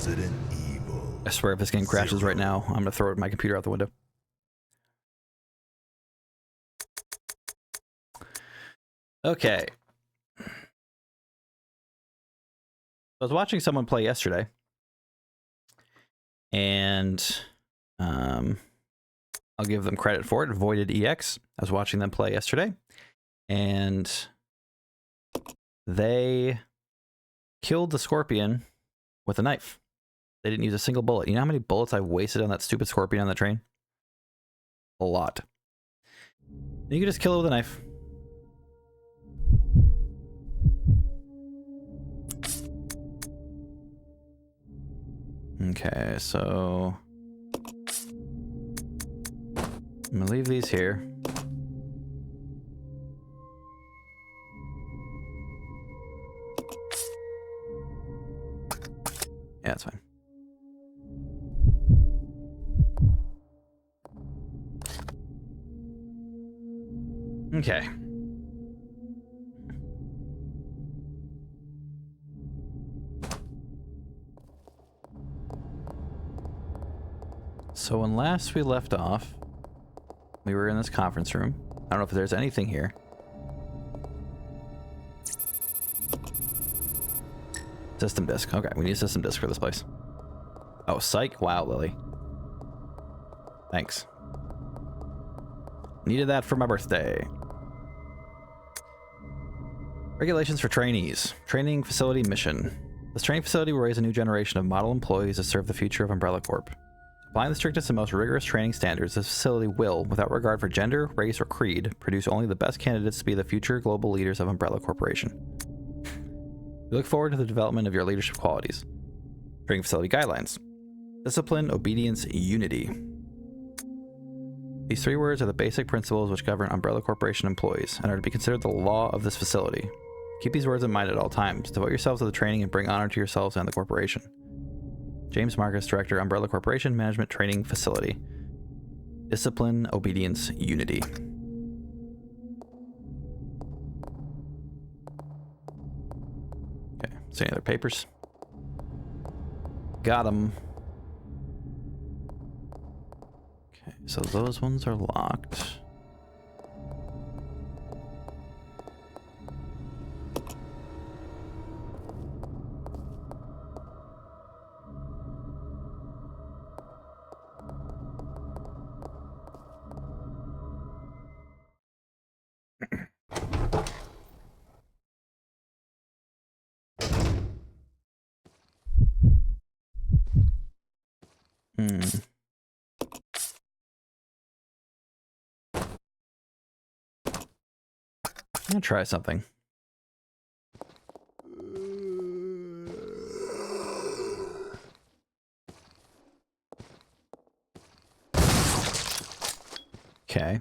Resident Evil. I swear if this game crashes right now, I'm gonna throw my computer out the window. Okay. I was watching someone play yesterday, and I'll give them credit for it. Voided EX. I was watching them play yesterday, and they killed the scorpion with a knife. They didn't use a single bullet. You know how many bullets I've wasted on that stupid scorpion on the train? A lot. And you can just kill it with a knife. Okay, so I'm gonna leave these here. Yeah, that's fine. Okay. So when last we left off, we were in this conference room. I don't know if there's anything here. System disk. Okay, we need a system disk for this place. Oh, psych. Wow, Lily. Thanks. Needed that for my birthday. Regulations for trainees. Training facility mission. This training facility will raise a new generation of model employees to serve the future of Umbrella Corp. Applying the strictest and most rigorous training standards, this facility will, without regard for gender, race, or creed, produce only the best candidates to be the future global leaders of Umbrella Corporation. We look forward to the development of your leadership qualities. Training facility guidelines. Discipline, obedience, unity. These three words are the basic principles which govern Umbrella Corporation employees and are to be considered the law of this facility. Keep these words in mind at all times. Devote yourselves to the training and bring honor to yourselves and the corporation. James Marcus, Director, Umbrella Corporation Management Training Facility. Discipline, obedience, unity. Okay, so any other papers? Got them. Okay, so those ones are locked. I'm gonna try something. Okay.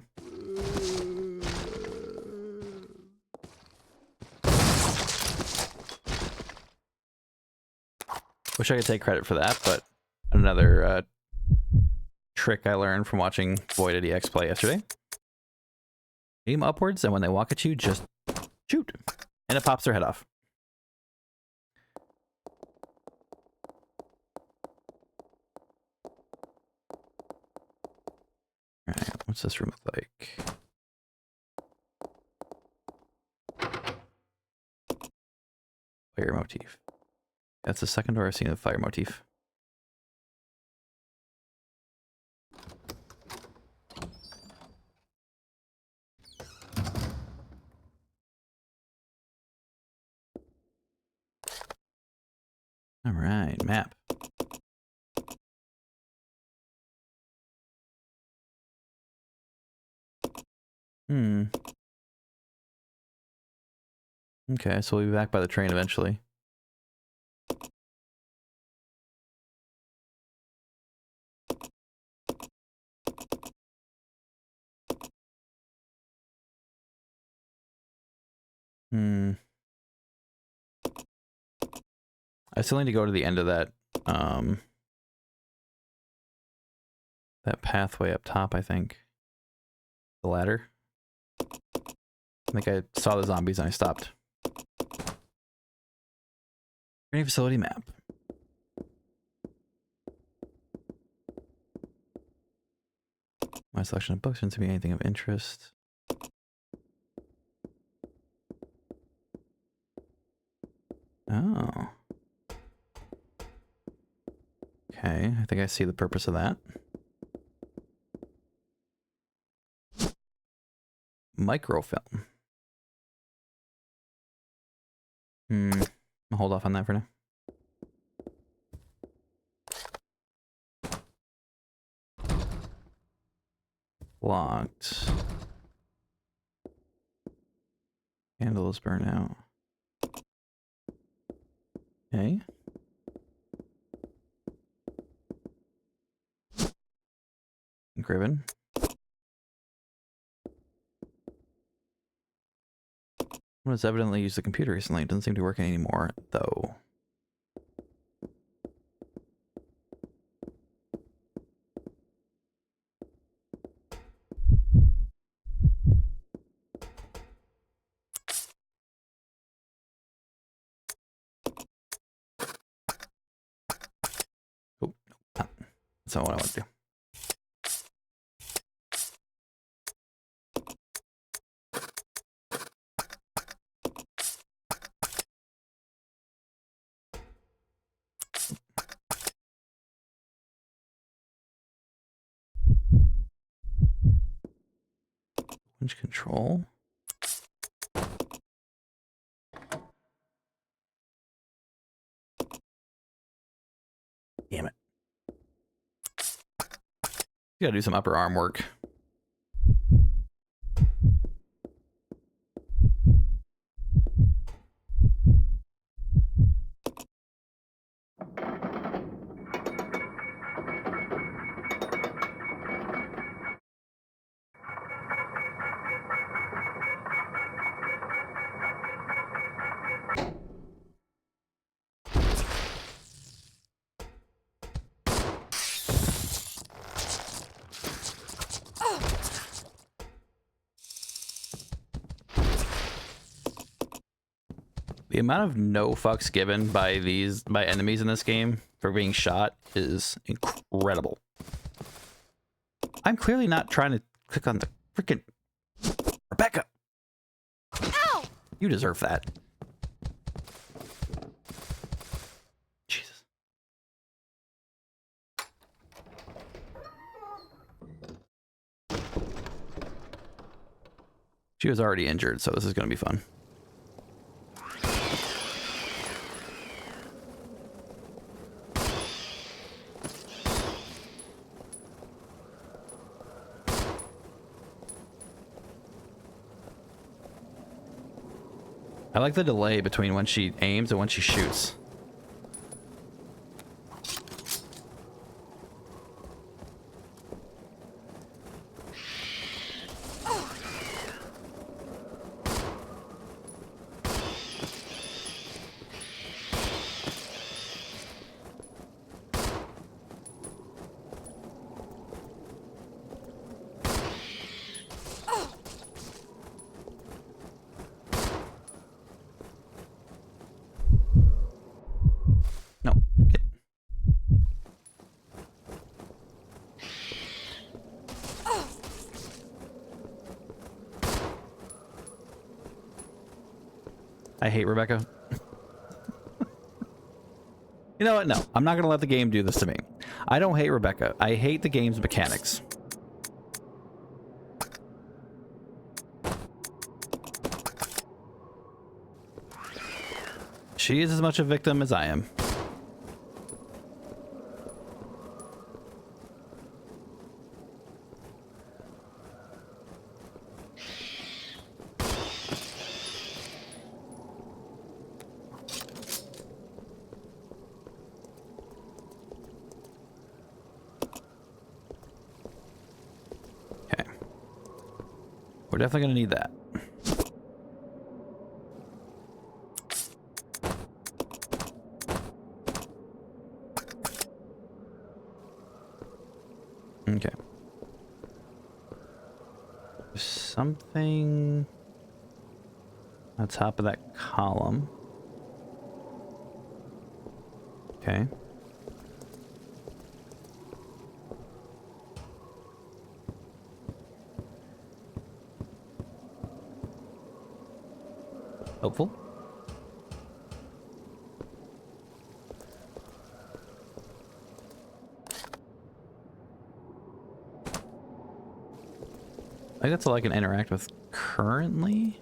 Wish I could take credit for that, but another trick I learned from watching Voided EX play yesterday. Aim upwards, and when they walk at you, just shoot. And it pops their head off. Alright, what's this room look like? Fire motif. That's the second door I've seen of fire motif. All right, map. Okay, so we'll be back by the train eventually. I still need to go to the end of that, that pathway up top, I think. The ladder. I think I saw the zombies and I stopped. Training facility map. My selection of books doesn't be anything of interest. Oh. Okay, I think I see the purpose of that. Microfilm. I'll hold off on that for now. Locked. Candle is burnt out. Okay. Gribbon. Someone has evidently used the computer recently. It doesn't seem to be working anymore, though. Oh, no. That's not what I want to do. Winch control. Damn it. You gotta do some upper arm work. The amount of no fucks given by enemies in this game for being shot is incredible. I'm clearly not trying to click on the freaking Rebecca. Ow! You deserve that. Jesus. She was already injured, so this is going to be fun. I like the delay between when she aims and when she shoots. I hate Rebecca. You know what? No, I'm not going to let the game do this to me. I don't hate Rebecca. I hate the game's mechanics. She is as much a victim as I am. We're definitely going to need that. Okay. There's something on top of that column. Okay. Hopeful. I think that's all I can interact with currently.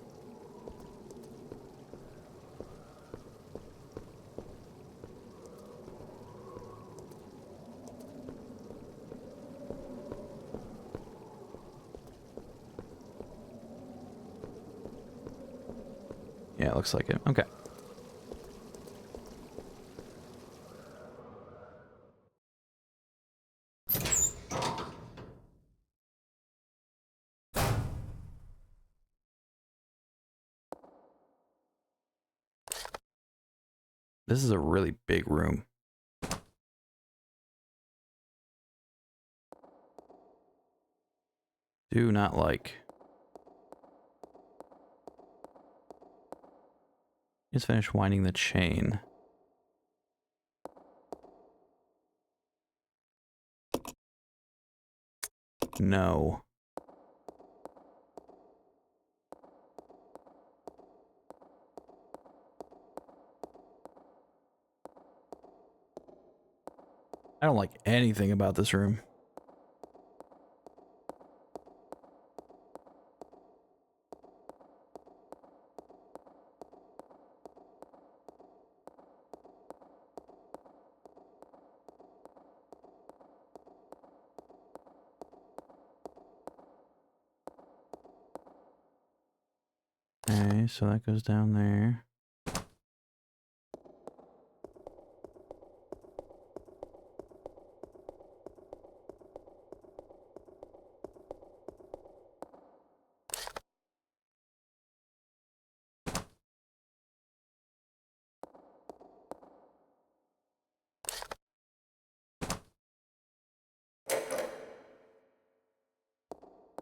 Yeah, it looks like it. Okay. This is a really big room. Do not like. Just finish winding the chain. No. I don't like anything about this room. Okay, so that goes down there.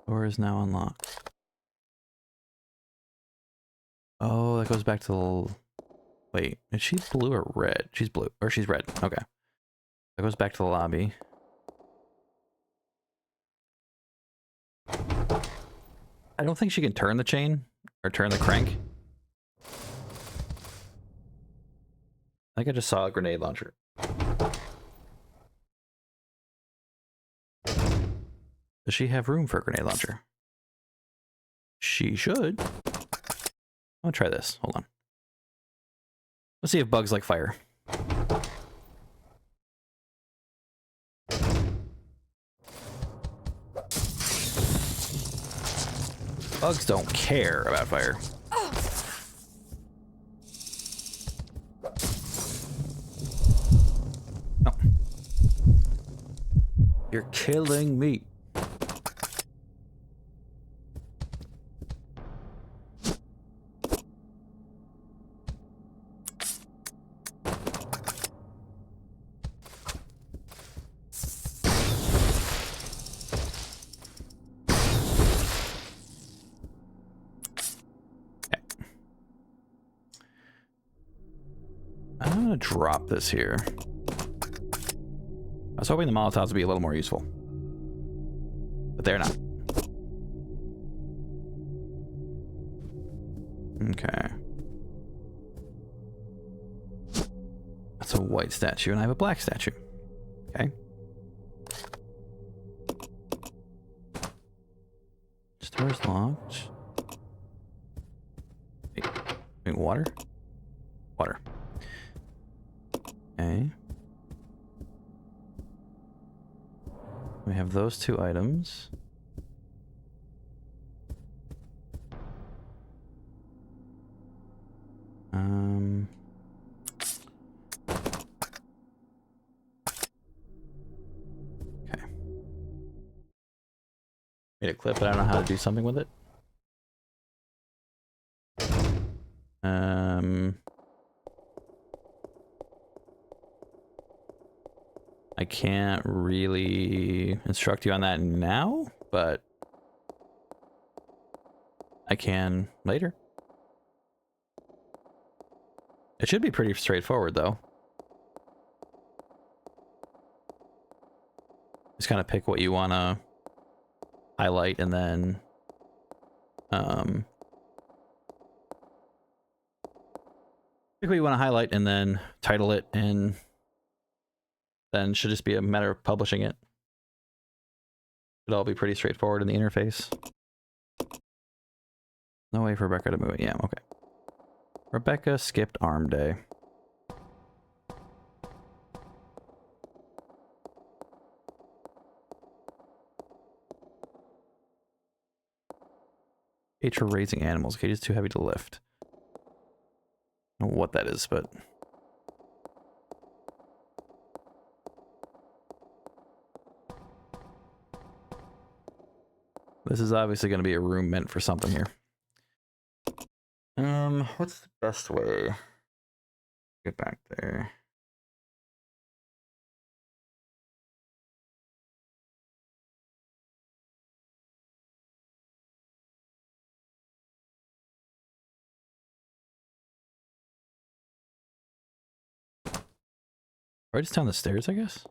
Door is now unlocked. Oh, that goes back to the... Wait, is she blue or red? She's blue. Or she's red. Okay. That goes back to the lobby. I don't think she can turn the chain. Or turn the crank. I think I just saw a grenade launcher. Does she have room for a grenade launcher? She should. I'm gonna try this. Hold on. Let's see if bugs like fire. Bugs don't care about fire. No. You're killing me. I'm gonna drop this here. I was hoping the Molotovs would be a little more useful. But they're not. Okay. That's a white statue, and I have a black statue. Okay. Store is locked. Wait, water? Water. Okay. We have those two items. Okay. Made a clip, but I don't know how to do something with it. I can't really instruct you on that now, but I can later. It should be pretty straightforward, though. Just kind of pick what you want to highlight and then we want to highlight and then title it, and then should just be a matter of publishing it. It'll all be pretty straightforward in the interface. No way for Rebecca to move it. Yeah, okay. Rebecca skipped arm day. H for raising animals. Cage is too heavy to lift. I don't know what that is, but... This is obviously going to be a room meant for something here. What's the best way to get back there? Right just down the stairs, I guess?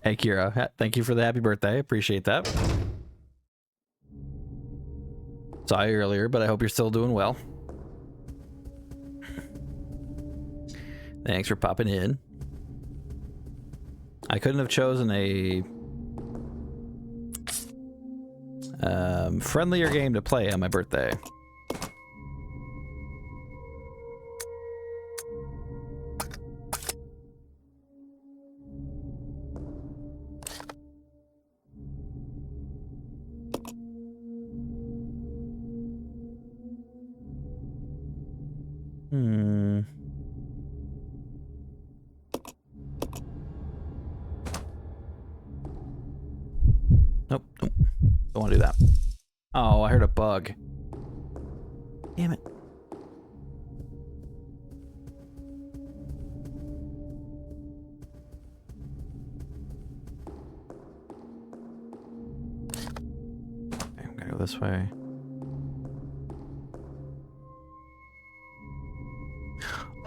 Hey, Kira. Thank you for the happy birthday. Appreciate that. Saw you earlier, but I hope you're still doing well. Thanks for popping in. I couldn't have chosen a friendlier game to play on my birthday. Nope, nope. Don't want to do that. Oh, I heard a bug. Damn it. Okay, I'm gonna go this way.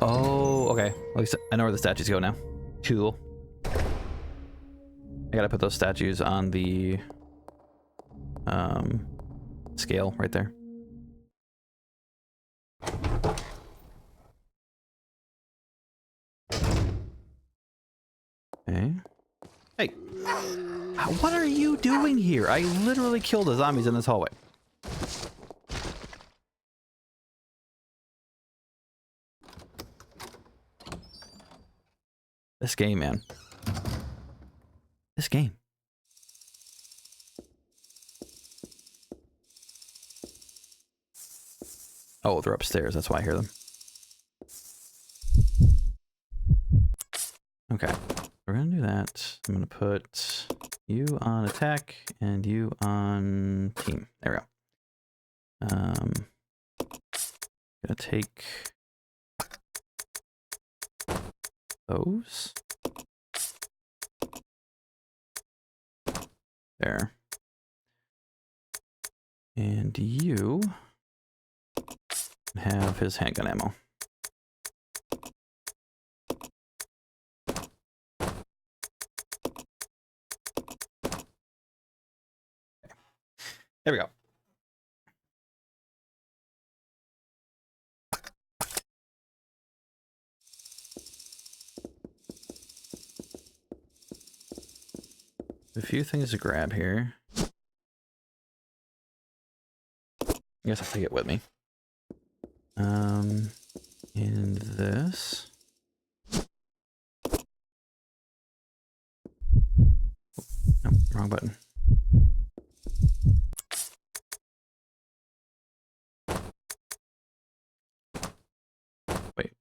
Oh, okay. At least I know where the statues go now. Cool. I gotta put those statues on the scale right there. Okay. Hey, what are you doing here? I literally killed the zombies in this hallway. This game, man. This game. Oh, they're upstairs. That's why I hear them. Okay. We're going to do that. I'm going to put you on attack and you on team. There we go. Gonna take those. There. And you have his handgun ammo. There we go. A few things to grab here. I guess I'll take it with me. And this. Nope, wrong button. Wait.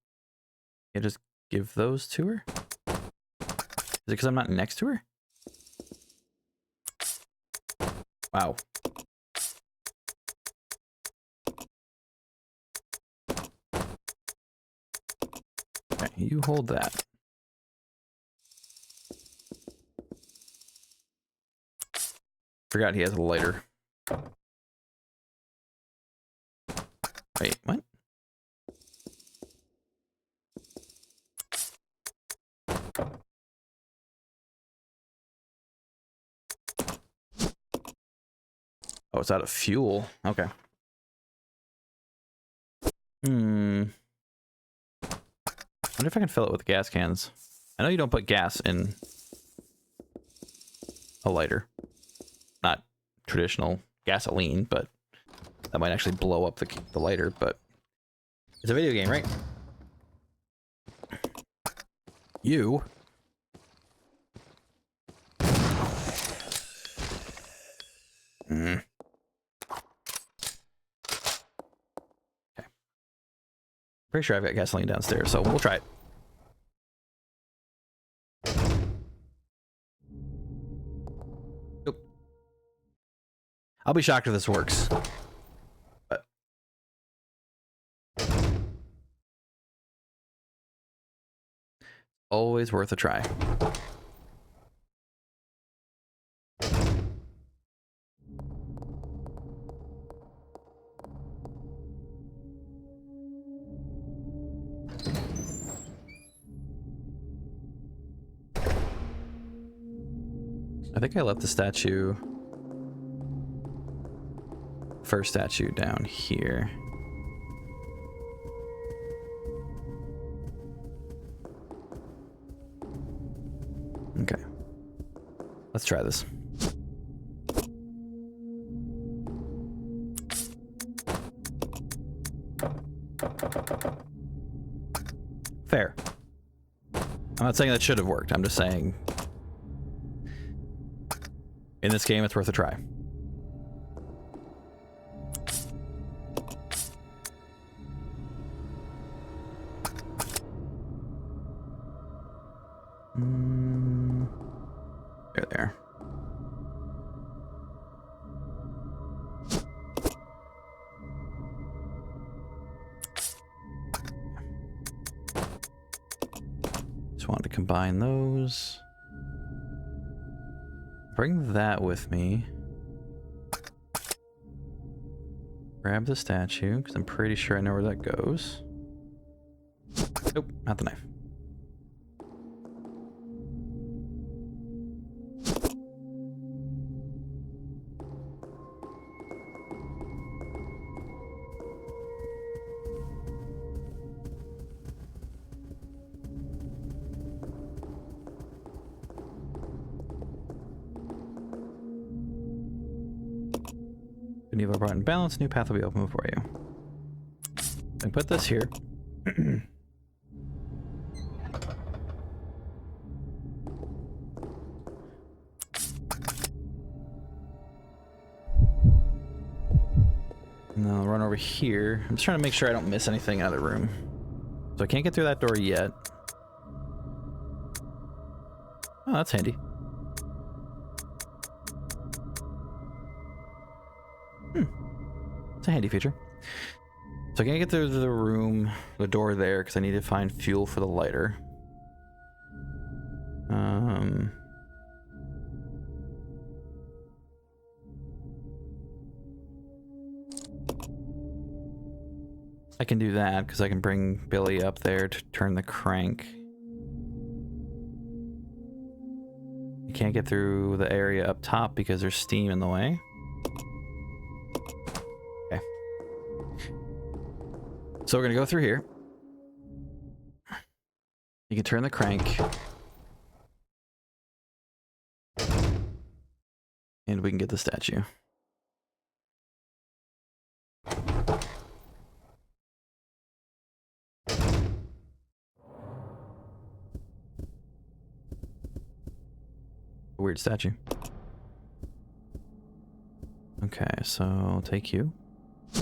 I just give those to her? Is it because I'm not next to her? Wow. Okay, you hold that. Forgot he has a lighter. Oh, it's out of fuel. Okay. Wonder if I can fill it with gas cans. I know you don't put gas in a lighter. Not traditional gasoline, but that might actually blow up the lighter, but it's a video game, right? You. Okay. Pretty sure I've got gasoline downstairs, so we'll try it. Nope. I'll be shocked if this works. But always worth a try. I think I left the statue, first statue down here. Okay. Let's try this. Fair. I'm not saying that should have worked. I'm just saying in this game, it's worth a try. There. Just wanted to combine those. Bring that with me. Grab the statue, because I'm pretty sure I know where that goes. Nope, not the knife. Need a button balance, new path will be open before you. And put this here. And then I'll run over here. I'm just trying to make sure I don't miss anything out of the room. So I can't get through that door yet. Oh, that's handy. It's a handy feature. So I can't get through the room, the door there, because I need to find fuel for the lighter. I can do that because I can bring Billy up there to turn the crank. I can't get through the area up top because there's steam in the way. Okay. So we're gonna go through here. You can turn the crank. And we can get the statue. Weird statue. Okay, so I'll take you. I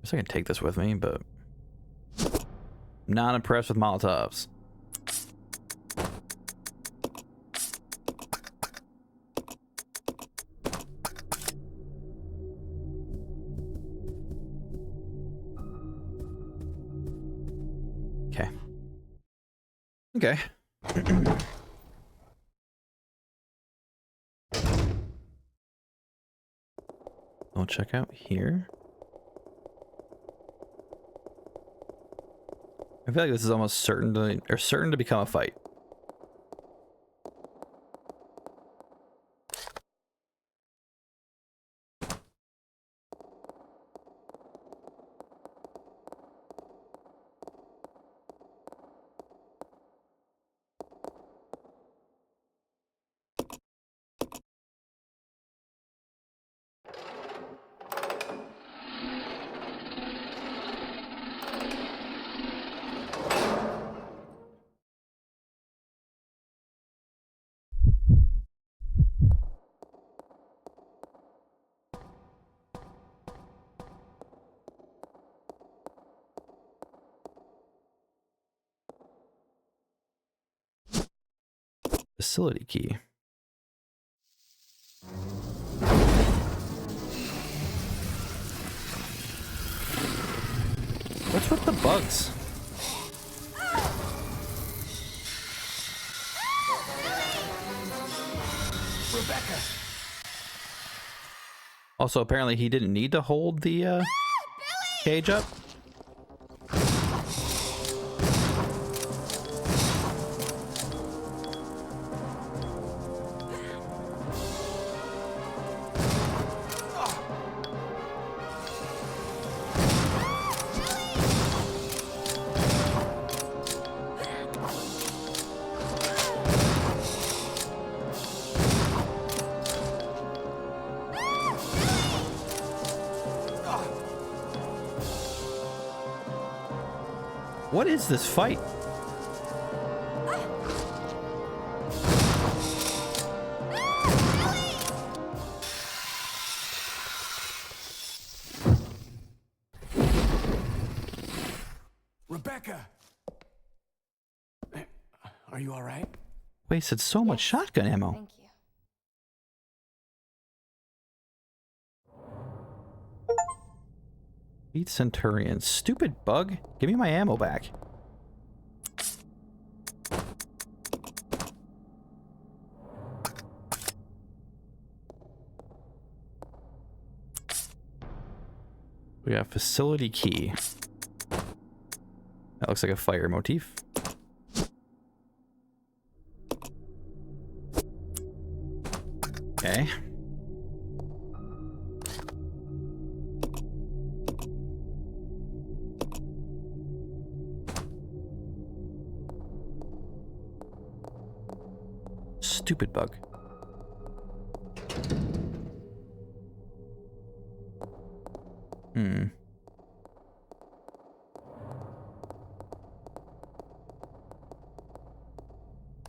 guess I can take this with me, but I'm not impressed with Molotovs. Okay. Okay. I'll check out here. I feel like this is almost certain to become a fight. Facility key. What's with the bugs? Rebecca. Also, apparently he didn't need to hold the cage up. What is this fight? Rebecca. Are you all right? Wasted so much shotgun ammo. Thank you. Beat Centurion. Stupid bug. Give me my ammo back. We got facility key. That looks like a fire motif. Okay. Stupid bug.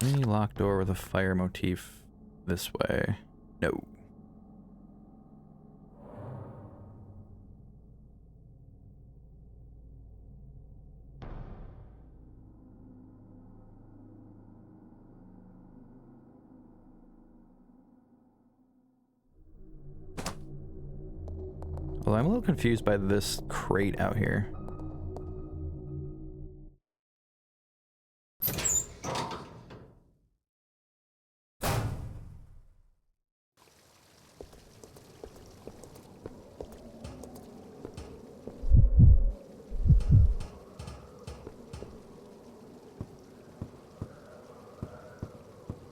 Any locked door with a fire motif this way? No. Well, I'm a little confused by this crate out here.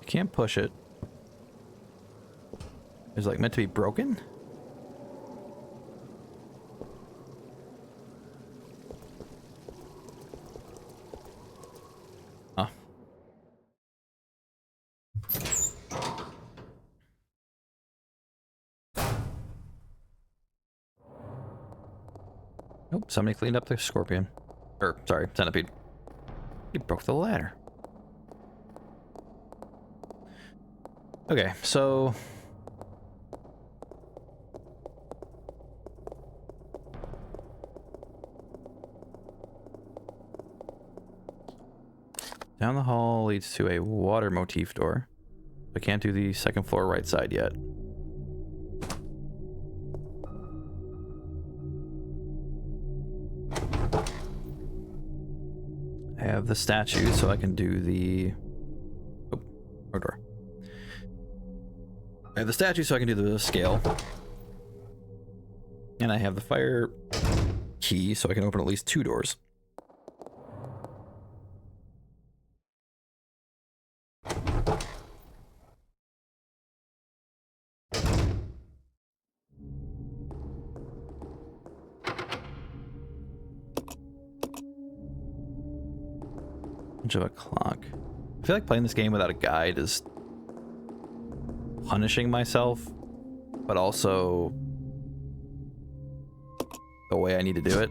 Can't push it. Is it like meant to be broken? Huh. Nope, somebody cleaned up the scorpion. Or, sorry, centipede. He broke the ladder. Okay, so... down the hall leads to a water motif door. I can't do the second floor right side yet. I have the statue, so I can do the... oh, wrong door. I have the statue, so I can do the scale. And I have the fire key, so I can open at least 2 doors. Bunch of a clock. I feel like playing this game without a guide is punishing myself, but also the way I need to do it.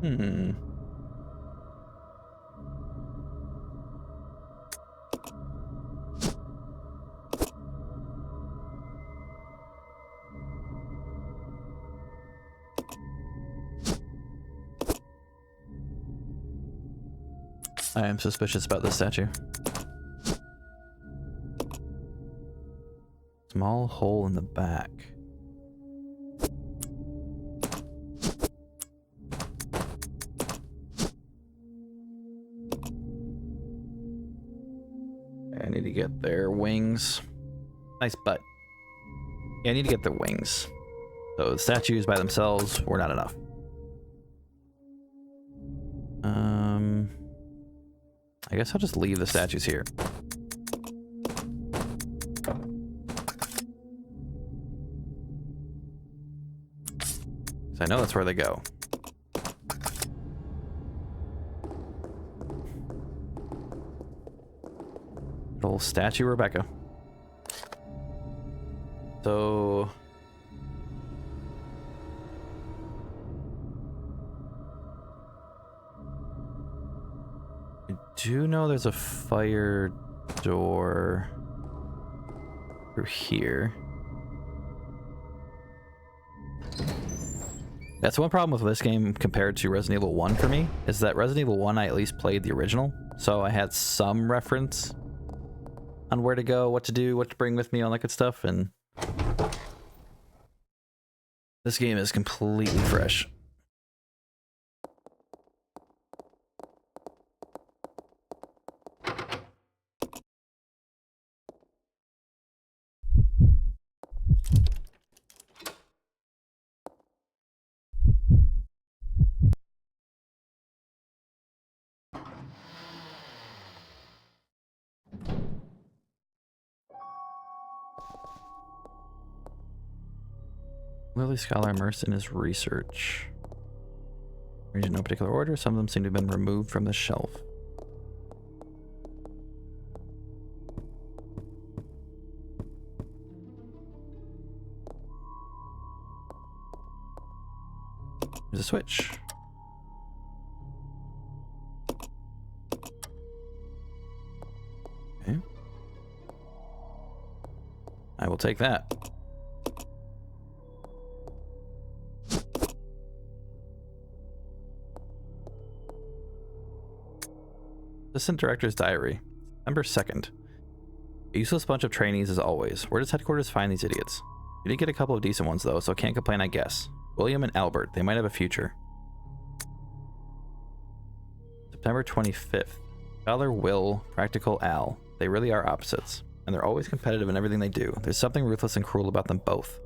Hmm. I am suspicious about this statue. Small hole in the back. I need to get their wings. Nice butt. Yeah, I need to get their wings. So the statues by themselves were not enough. I guess I'll just leave the statues here. 'Cause I know that's where they go. Good old statue Rebecca. So... I do know there's a fire door through here. That's one problem with this game compared to Resident Evil 1 for me, is that Resident Evil 1 I at least played the original, so I had some reference on where to go, what to do, what to bring with me, all that good stuff, and this game is completely fresh. Lily Scholar immersed in his research. Arranged in no particular order, some of them seem to have been removed from the shelf. There's a switch. Okay. I will take that. Assistant Director's Diary, September 2nd. A useless bunch of trainees as always. Where does headquarters find these idiots? You did get a couple of decent ones though, so can't complain I guess. William and Albert, they might have a future. September 25th. Scholar Will, Practical Al. They really are opposites. And they're always competitive in everything they do. There's something ruthless and cruel about them both.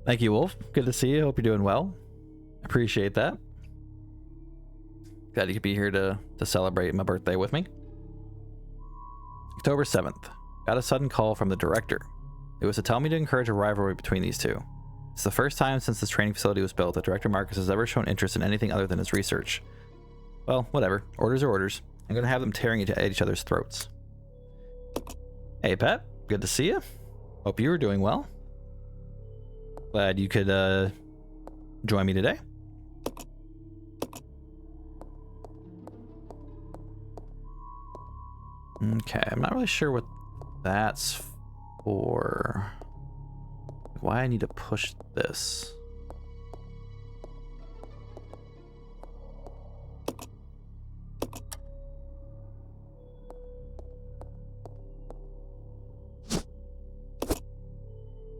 Thank you, Wolf. Good to see you. Hope you're doing well. Appreciate that. Glad you could be here to celebrate my birthday with me. October 7th. Got a sudden call from the director. It was to tell me to encourage a rivalry between these two. It's the first time since this training facility was built that Director Marcus has ever shown interest in anything other than his research. Well, whatever. Orders are orders. I'm going to have them tearing at each other's throats. Hey, Pep. Good to see you. Hope you were doing well. Glad you could join me today. Okay, I'm not really sure what that's for. Why I need to push this.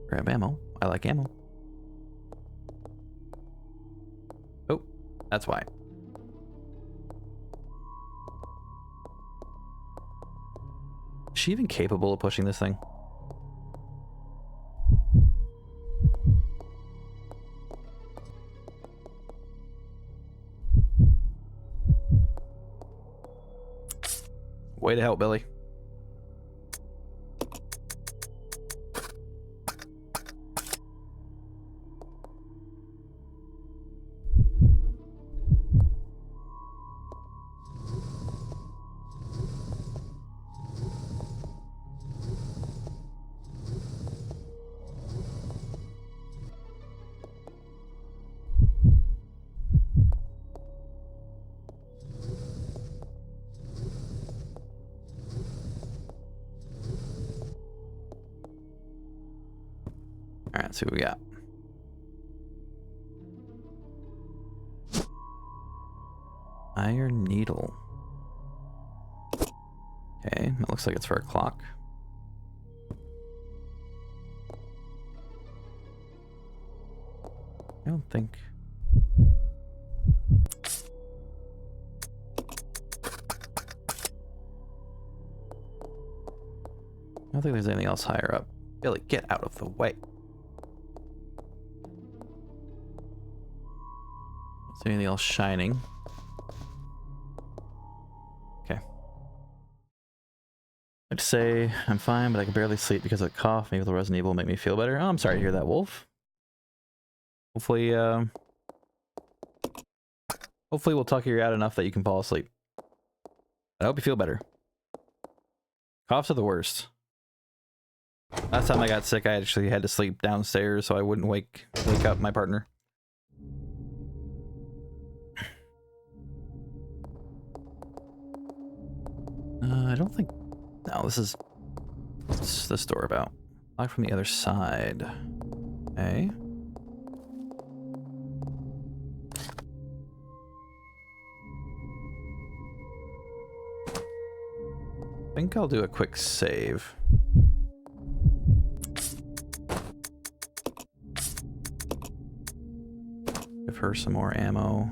Grab ammo. I like ammo. Oh, that's why. Is she even capable of pushing this thing? Way to help, Billy. Alright, let's see what we got. Iron needle. Okay, that looks like it's for a clock. I don't think... I don't think there's anything else higher up. Billy, get out of the way. Is there anything else shining? Okay. I'd say I'm fine, but I can barely sleep because of the cough. Maybe the Resident Evil will make me feel better. Oh, I'm sorry to hear that, Wolf. Hopefully, hopefully we'll tuck you out enough that you can fall asleep. I hope you feel better. Coughs are the worst. Last time I got sick, I actually had to sleep downstairs so I wouldn't wake up my partner. I don't think... No, what's this door about? Locked from the other side. Okay. I think I'll do a quick save. Give her some more ammo.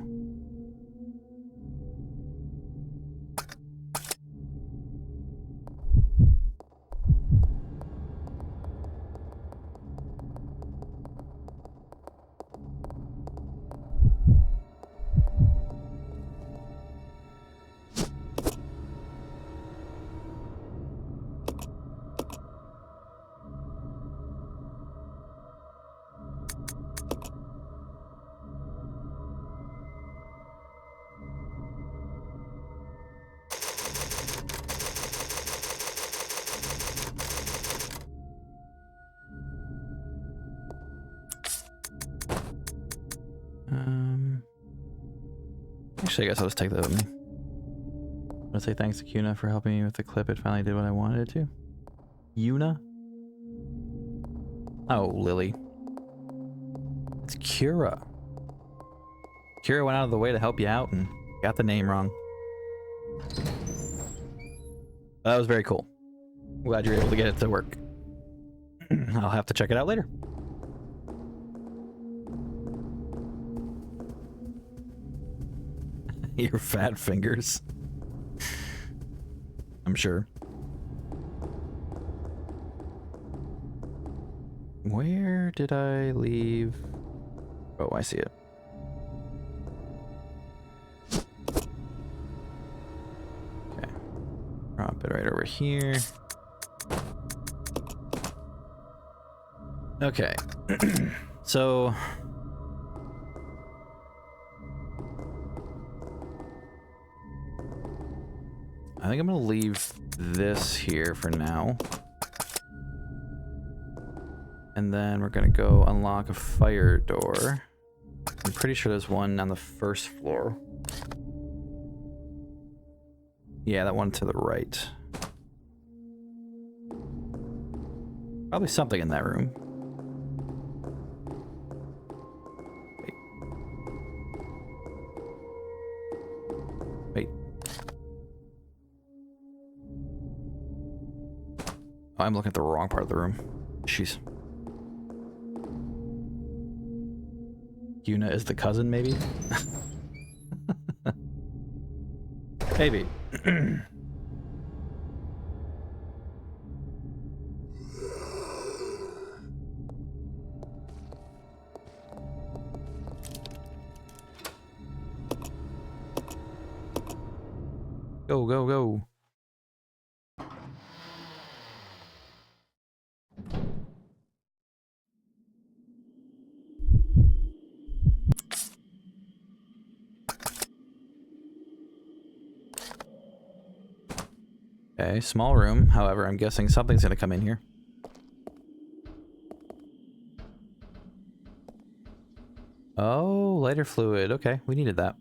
Actually, I guess I'll just take that with me. I want to say thanks to Kuna for helping me with the clip. It finally did what I wanted it to. Yuna? Oh, Lily. It's Kira. Kira went out of the way to help you out and got the name wrong. That was very cool. Glad you were able to get it to work. I'll have to check it out later. Your fat fingers. I'm sure. Where did I leave? Oh, I see it. Okay. Drop it right over here. Okay. So... I think I'm gonna leave this here for now. And then we're gonna go unlock a fire door. I'm pretty sure there's one on the first floor. Yeah, that one to the right. Probably something in that room. Wait. Oh, I'm looking at the wrong part of the room. Jeez. Yuna is the cousin, maybe? Maybe. Go, go, go. Okay, small room. However, I'm guessing something's gonna come in here. Oh, lighter fluid. Okay, we needed that.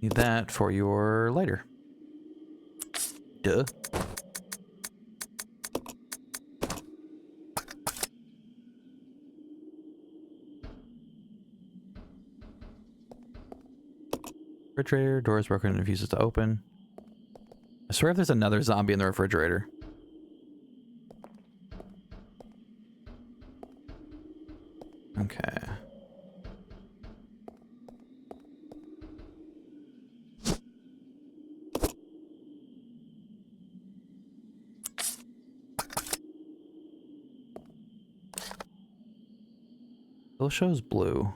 Need that for your lighter. Duh. Refrigerator, doors broken and refuses to open. I swear if there's another zombie in the refrigerator. Okay. Still shows blue.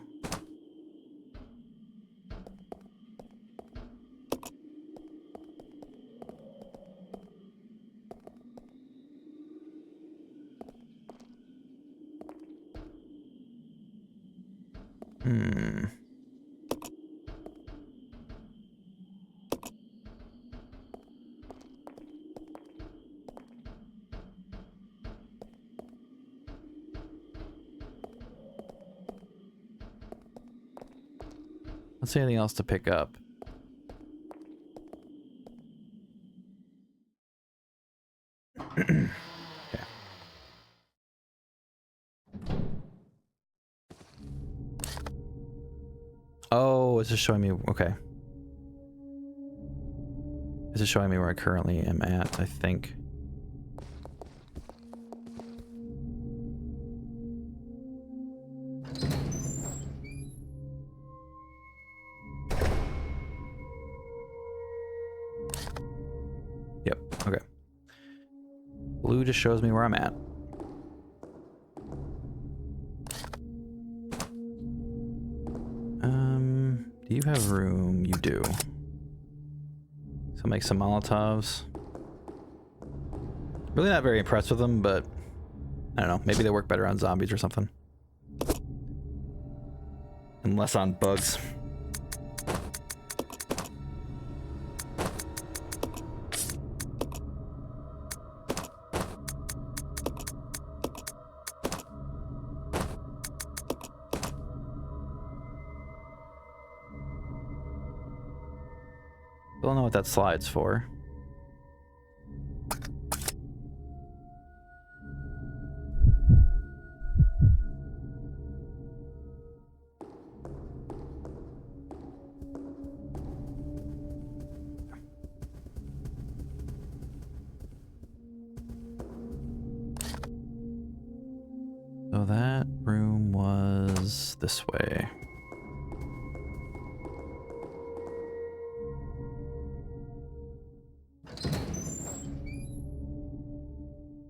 Let's see anything else to pick up. Okay. Oh, it's just showing me. Okay. This is showing me where I currently am at, I think. Yep, okay. Blue just shows me where I'm at. Do you have room? You do. So make some Molotovs. Really not very impressed with them, but I don't know. Maybe they work better on zombies or something. And less on bugs. Don't know what that slide's for. So that room was this way.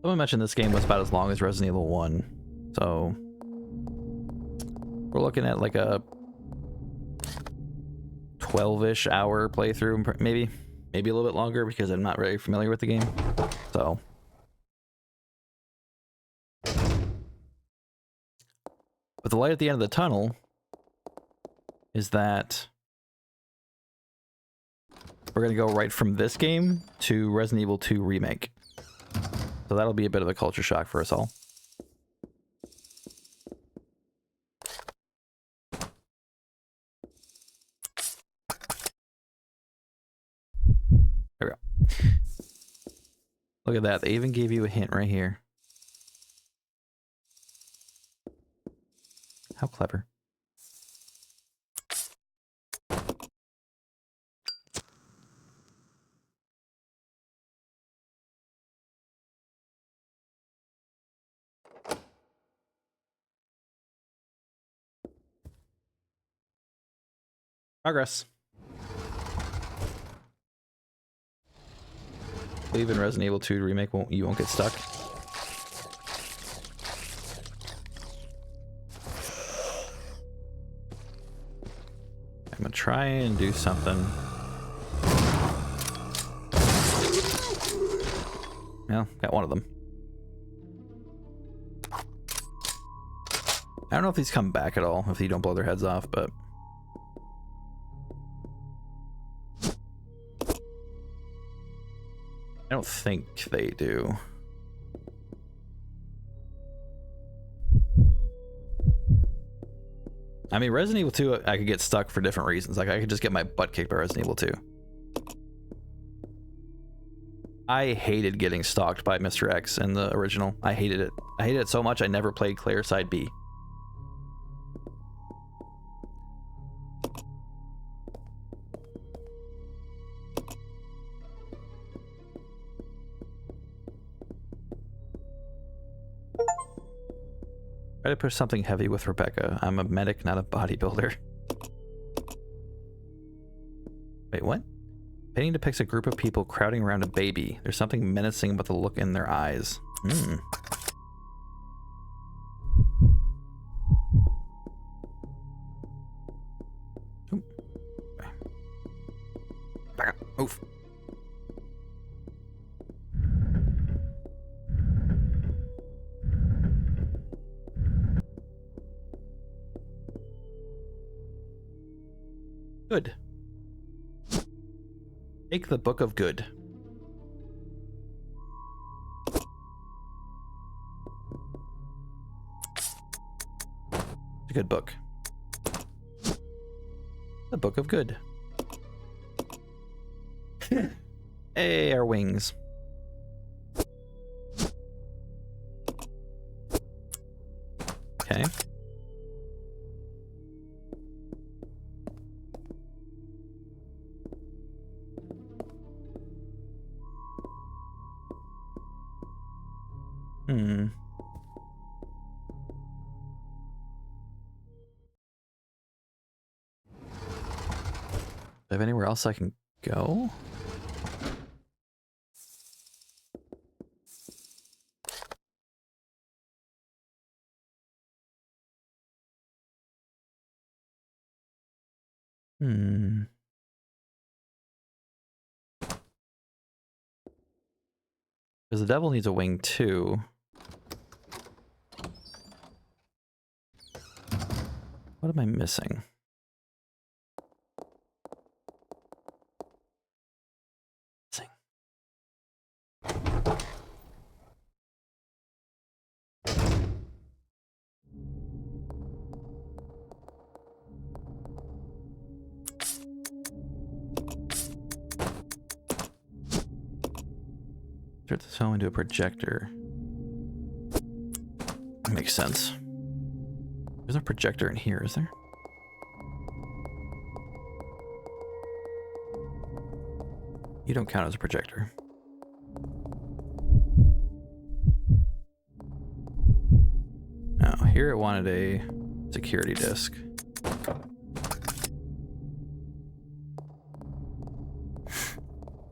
Someone mentioned this game was about as long as Resident Evil 1, so we're looking at like a 12-ish hour playthrough, maybe a little bit longer because I'm not very familiar with the game. So, but the light at the end of the tunnel is that we're gonna go right from this game to Resident Evil 2 Remake. So that'll be a bit of a culture shock for us all. There we go. Look at that. They even gave you a hint right here. How clever. Progress. Believe in Resident Evil 2 Remake you won't get stuck. I'm gonna try and do something. Yeah, got one of them. I don't know if these come back at all if you don't blow their heads off, but I don't think they do. I mean, Resident Evil 2, I could get stuck for different reasons. Like, I could just get my butt kicked by Resident Evil 2. I hated getting stalked by Mr. X in the original. I hated it. I hated it so much I never played Claire Side B. Try to push something heavy with Rebecca. I'm a medic, not a bodybuilder. Wait, what? Painting depicts a group of people crowding around a baby. There's something menacing about the look in their eyes. Hmm. Ooh. Okay. Back up. Move. Good. Take the Book of Good. It's a good book. The Book of Good. Hey, our wings. Okay. Hmm. Do I have anywhere else I can go? Hmm. Because the devil needs a wing too. What am I missing? Missing. Turn this home into a projector. Makes sense. There's no projector in here, is there? You don't count as a projector. No, here it wanted a security disc.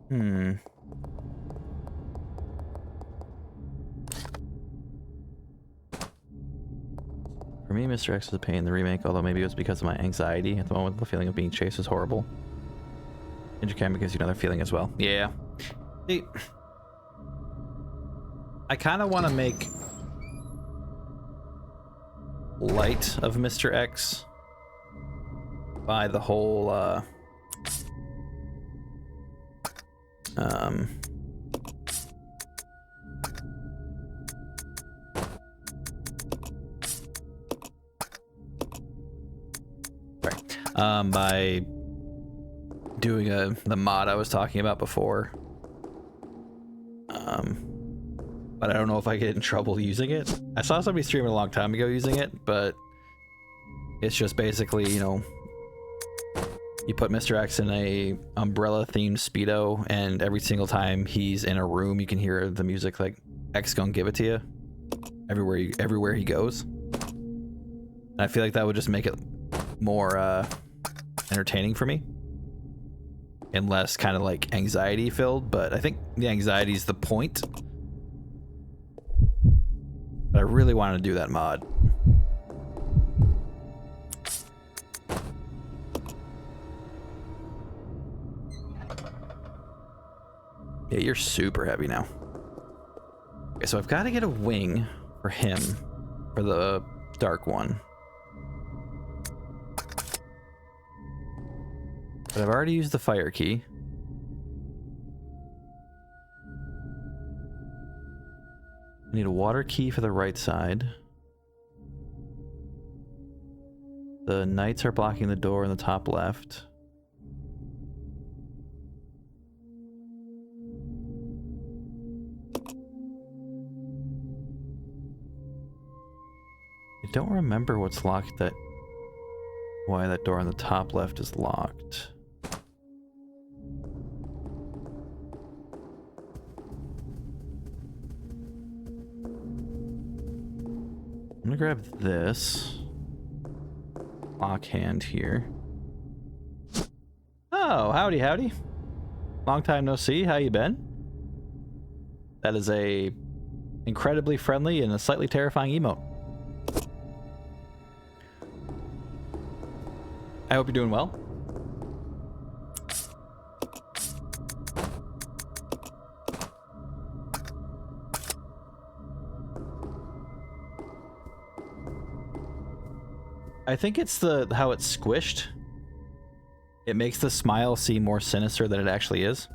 Hmm. For me, Mr. X was a pain in the remake, although maybe it was because of my anxiety. At the moment, the feeling of being chased was horrible. Ninja Camera gives you another feeling as well. Yeah. See, I kind of want to make light of Mr. X by the whole, by doing the mod I was talking about before. But I don't know if I get in trouble using it. I saw somebody streaming a long time ago using it, but it's just basically, you know, you put Mr. X in a umbrella themed Speedo, and every single time he's in a room, you can hear the music like X gonna give it to you everywhere he goes. And I feel like that would just make it more entertaining for me and less kind of like anxiety filled, but I think the anxiety is the point. But I really wanted to do that mod. Yeah, you're super heavy now. Okay, so I've got to get a wing for him, for the dark one. But I've already used the fire key. I need a water key for the right side. The knights are blocking the door in the top left. I don't remember what's locked why that door on the top left is locked. gonna grab this lock hand here. Oh, howdy, howdy. Long time no see. How you been? That is a incredibly friendly and a slightly terrifying emote. I hope you're doing well. I think it's how it's squished. It makes the smile seem more sinister than it actually is.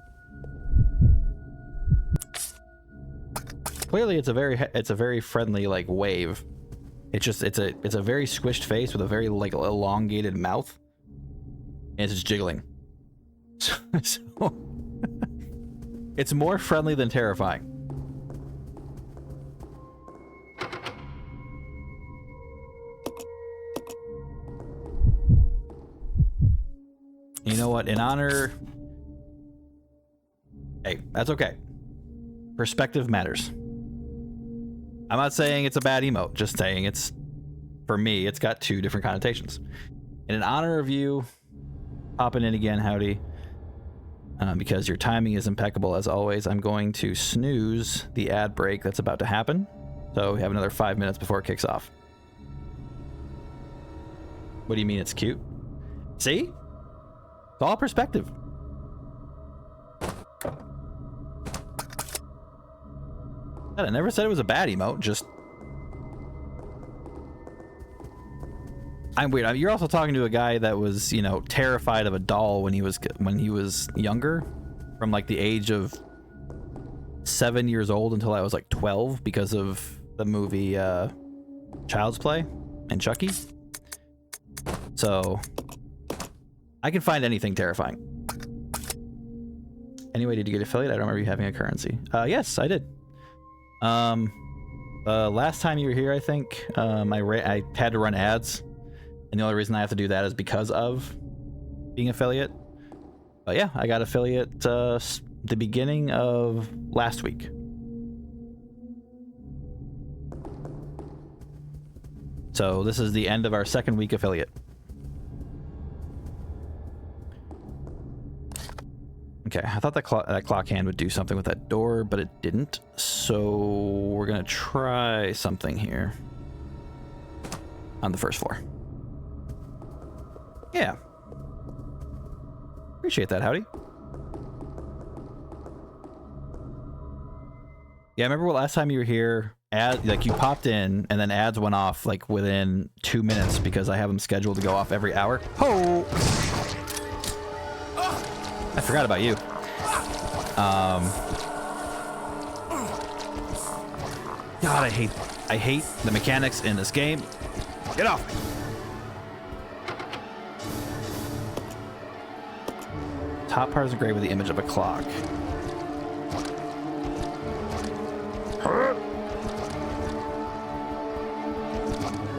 Clearly, it's a very friendly like wave. It's a very squished face with a very like elongated mouth, and it's just jiggling. So it's more friendly than terrifying. You know what? In honor... Hey, that's okay. Perspective matters. I'm not saying it's a bad emote, just saying it's... For me, it's got two different connotations. And in honor of you popping in again, howdy, because your timing is impeccable as always, I'm going to snooze the ad break that's about to happen. So we have another 5 minutes before it kicks off. What do you mean it's cute? See? It's all perspective. I never said it was a bad emote, just... I'm weird. You're also talking to a guy that was, you know, terrified of a doll when he was younger, from like the age of 7 years old until I was like 12 because of the movie Child's Play and Chucky. So I can find anything terrifying. Anyway, did you get affiliate? I don't remember you having a currency. Yes, I did. Last time you were here, I think, I had to run ads. And the only reason I have to do that is because of being affiliate. But yeah, I got affiliate the beginning of last week. So this is the end of our second week affiliate. Okay, I thought that clock hand would do something with that door, but it didn't. So we're gonna try something here on the first floor. Yeah. Appreciate that, howdy. Yeah, I remember last time you were here, like you popped in and then ads went off like within 2 minutes because I have them scheduled to go off every hour. Oh! I forgot about you. God, I hate the mechanics in this game. Get off me. Top part is engraved with the image of a clock.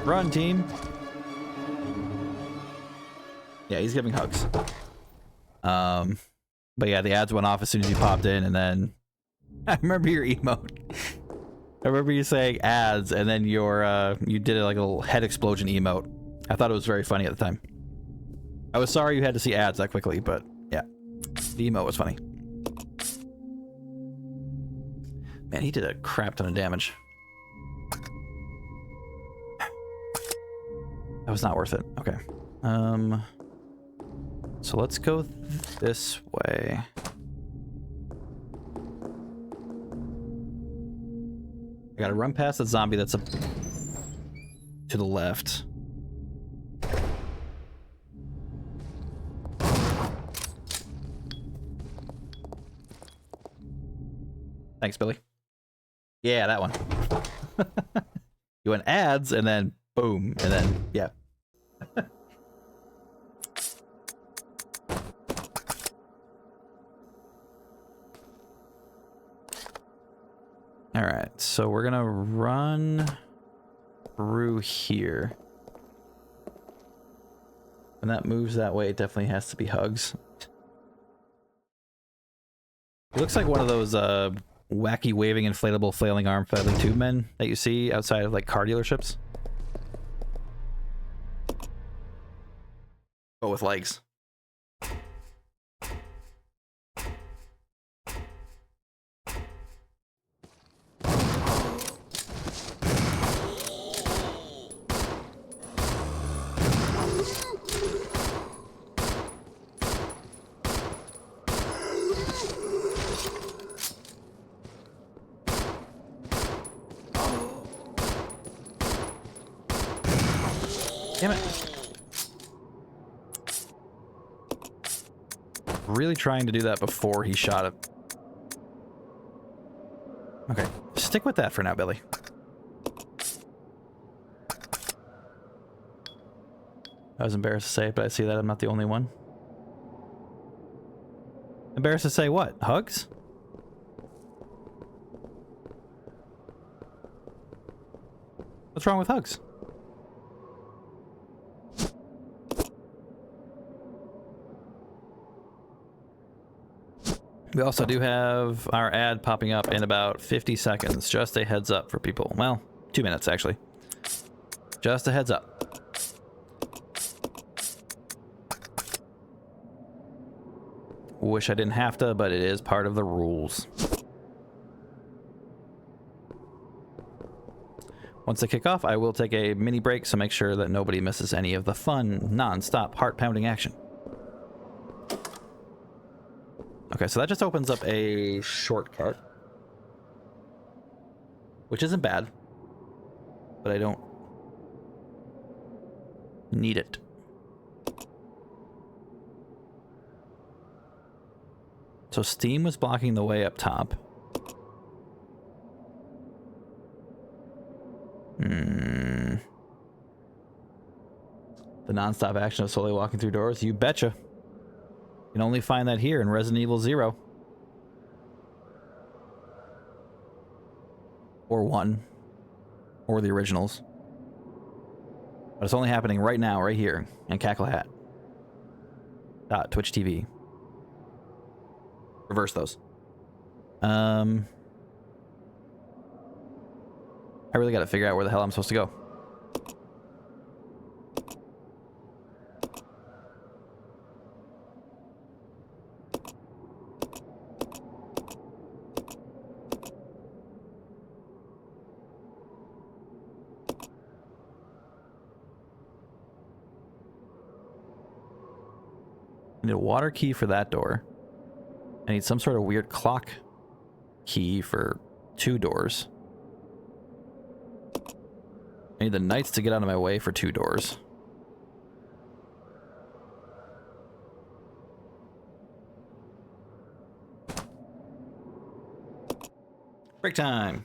Run, team. Yeah, he's giving hugs. But yeah, the ads went off as soon as you popped in, and then I remember your emote. I remember you saying ads, and then your you did like a little head explosion emote. I thought it was very funny at the time. I was sorry you had to see ads that quickly, but yeah, the emote was funny. Man, he did a crap ton of damage. That was not worth it. Okay. So let's go this way. I gotta run past the zombie that's up to the left. Thanks, Billy. Yeah, that one. You went ads and then boom, and then yeah. All right, so we're gonna run through here. When that moves that way, it definitely has to be hugs. It looks like one of those wacky waving inflatable flailing arm flailing tube men that you see outside of like car dealerships. with legs. Damn it. Really trying to do that before he shot it. Okay, stick with that for now, Billy. I was embarrassed to say it, but I see that I'm not the only one. Embarrassed to say what? Hugs? What's wrong with hugs? We also do have our ad popping up in about 50 seconds. Just a heads up for people. Well, 2 minutes, actually. Just a heads up. Wish I didn't have to, but it is part of the rules. Once they kick off, I will take a mini break, so make sure that nobody misses any of the fun, non-stop, heart-pounding action. Okay, so that just opens up a shortcut. Which isn't bad. But I don't need it. So Steam was blocking the way up top. The non-stop action of slowly walking through doors? You betcha. You can only find that here in Resident Evil 0. Or 1. Or the originals. But it's only happening right now, right here, in Cackle Hat. Twitch TV. Reverse those. I really gotta figure out where the hell I'm supposed to go. I need a water key for that door. I need some sort of weird clock key for 2 doors. I need the knights to get out of my way for 2 doors. Break time!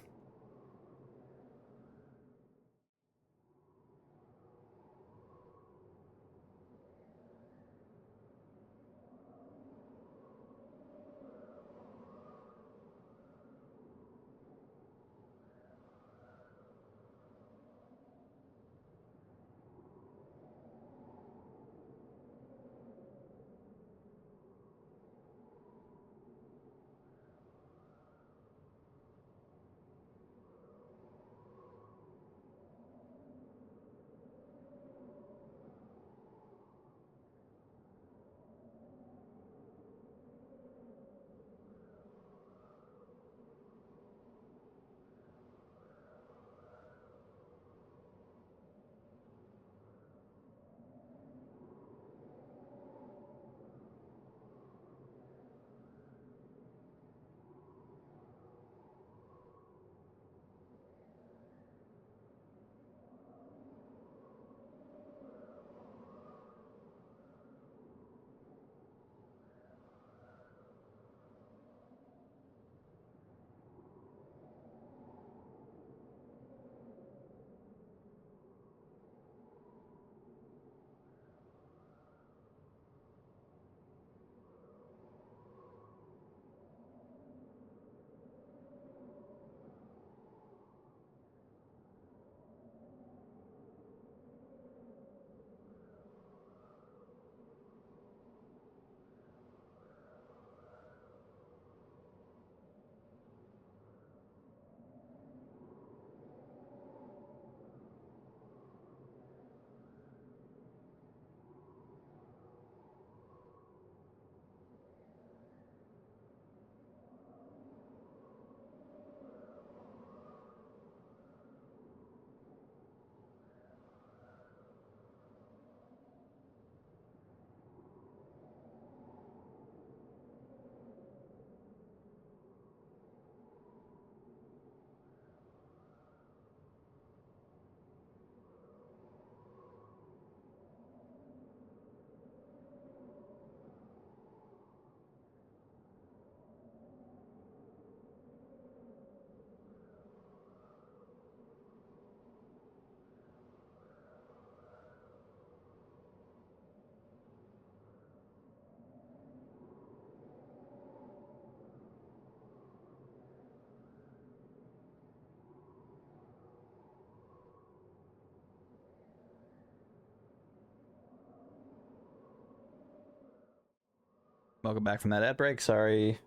Welcome back from that ad break. Sorry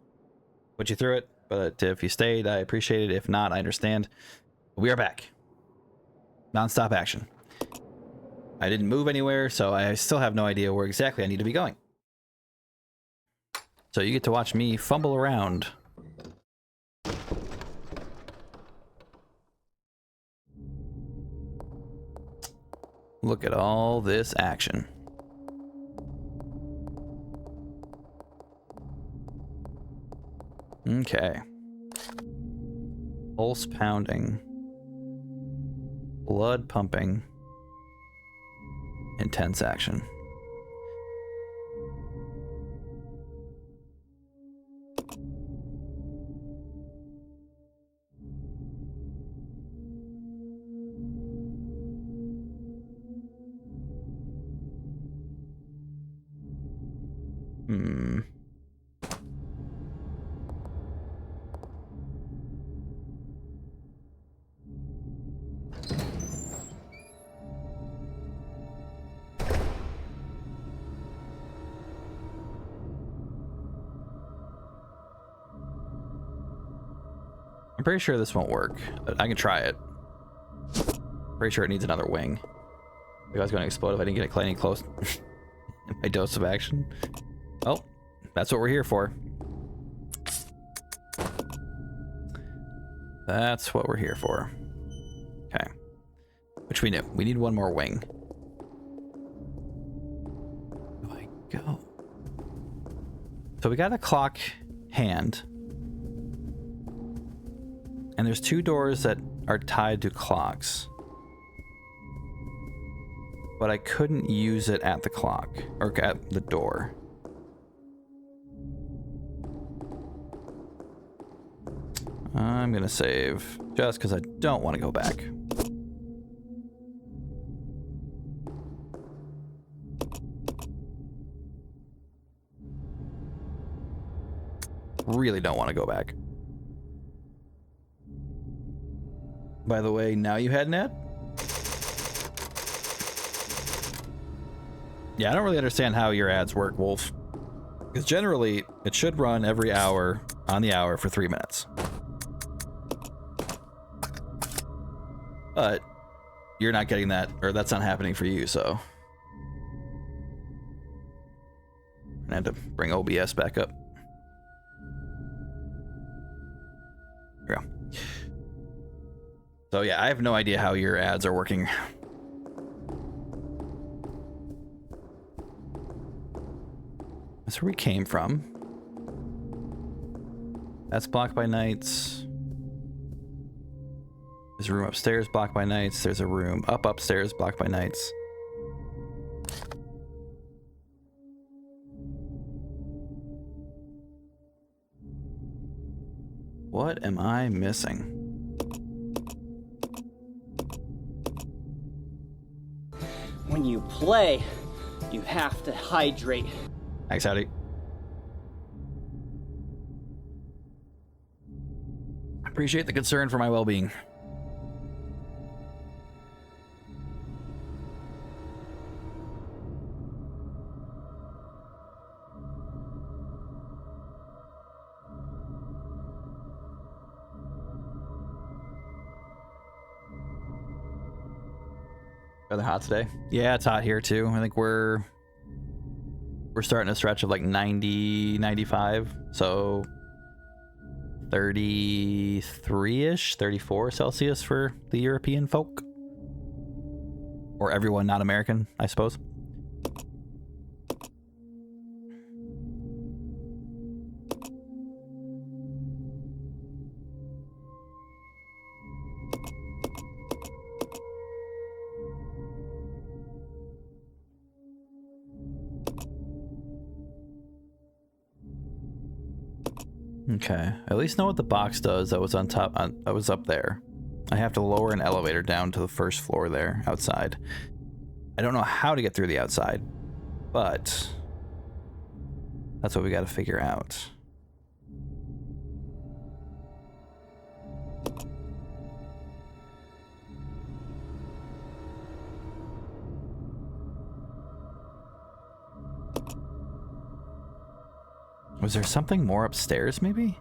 put you through it, but if you stayed, I appreciate it. If not, I understand. We are back. Non-stop action. I didn't move anywhere, so I still have no idea where exactly I need to be going. So you get to watch me fumble around. Look at all this action. Okay. Pulse pounding. Blood pumping. Intense action. I'm pretty sure this won't work, but I can try it. Pretty sure it needs another wing. The guy's going to explode if I didn't get it any close. My dose of action. Oh, that's what we're here for. That's what we're here for. Okay. Which we knew. We need one more wing. Where do I go? So we got a clock hand. And there's two doors that are tied to clocks. But I couldn't use it at the clock, or at the door. I'm gonna save, just because I don't want to go back. Really don't want to go back. By the way, now you had net? Yeah, I don't really understand how your ads work, Wolf. Because generally, it should run every hour on the hour for 3 minutes. But you're not getting that, or that's not happening for you, so. I had to bring OBS back up. There we go. So yeah, I have no idea how your ads are working. That's where we came from. That's blocked by nights. There's a room upstairs blocked by nights. There's a room upstairs blocked by nights. What am I missing? When you play, you have to hydrate. Thanks, Howdy. Appreciate the concern for my well-being. Rather hot today. Yeah, it's hot here too. I think we're starting a stretch of like 90, 95. So 33-ish, 34 Celsius for the European folk. Or everyone not American, I suppose. Okay, at least know what the box does that was on top, that was up there. I have to lower an elevator down to the first floor there, outside. I don't know how to get through the outside, but that's what we gotta figure out. Was there something more upstairs, maybe?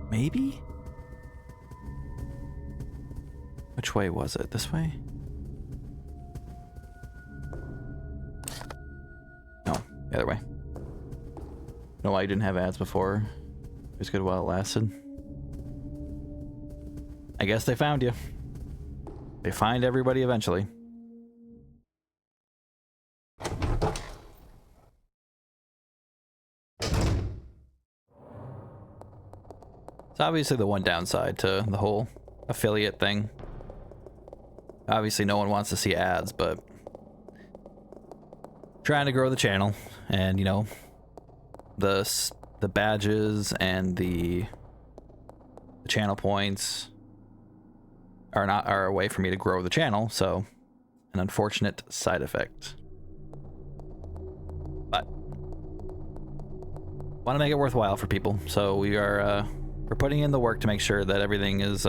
Maybe? Which way was it? This way? No, the other way. Know why you didn't have ads before? It was good while it lasted. I guess they found you. They find everybody eventually. It's obviously the one downside to the whole affiliate thing. Obviously no one wants to see ads, but trying to grow the channel, and you know, the badges and the channel points are a way for me to grow the channel, so an unfortunate side effect. But want to make it worthwhile for people, so we're putting in the work to make sure that everything is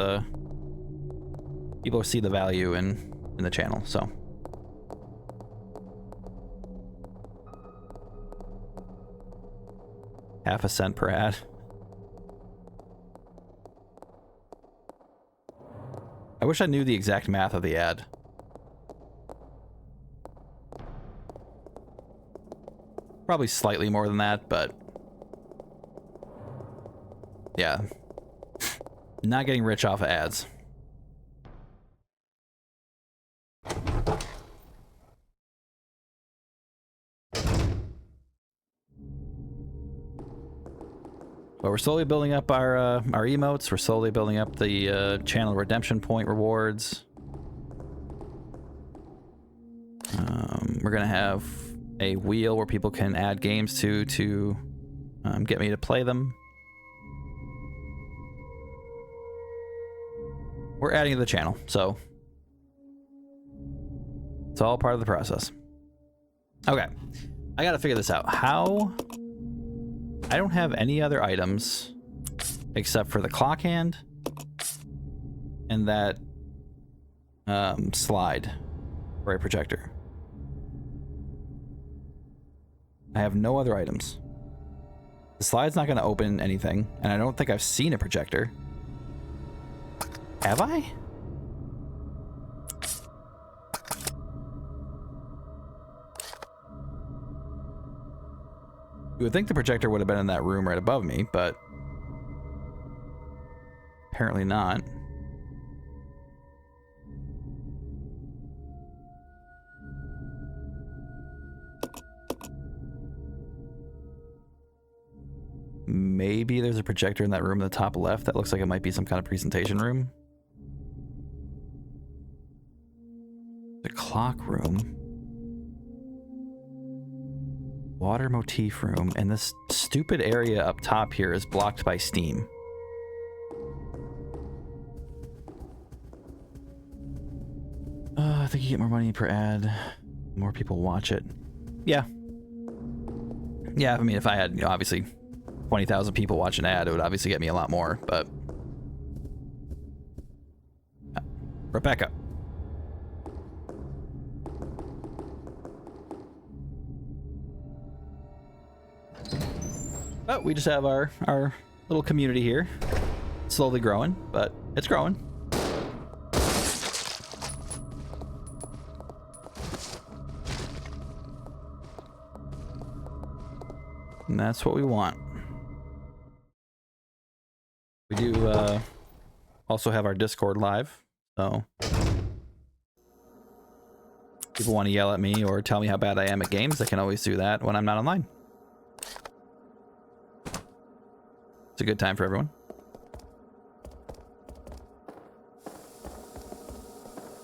people see the value in the channel. So half a cent per ad. I wish I knew the exact math of the ad. Probably slightly more than that, but yeah. Not getting rich off of ads. But we're slowly building up our emotes. We're slowly building up the channel redemption point rewards. We're gonna have a wheel where people can add games to get me to play them. We're adding to the channel, so it's all part of the process. Okay, I gotta figure this out. How? I don't have any other items except for the clock hand and that slide for a projector. I have no other items. The slide's not going to open anything, and I don't think I've seen a projector. Have I? You would think the projector would have been in that room right above me, but apparently not. Maybe there's a projector in that room in the top left that looks like it might be some kind of presentation room. The clock room. Water motif room, and this stupid area up top here is blocked by Steam. I think you get more money per ad, more people watch it. Yeah. Yeah, I mean, if I had, you know, obviously 20,000 people watch an ad, it would obviously get me a lot more, but... Rebecca. But we just have our little community here. Slowly growing, but it's growing. And that's what we want. We do also have our Discord live, so people want to yell at me or tell me how bad I am at games, they can always do that when I'm not online. It's a good time for everyone.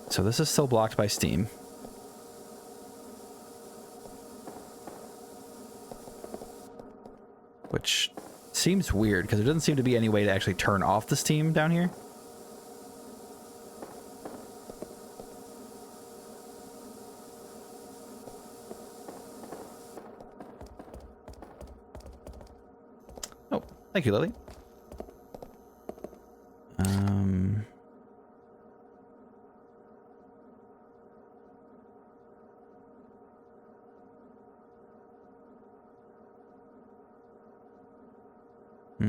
So this is still blocked by Steam. Which seems weird, because there doesn't seem to be any way to actually turn off the Steam down here. Oh, thank you, Lily. Is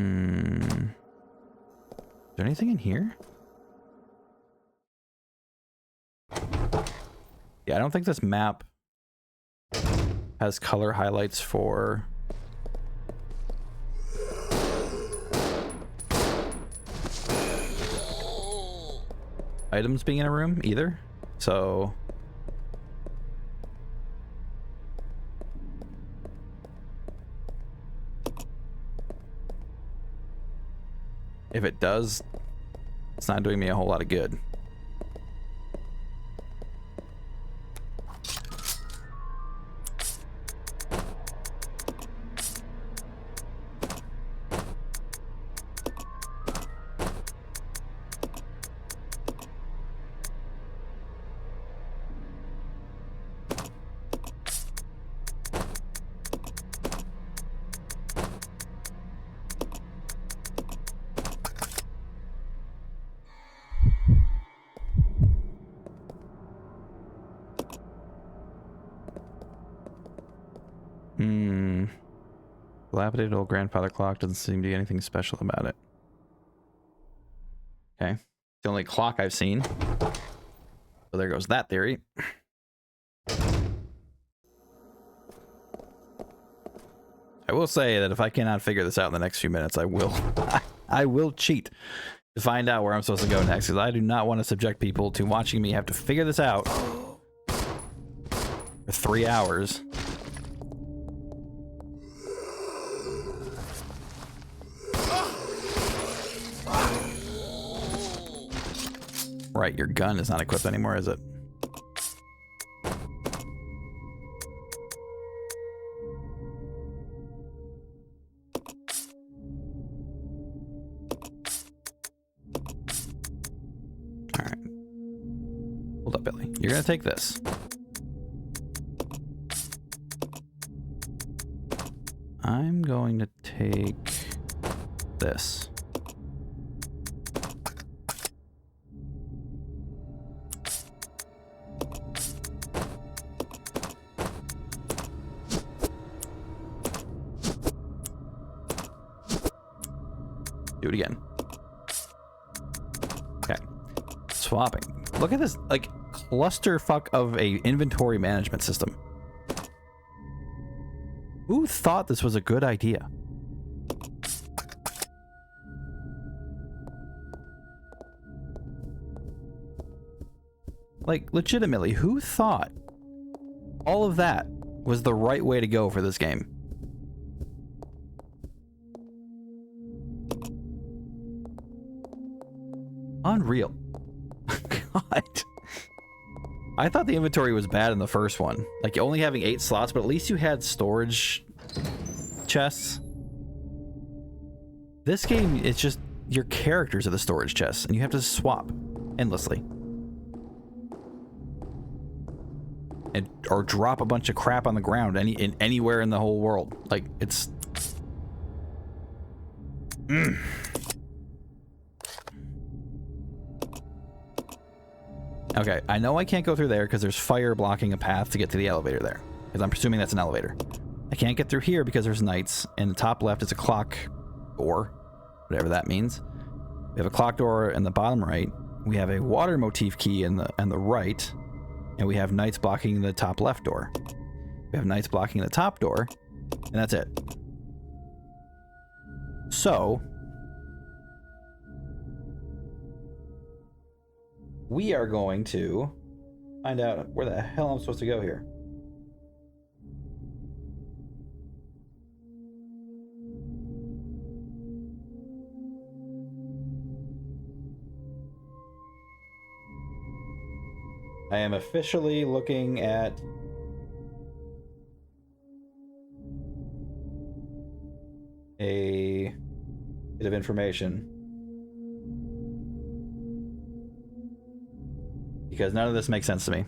there anything in here? Yeah, I don't think this map has color highlights for items being in a room either. So if it does, it's not doing me a whole lot of good. Dilapidated old grandfather clock, doesn't seem to be anything special about it. Okay. The only clock I've seen. So there goes that theory. I will say that if I cannot figure this out in the next few minutes, I will I will cheat to find out where I'm supposed to go next, because I do not want to subject people to watching me have to figure this out for 3 hours. Right, your gun is not equipped anymore, is it? Alright. Hold up, Billy. You're gonna take this. I'm going to take this. Do it again. Okay. Swapping. Look at this, like, clusterfuck of a inventory management system. Who thought this was a good idea? Like, legitimately, who thought all of that was the right way to go for this game? Unreal. God. I thought the inventory was bad in the first one. Like, only having 8 slots, but at least you had storage chests. This game, it's just your characters are the storage chests, and you have to swap endlessly. And, or drop a bunch of crap on the ground anywhere in the whole world. Like, it's... Okay, I know I can't go through there because there's fire blocking a path to get to the elevator there. Because I'm presuming that's an elevator. I can't get through here because there's knights, and the top left is a clock door, whatever that means. We have a clock door in the bottom right. We have a water motif key in the right, and we have knights blocking the top left door. We have knights blocking the top door, and that's it. So we are going to find out where the hell I'm supposed to go here. I am officially looking at a bit of information. Because none of this makes sense to me.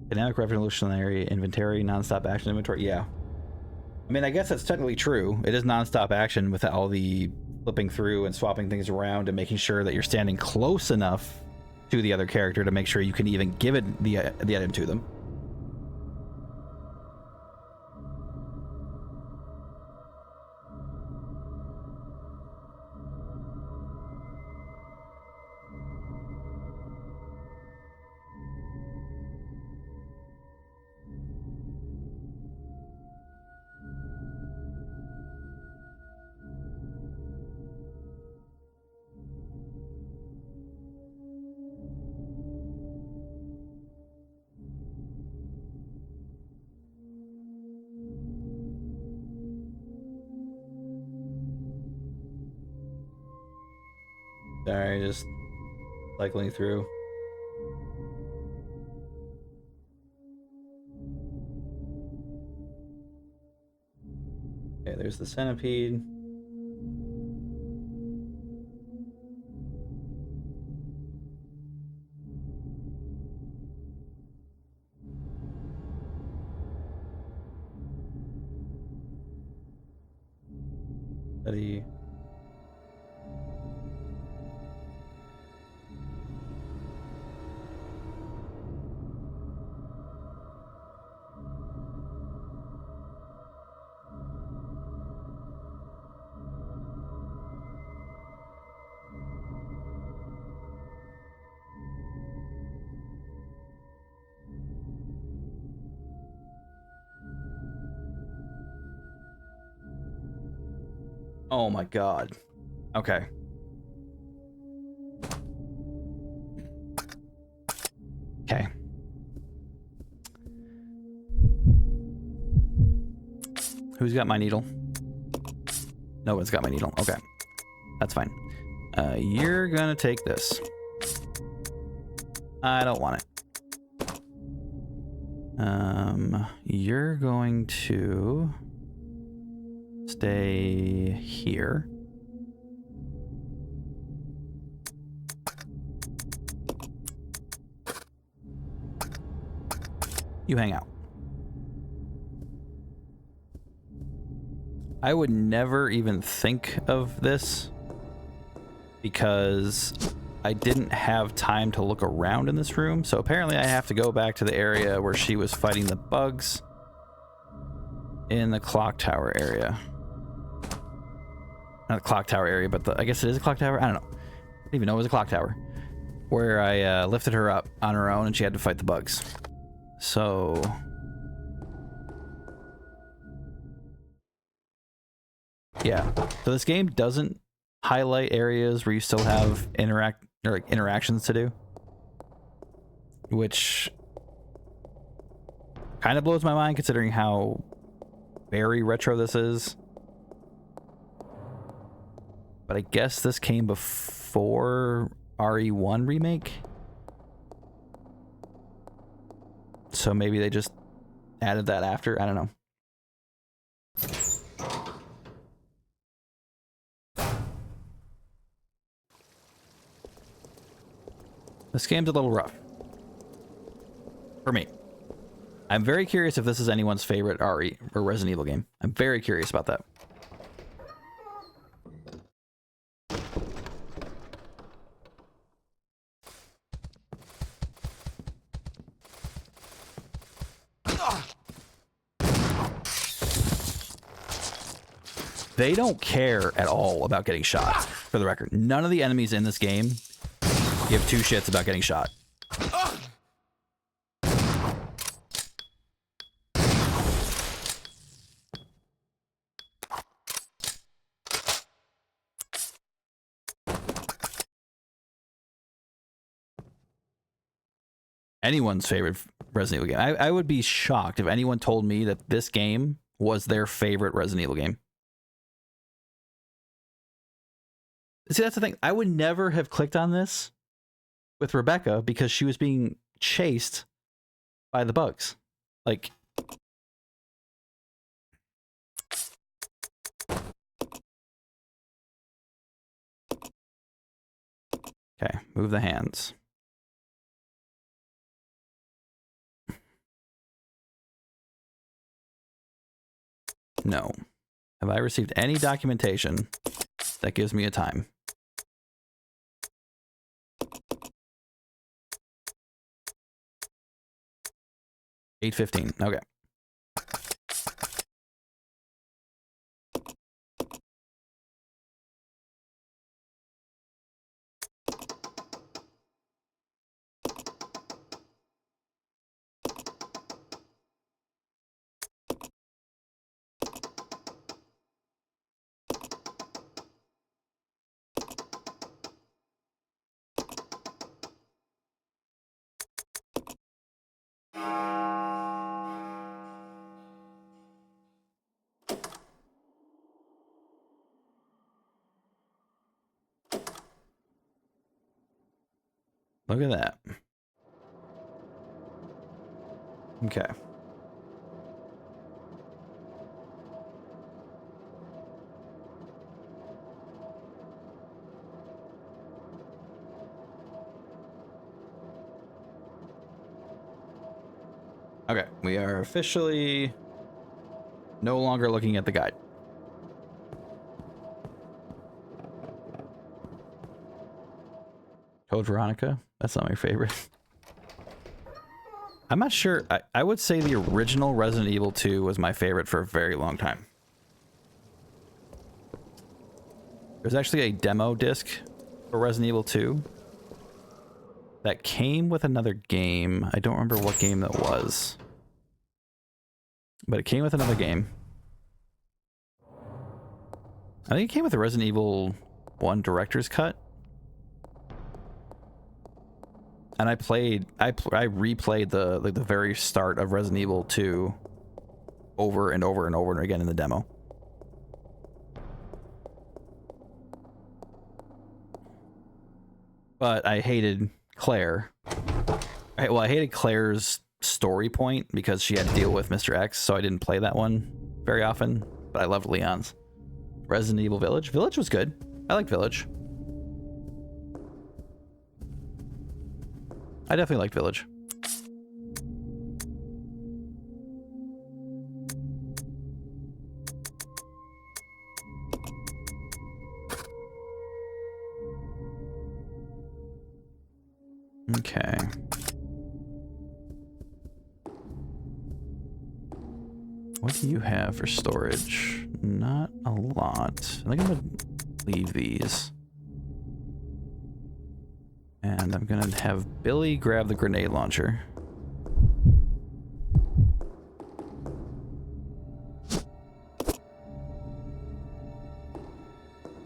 Dynamic revolutionary inventory, non-stop action inventory. Yeah. I mean, I guess that's technically true. It is non-stop action with all the flipping through and swapping things around and making sure that you're standing close enough to the other character to make sure you can even give it the item to them. Sorry, just cycling through. Okay, there's the centipede. Study. Oh my god. Okay. Okay. Who's got my needle? No one's got my needle. Okay. That's fine. You're gonna take this. I don't want it. You're going to stay here. You hang out. I would never even think of this because I didn't have time to look around in this room. So apparently I have to go back to the area where she was fighting the bugs in the clock tower area. Not the clock tower area, but I guess it is a clock tower. I don't know. I didn't even know it was a clock tower. Where I lifted her up on her own and she had to fight the bugs. So... yeah. So this game doesn't highlight areas where you still have interactions to do. Which kind of blows my mind considering how very retro this is. But I guess this came before RE1 remake. So maybe they just added that after. I don't know. This game's a little rough. For me. I'm very curious if this is anyone's favorite RE or Resident Evil game. I'm very curious about that. They don't care at all about getting shot, for the record. None of the enemies in this game give two shits about getting shot. Anyone's favorite Resident Evil game. I would be shocked if anyone told me that this game was their favorite Resident Evil game. See, that's the thing. I would never have clicked on this with Rebecca because she was being chased by the bugs. Like... okay, move the hands. No. Have I received any documentation that gives me a time? $8:15. Okay. Look at that. Okay. Okay, we are officially no longer looking at the guide. Code Veronica? That's not my favorite. I'm not sure. I would say the original Resident Evil 2 was my favorite for a very long time. There's actually a demo disc for Resident Evil 2 that came with another game. I don't remember what game that was, but it came with another game. I think it came with the Resident Evil 1 Director's Cut. And I replayed the very start of Resident Evil 2 over and over and over again in the demo. But I hated Claire. Well, I hated Claire's story point because she had to deal with Mr. X, so I didn't play that one very often. But I loved Leon's. Resident Evil Village. Village was good. I liked Village. I definitely liked Village. Okay. What do you have for storage? Not a lot. I think I'm gonna leave these. And I'm gonna have Billy grab the grenade launcher.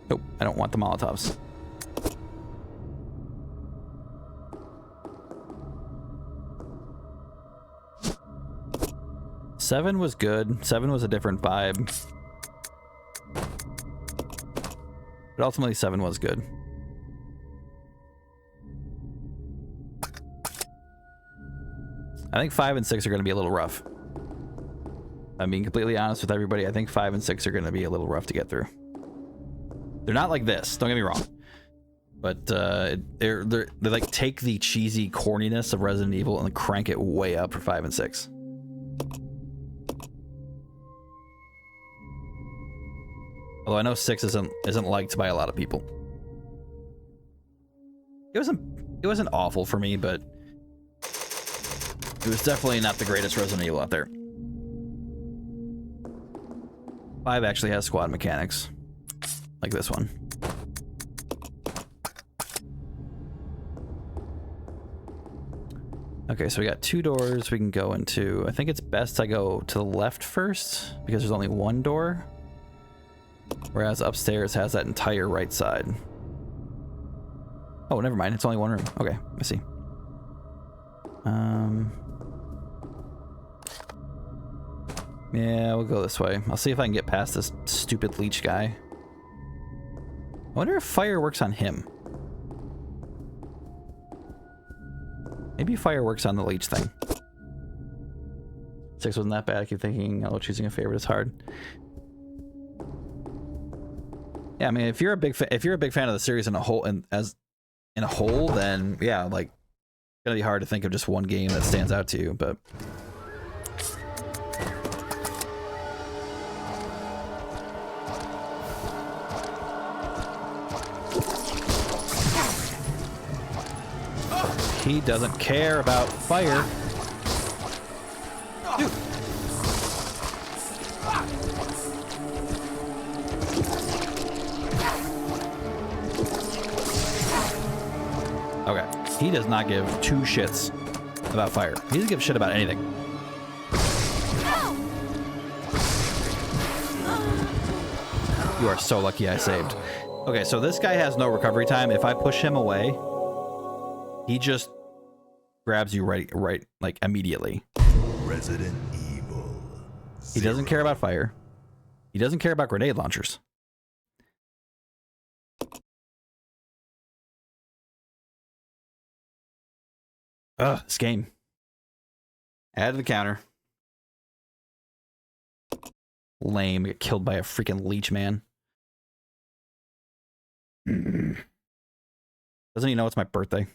Nope, I don't want the Molotovs. Seven was good. 7 was a different vibe. But ultimately 7 was good. I think 5 and 6 are going to be a little rough. I'm being completely honest with everybody. I think 5 and 6 are going to be a little rough to get through. They're not like this. Don't get me wrong. But they like take the cheesy corniness of Resident Evil and crank it way up for 5 and 6. Although I know 6 isn't liked by a lot of people. It wasn't awful for me, but it was definitely not the greatest Resident Evil out there. 5 actually has squad mechanics, like this one. Okay, so we got 2 doors we can go into. I think it's best I go to the left first, because there's only 1 door. Whereas upstairs has that entire right side. Oh, never mind. It's only 1 room. Okay, I see. Yeah, we'll go this way. I'll see if I can get past this stupid leech guy. I wonder if fire works on him. Maybe fire works on the leech thing. 6 wasn't that bad. I keep thinking, oh, choosing a favorite is hard. Yeah, I mean, if you're a big fan of the series in a whole, then yeah, like, it's gonna be hard to think of just one game that stands out to you, but. He doesn't care about fire. Dude. Okay, he does not give 2 shits about fire. He doesn't give a shit about anything. You are so lucky I saved. Okay, so this guy has no recovery time. If I push him away, he just grabs you right like immediately. Resident Evil 0. He doesn't care about fire. He doesn't care about grenade launchers. Ugh, this game. Add to the counter. Lame. Get killed by a freaking leech man. Doesn't he know it's my birthday?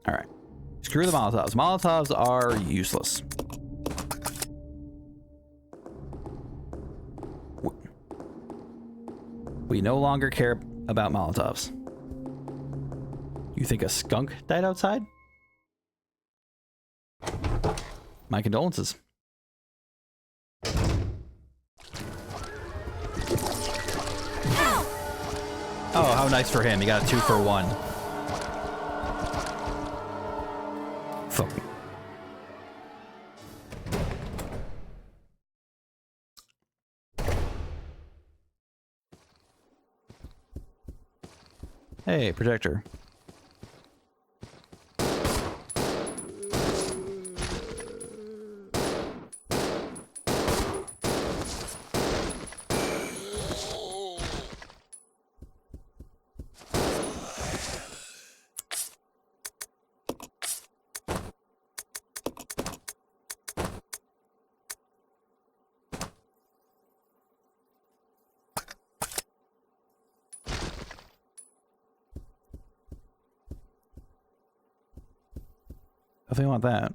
Alright. Screw the Molotovs. Molotovs are useless. We no longer care about Molotovs. You think a skunk died outside? My condolences. Oh, how nice for him. He got a 2 for 1. Fuck. Hey, projector. If they want that.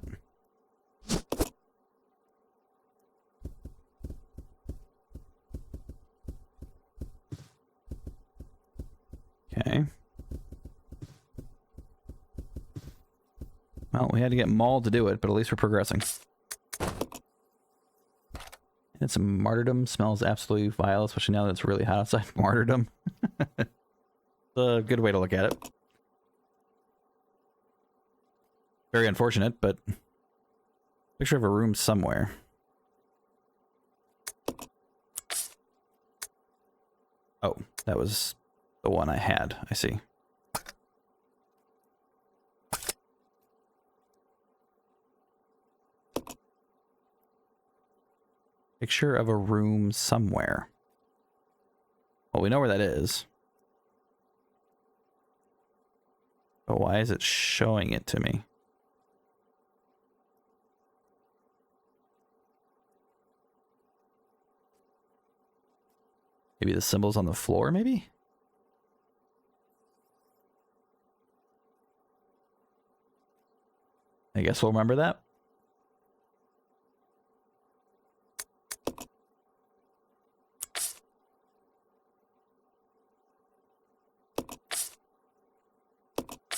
Okay. Well, we had to get mauled to do it, but at least we're progressing. And some martyrdom smells absolutely vile, especially now that it's really hot outside. Martyrdom. It's a good way to look at it. Very unfortunate, but picture of a room somewhere. Oh, that was the one I had. I see. Picture of a room somewhere. Well, we know where that is. But why is it showing it to me? Maybe the symbols on the floor, maybe? I guess we'll remember that.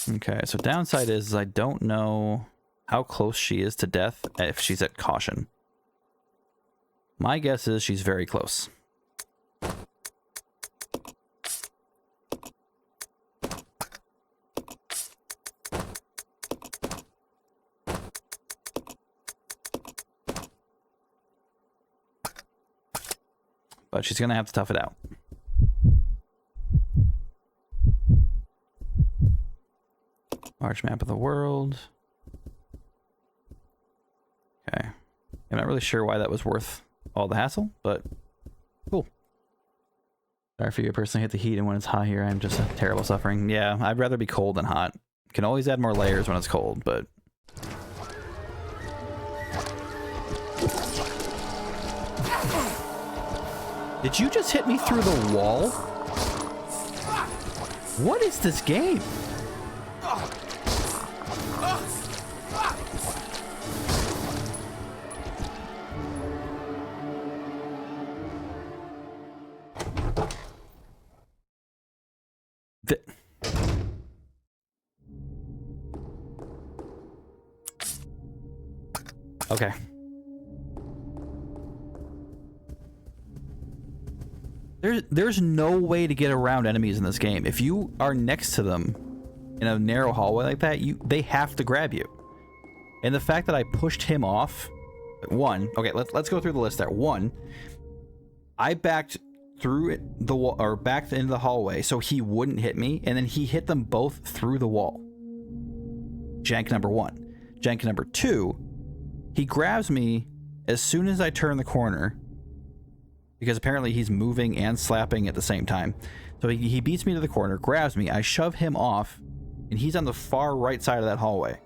Okay, so downside is I don't know how close she is to death if she's at caution. My guess is she's very close. But she's going to have to tough it out. Large map of the world. Okay. I'm not really sure why that was worth all the hassle, but cool. Sorry for you personally hit the heat, and when it's hot here, I'm just a terrible suffering. Yeah, I'd rather be cold than hot. Can always add more layers when it's cold, but... Did you just hit me through the wall? What is this game? Okay. There's no way to get around enemies in this game. If you are next to them in a narrow hallway like that, they have to grab you. And the fact that I pushed him off, one, okay, let's go through the list there. One, I backed through the wall, or backed into the hallway so he wouldn't hit me, and then he hit them both through the wall. Jank number one. Jank number two, he grabs me as soon as I turn the corner, because apparently he's moving and slapping at the same time. So he beats me to the corner, grabs me, I shove him off, and he's on the far right side of that hallway.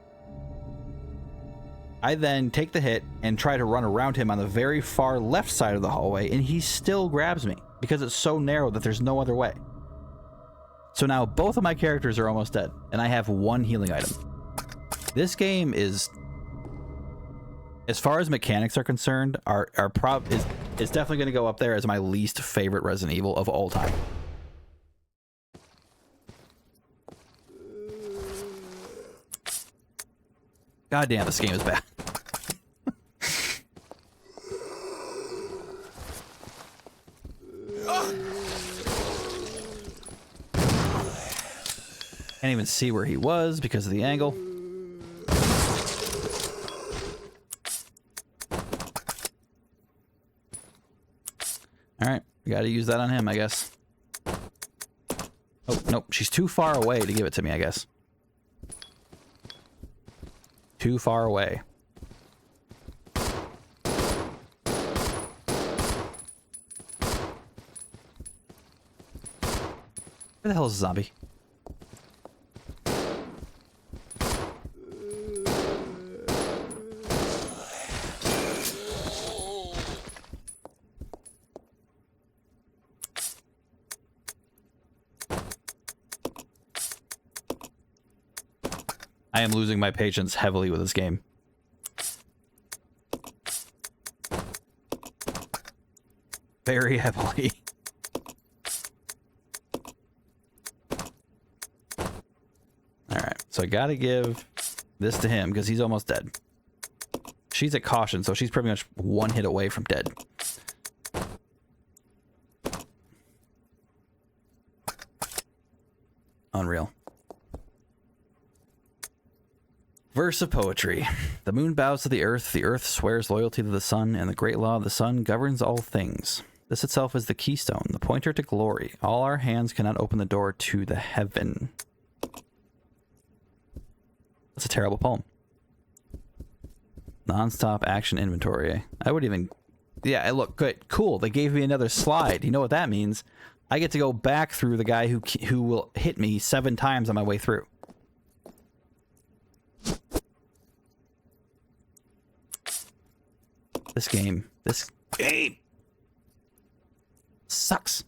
I then take the hit and try to run around him on the very far left side of the hallway, and he still grabs me because it's so narrow that there's no other way. So now both of my characters are almost dead, and I have one healing item. This game is, as far as mechanics are concerned, is definitely going to go up there as my least favorite Resident Evil of all time. God damn, this game is bad. Can't even see where he was because of the angle. Alright, we gotta use that on him, I guess. Oh, nope, she's too far away to give it to me, I guess. Too far away. Where the hell is the zombie? I am losing my patience heavily with this game. Very heavily. Alright, so I gotta give this to him because he's almost dead. She's at caution, so she's pretty much one hit away from dead. Unreal. Verse of poetry. The moon bows to the earth swears loyalty to the sun, and the great law of the sun governs all things. This itself is the keystone, the pointer to glory. All our hands cannot open the door to the heaven. That's a terrible poem. Non-stop action inventory. I would even... Yeah, look, good. Cool. They gave me another slide. You know what that means? I get to go back through the guy who will hit me 7 times on my way through. This game sucks.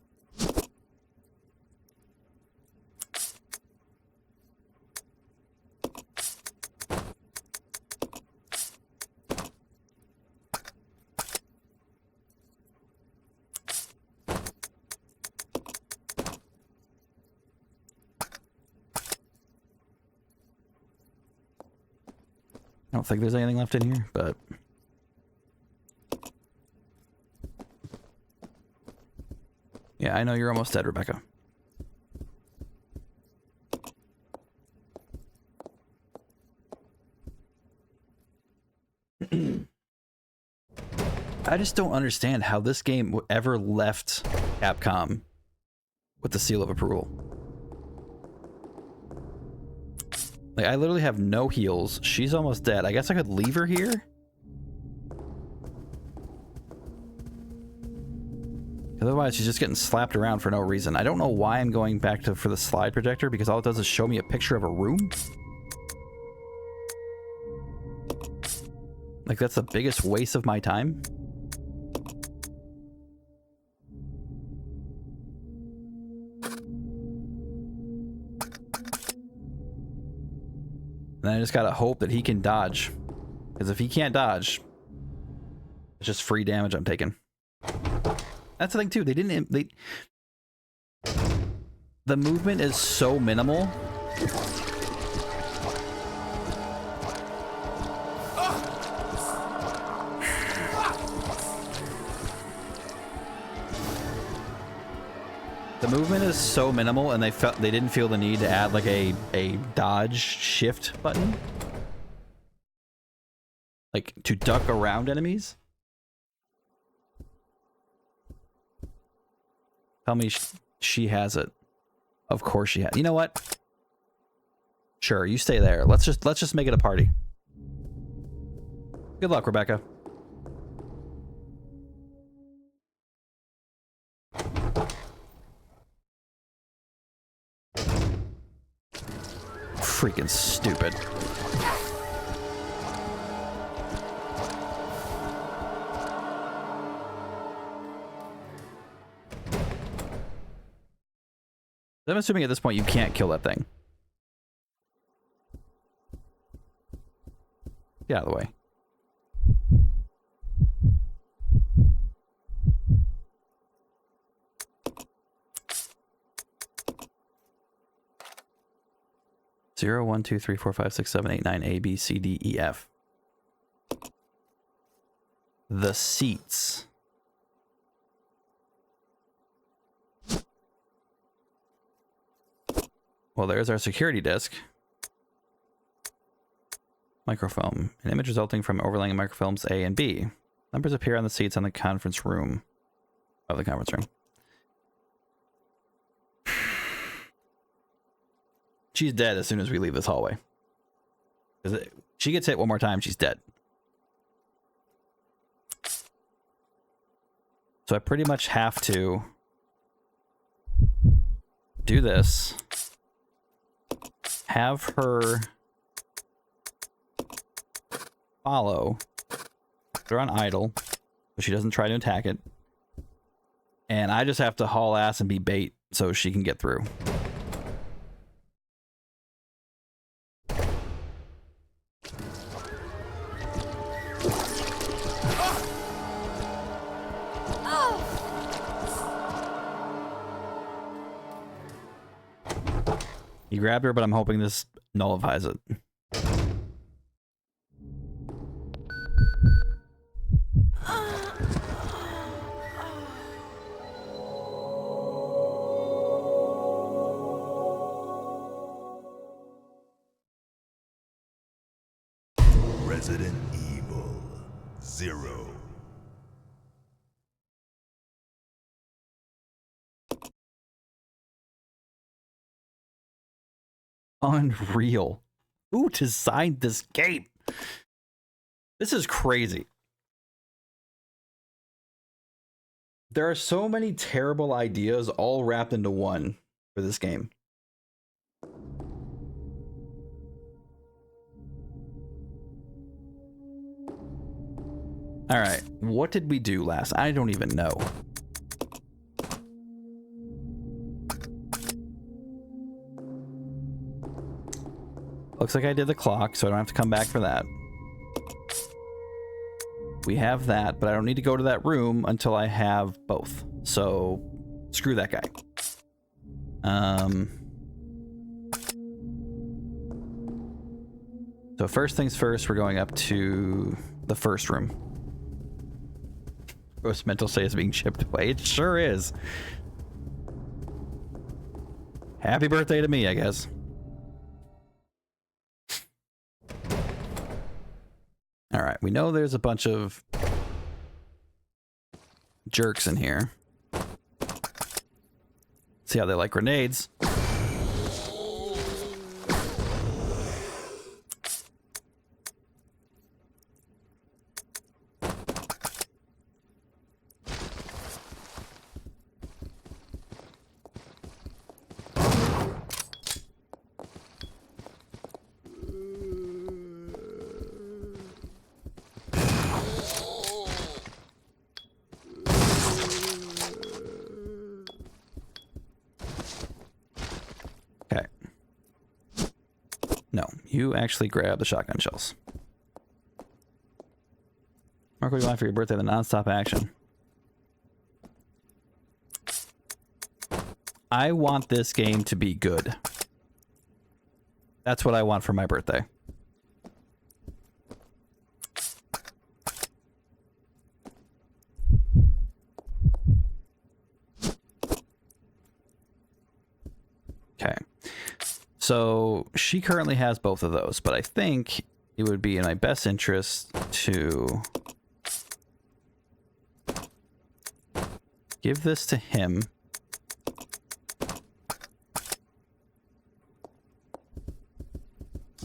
I don't think there's anything left in here, but... Yeah, I know you're almost dead, Rebecca. I just don't understand how this game ever left Capcom with the seal of approval. Like, I literally have no heals. She's almost dead. I guess I could leave her here? Otherwise, she's just getting slapped around for no reason. I don't know why I'm going back for the slide projector, because all it does is show me a picture of a room. Like, that's the biggest waste of my time. And I just gotta hope that he can dodge. Because if he can't dodge, it's just free damage I'm taking. That's the thing too. The movement is so minimal. The movement is so minimal, and they didn't feel the need to add like a dodge shift button, like to duck around enemies. Tell me she has it. Of course she has. You know what? Sure, you stay there. Let's just make it a party. Good luck, Rebecca. freaking stupid. I'm assuming at this point you can't kill that thing. Get out of the way. Zero, 1, 2, 3, 4, 5, 6, 7, 8, 9, A, B, C, D, E, F. The seats. Well, there's our security desk. Microfilm. An image resulting from overlaying microfilms A and B. Numbers appear on the seats on the conference room. Of the conference room. She's dead as soon as we leave this hallway. She gets hit one more time, she's dead. So I pretty much have to do this. Have her follow. Put her on idle, so she doesn't try to attack it. And I just have to haul ass and be bait so she can get through. You grabbed her, but I'm hoping this nullifies it. Resident Evil 0. Unreal. Who designed this game? This is crazy. There are so many terrible ideas all wrapped into one for this game. All right, what did we do last? I don't even know. Looks like I did the clock, so I don't have to come back for that. We have that, but I don't need to go to that room until I have both. So, screw that guy. So first things first, we're going up to the first room. Gross mental state is being chipped away. It sure is. Happy birthday to me, I guess. All right, we know there's a bunch of jerks in here. See how they like grenades. You actually grab the shotgun shells. Mark, what do you want for your birthday? The non-stop action. I want this game to be good. That's what I want for my birthday. Okay. So she currently has both of those, but I think it would be in my best interest to give this to him.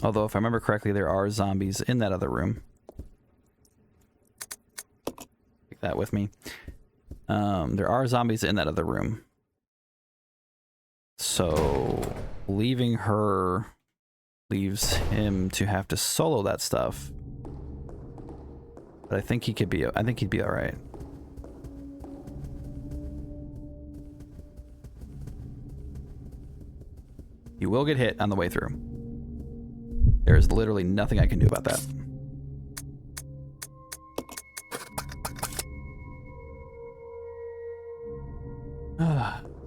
Although, if I remember correctly, there are zombies in that other room. Take that with me. There are zombies in that other room. So leaving her leaves him to have to solo that stuff. But I think he could be. I think he'd be all right. You will get hit on the way through. There is literally nothing I can do about that.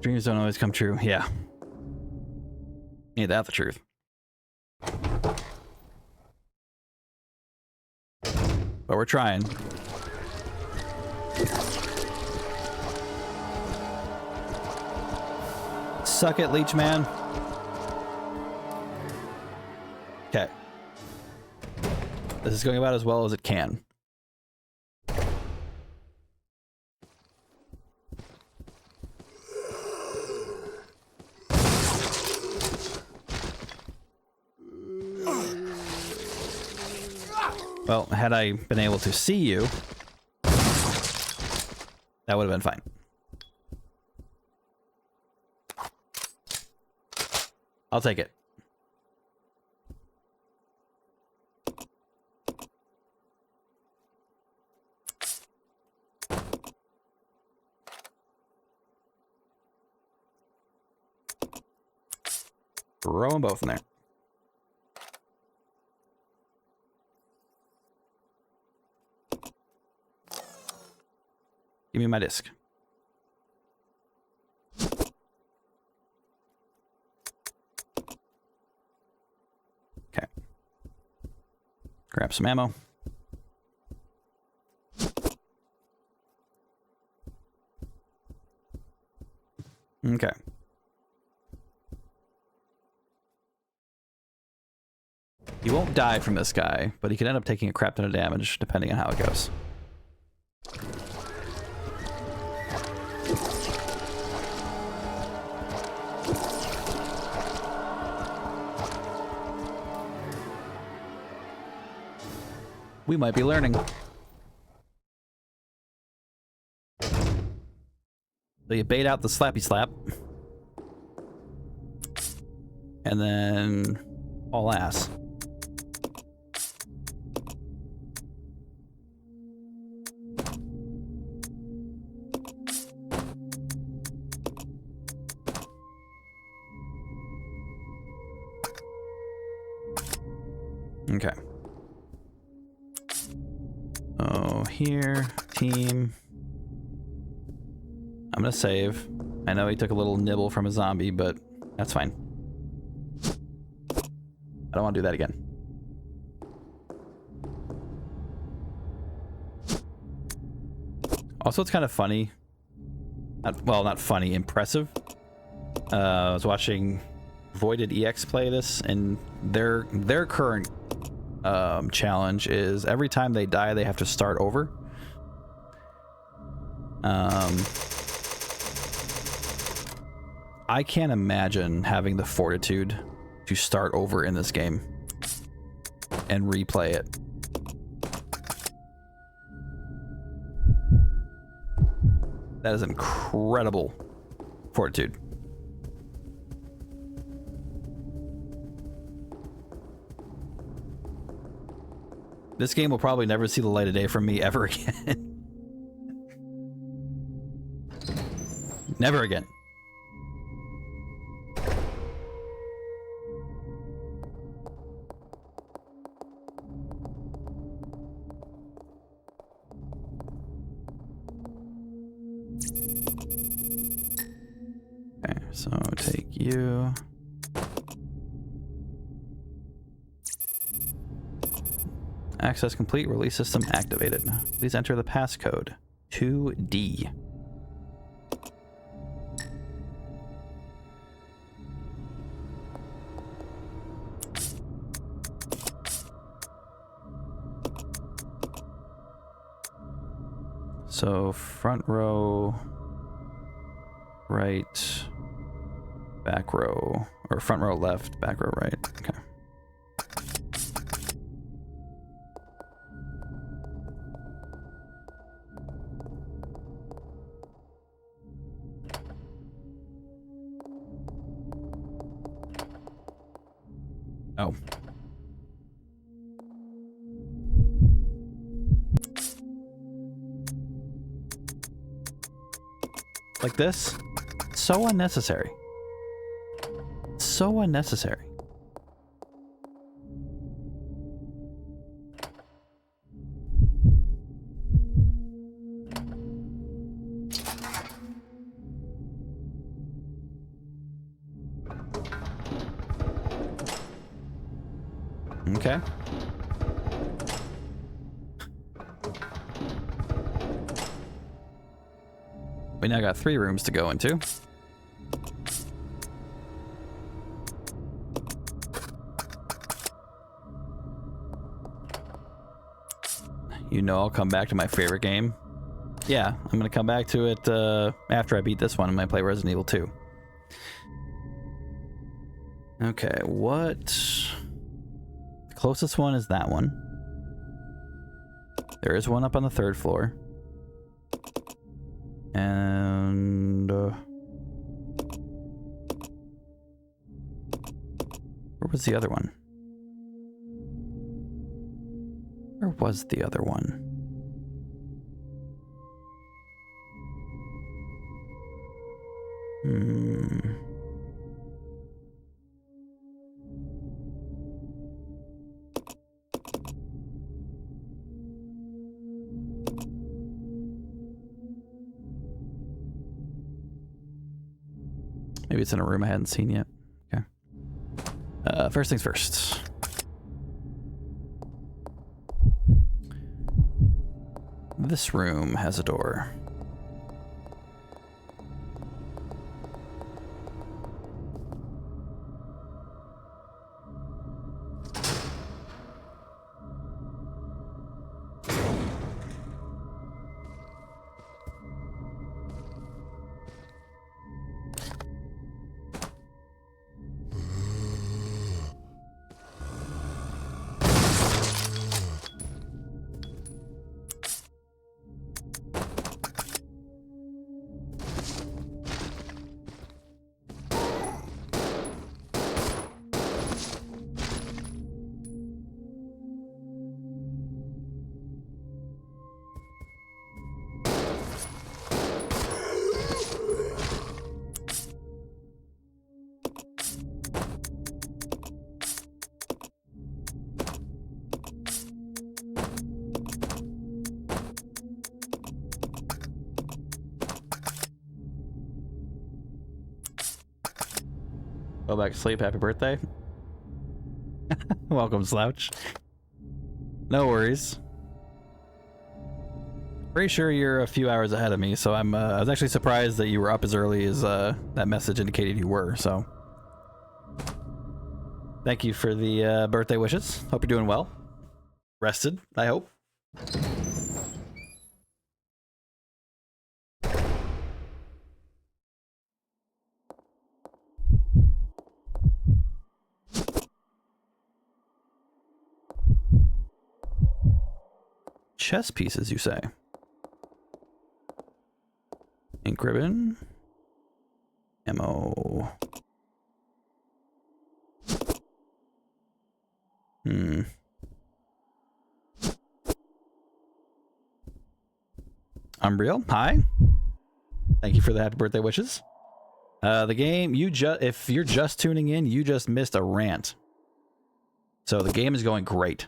Dreams don't always come true. Yeah. Ain't that the truth? But we're trying. Suck it, Leech Man. Okay. This is going about as well as it can. Well, had I been able to see you, that would have been fine. I'll take it. Throw them both in there. Give me my disc. Okay. Grab some ammo. Okay. He won't die from this guy, but he could end up taking a crap ton of damage depending on how it goes. We might be learning. So you bait out the slappy slap. And then all ass. Okay. Oh, here, team. I'm gonna save. I know he took a little nibble from a zombie, but that's fine. I don't want to do that again. Also, it's kind of funny. Well, not funny, impressive. I was watching Voided EX play this, and their current challenge is every time they die, they have to start over. I can't imagine having the fortitude to start over in this game and replay it. That is incredible fortitude. This game will probably never see the light of day from me ever again. Never again. Okay, so take you. Access complete. Release system activated. Please enter the passcode 2D. So front row, right, back row, or front row left, back row right. Okay. Oh. Like this? So unnecessary. So unnecessary. Okay. We now got 3 rooms to go into. You know I'll come back to my favorite game. Yeah, I'm gonna come back to it after I beat this one. I'm gonna play Resident Evil 2. Okay, what? The closest one is that one. There is one up on the 3rd floor. And... where was the other one? Where was the other one? Maybe it's in a room I hadn't seen yet. Okay. First things first. This room has a door. Go back to sleep. Happy birthday. Welcome, Slouch. No worries. Pretty sure you're a few hours ahead of me, so I was actually surprised that you were up as early as that message indicated you were, so. Thank you for the birthday wishes. Hope you're doing well. Rested, I hope. Chess pieces, you say? Ink ribbon. Ammo. Umbriel, hi. Thank you for the happy birthday wishes. The game, if you're just tuning in, you just missed a rant. So the game is going great.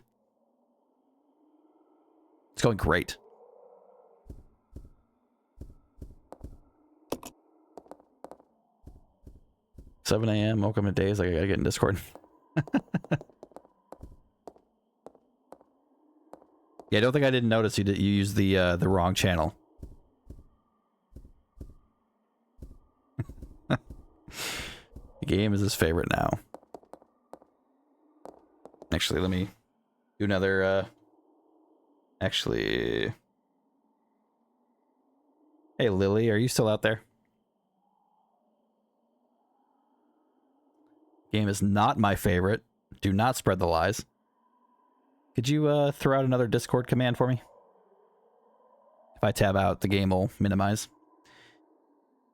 It's going great. $7 a.m. Welcome to days. I gotta get in Discord. Yeah, I don't think I didn't notice you used the wrong channel. The game is his favorite now. Actually, let me do another. Actually, hey Lily, are you still out there? Game is not my favorite. Do not spread the lies. Could you throw out another Discord command for me? If I tab out, the game will minimize.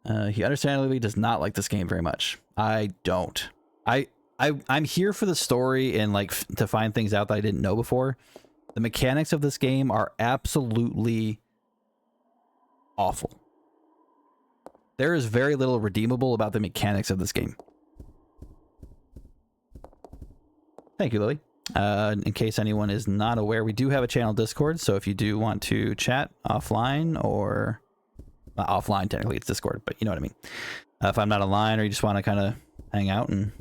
He understandably does not like this game very much. I don't. I'm here for the story and like to find things out that I didn't know before. The mechanics of this game are absolutely awful. There is very little redeemable about the mechanics of this game. Thank you, Lily. In case anyone is not aware, we do have a channel Discord, so if you do want to chat offline or... offline, technically, it's Discord, but you know what I mean. If I'm not online or you just want to kind of hang out and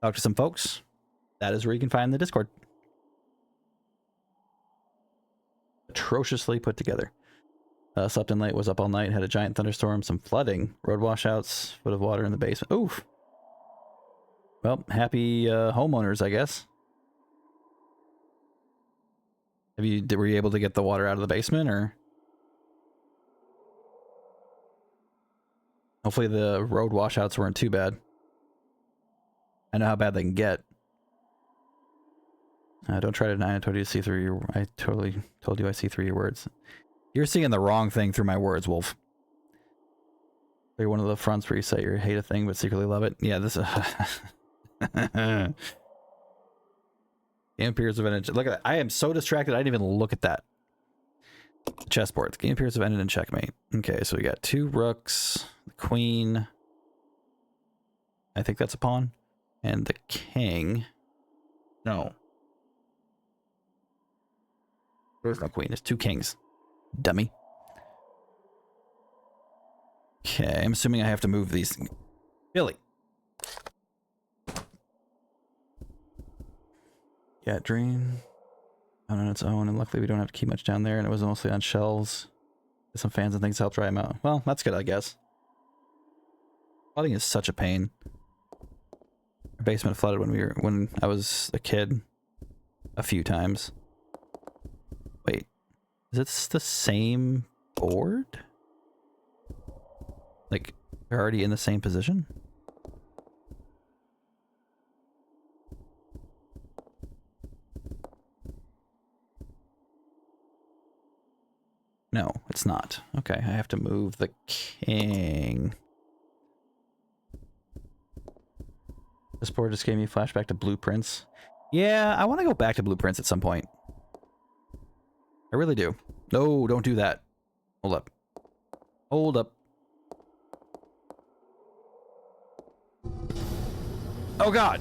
talk to some folks, that is where you can find the Discord. Atrociously put together. Slept in late, was up all night, had a giant thunderstorm, some flooding, road washouts, foot of water in the basement. Oof. Well, happy homeowners, I guess. Were you able to get the water out of the basement, or? Hopefully the road washouts weren't too bad. I know how bad they can get. Don't try to deny. I told you to see through your... I totally told you I see through your words. You're seeing the wrong thing through my words, Wolf. You're one of the fronts where you say you hate a thing but secretly love it. Yeah, this is... Game appears to have ended. Look at that. I am so distracted I didn't even look at that. Chessboard. The game appears to have ended in checkmate. Okay, so we got 2 rooks, the queen. I think that's a pawn. And the king. No. There's no queen. There's 2 kings. Dummy. Okay, I'm assuming I have to move these. Billy. Yeah, drain on its own, and luckily we don't have to keep much down there, and it was mostly on shelves. Some fans and things help dry them out. Well, that's good, I guess. Flooding is such a pain. Our basement flooded when I was a kid a few times. Wait, is it the same board? Like, they're already in the same position? No, it's not. Okay, I have to move the king. This board just gave me a flashback to blueprints. Yeah, I want to go back to blueprints at some point. I really do. No, don't do that. Hold up. Hold up. Oh god!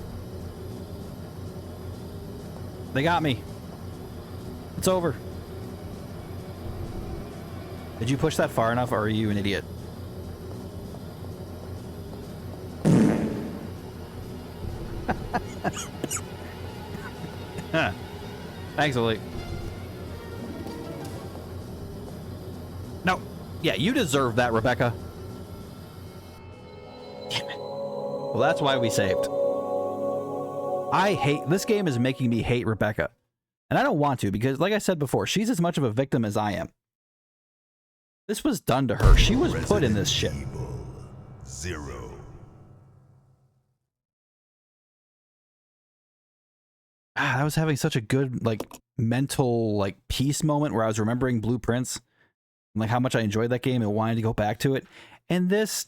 They got me. It's over. Did you push that far enough, or are you an idiot? Thanks, Oli. No. Yeah, you deserve that, Rebecca. Damn it. Well, that's why we saved. I hate... This game is making me hate Rebecca. And I don't want to, because like I said before, she's as much of a victim as I am. This was done to her. She was put in this shit. Evil 0. I was having such a good, like, mental, like, peace moment where I was remembering blueprints and, like, how much I enjoyed that game and wanted to go back to it. And this...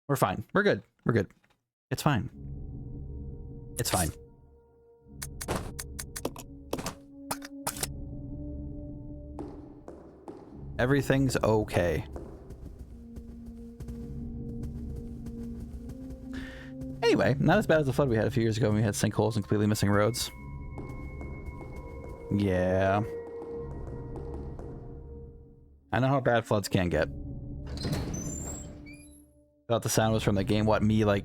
We're fine. We're good. We're good. It's fine. It's fine. Everything's okay. Anyway, not as bad as the flood we had a few years ago when we had sinkholes and completely missing roads. Yeah. I know how bad floods can get. Thought the sound was from the game. What, me, like,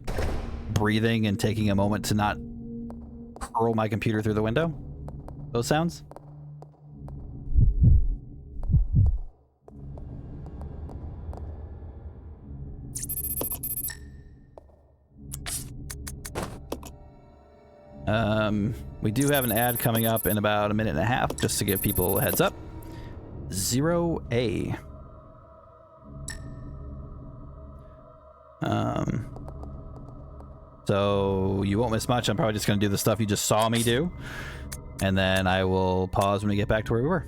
breathing and taking a moment to not hurl my computer through the window? Those sounds? We do have an ad coming up in about a minute and a half, just to give people a heads up. 0A. So you won't miss much. I'm probably just going to do the stuff you just saw me do. And then I will pause when we get back to where we were.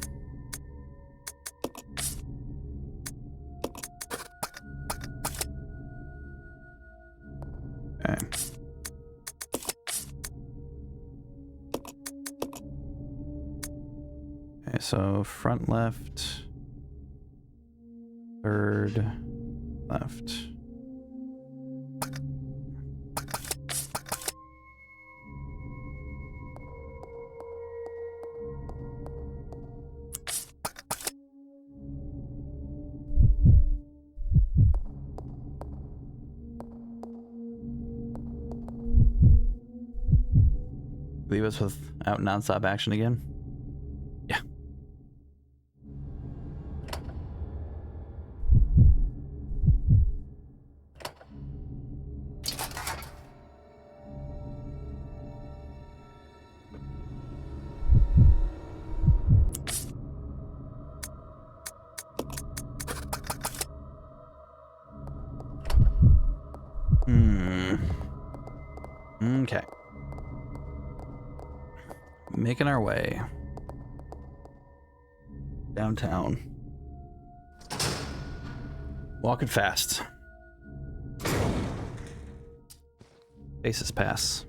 Okay, so front left, third left. Leave us without nonstop action again? Yeah. Okay. Making our way downtown. Walking fast. Faces pass.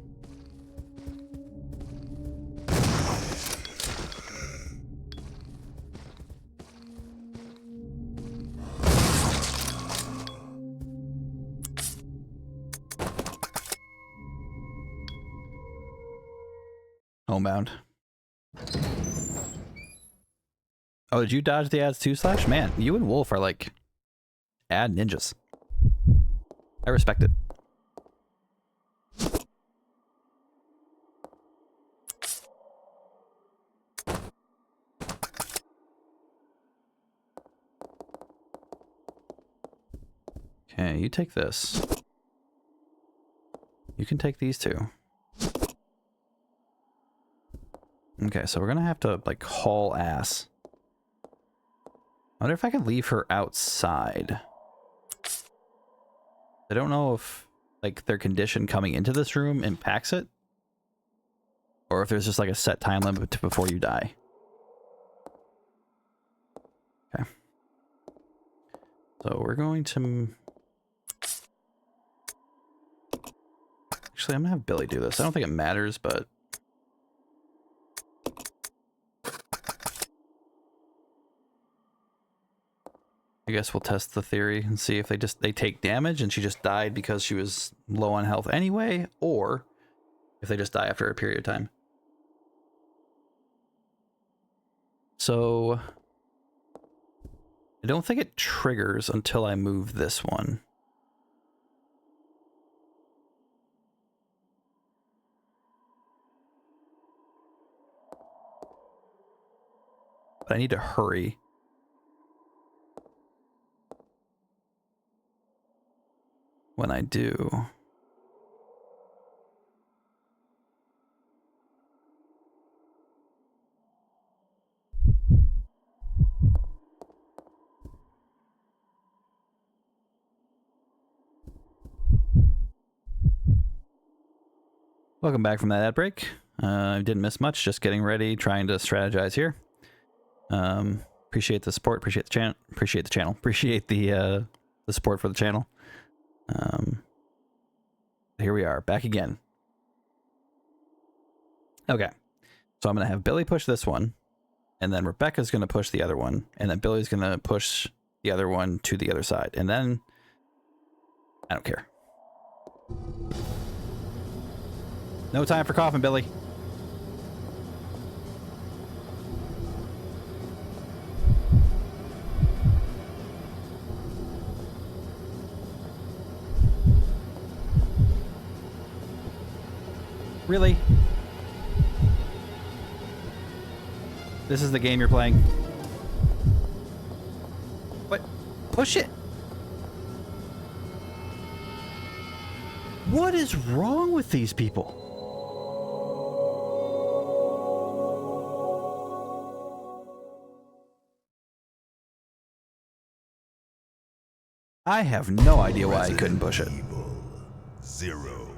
Homebound. Oh, did you dodge the ads too, Slash? Man, you and Wolf are like ad ninjas. I respect it. Okay, you take this. You can take these two. Okay, so we're gonna have to like haul ass. I wonder if I could leave her outside. I don't know if like their condition coming into this room impacts it, or if there's just like a set time limit to before you die. Okay. So we're going to... Actually, I'm gonna have Billy do this. I don't think it matters, but... I guess we'll test the theory and see if they take damage and she just died because she was low on health anyway, or if they just die after a period of time. So I don't think it triggers until I move this one. But I need to hurry. When I do... Welcome back from that ad break. I didn't miss much, just getting ready, trying to strategize here. Appreciate the support, appreciate the channel, appreciate the support for the channel. Here we are, back again. Okay, so I'm gonna have Billy push this one, and then Rebecca's gonna push the other one, and then Billy's gonna push the other one to the other side, and then I don't care. No time for coughing, Billy. Really? This is the game you're playing? What? Push it! What is wrong with these people? I have no idea why I couldn't push it. Evil 0.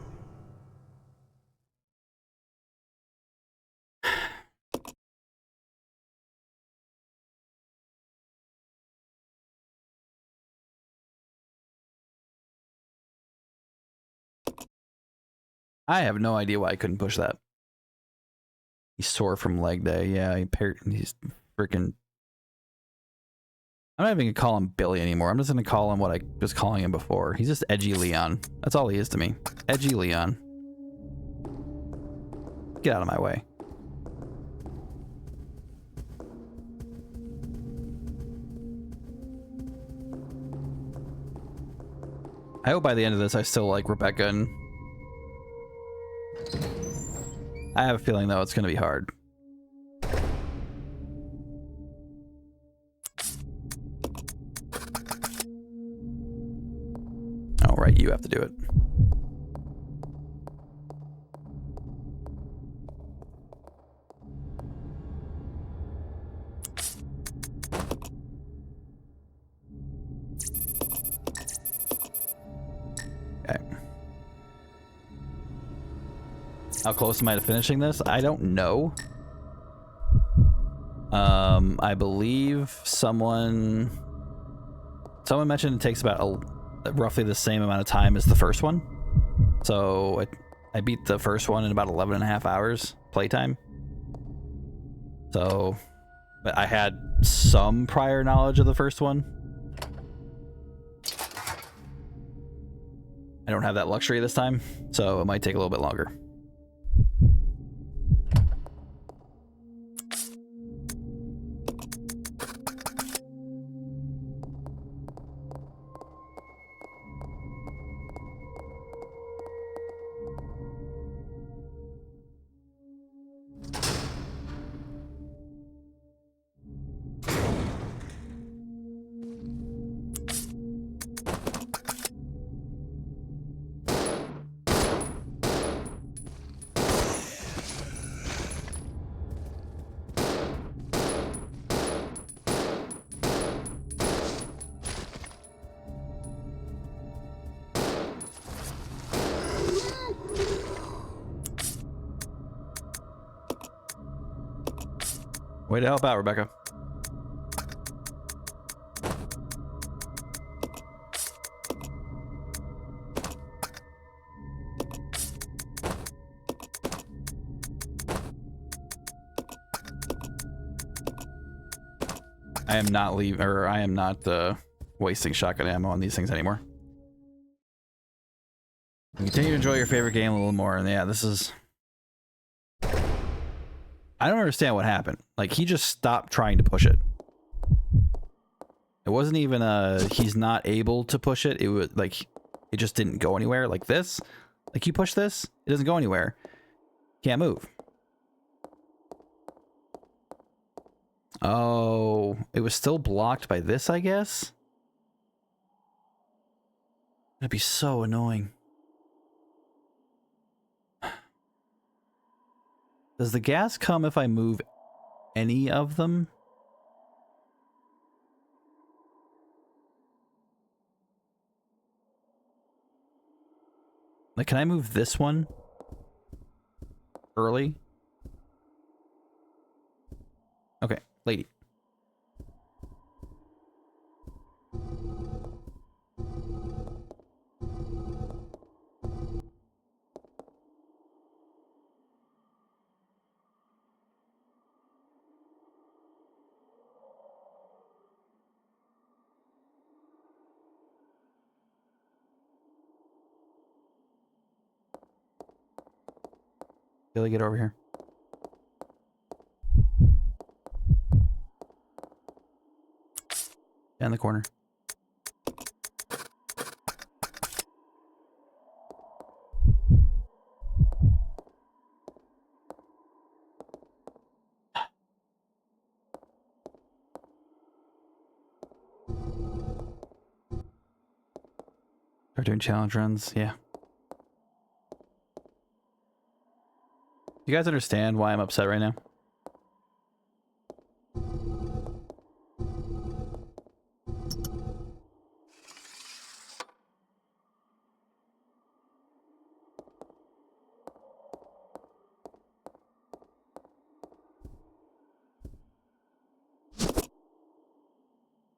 I have no idea why I couldn't push that. He's sore from leg day. Yeah, he's freaking... I'm not even going to call him Billy anymore. I'm just going to call him what I was calling him before. He's just Edgy Leon. That's all he is to me. Edgy Leon. Get out of my way. I hope by the end of this I still like Rebecca, and I have a feeling though it's going to be hard. Oh, right, you have to do it. Okay. How close am I to finishing this? I don't know. I believe someone mentioned it takes about roughly the same amount of time as the first one. So I beat the first one in about 11.5 hours playtime. So, but I had some prior knowledge of the first one. I don't have that luxury this time, so it might take a little bit longer. Way to help out, Rebecca. I am not wasting shotgun ammo on these things anymore. Continue to enjoy your favorite game a little more, and yeah, this is... I don't understand what happened. Like, he just stopped trying to push it. It wasn't even he's not able to push it. It was like, it just didn't go anywhere. Like this. Like, you push this, it doesn't go anywhere. Can't move. Oh, it was still blocked by this, I guess? That'd be so annoying. Does the gas come if I move any of them? Like, can I move this one early? Okay, lady. Billy, get over here. Down the corner. Start doing challenge runs, yeah. You guys understand why I'm upset right now?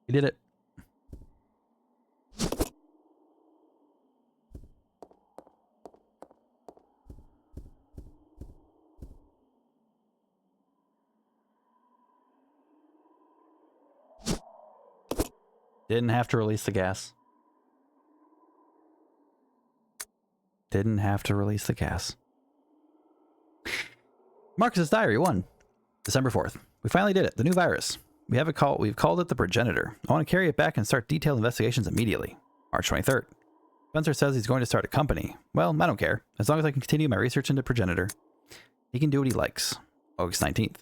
You did it. Didn't have to release the gas. Didn't have to release the gas. Marcus's Diary 1. December 4th. We finally did it. The new virus. We've called it the progenitor. I want to carry it back and start detailed investigations immediately. March 23rd. Spencer says he's going to start a company. Well, I don't care. As long as I can continue my research into progenitor. He can do what he likes. August 19th.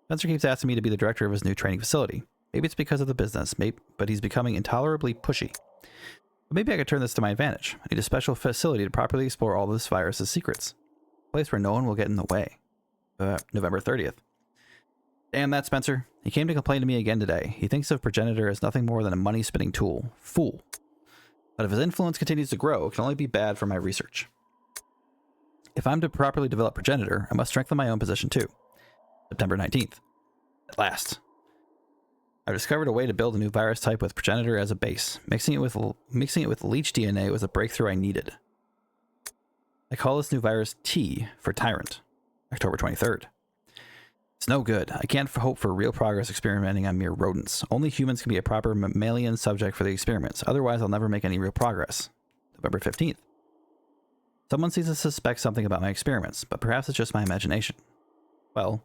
Spencer keeps asking me to be the director of his new training facility. Maybe it's because of the business, but he's becoming intolerably pushy. But maybe I could turn this to my advantage. I need a special facility to properly explore all this virus's secrets. A place where no one will get in the way. November 30th. Damn that Spencer. He came to complain to me again today. He thinks of progenitor as nothing more than a money-spinning tool. Fool. But if his influence continues to grow, it can only be bad for my research. If I'm to properly develop progenitor, I must strengthen my own position too. September 19th. At last. I've discovered a way to build a new virus type with progenitor as a base. Mixing it with leech DNA was a breakthrough I needed. I call this new virus T for Tyrant. October 23rd. It's no good. I can't hope for real progress experimenting on mere rodents. Only humans can be a proper mammalian subject for the experiments. Otherwise, I'll never make any real progress. November 15th. Someone seems to suspect something about my experiments, but perhaps it's just my imagination. Well,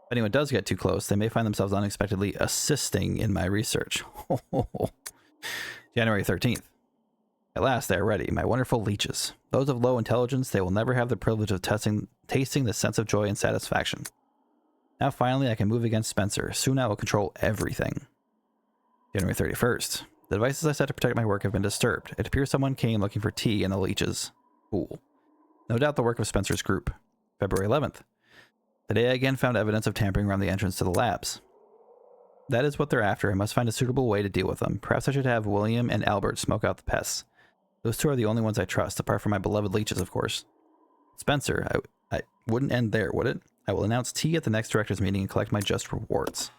if anyone does get too close, they may find themselves unexpectedly assisting in my research. January 13th. At last, they are ready, my wonderful leeches. Those of low intelligence, they will never have the privilege of tasting the sense of joy and satisfaction. Now finally I can move against Spencer. Soon I will control everything. January 31st. The devices I set to protect my work have been disturbed. It appears someone came looking for tea and the leeches. Cool. No doubt the work of Spencer's group. February 11th. Today I again found evidence of tampering around the entrance to the labs. That is what they're after. I must find a suitable way to deal with them. Perhaps I should have William and Albert smoke out the pests. Those two are the only ones I trust, apart from my beloved leeches, of course. Spencer, I wouldn't end there, would it? I will announce tea at the next director's meeting and collect my just rewards.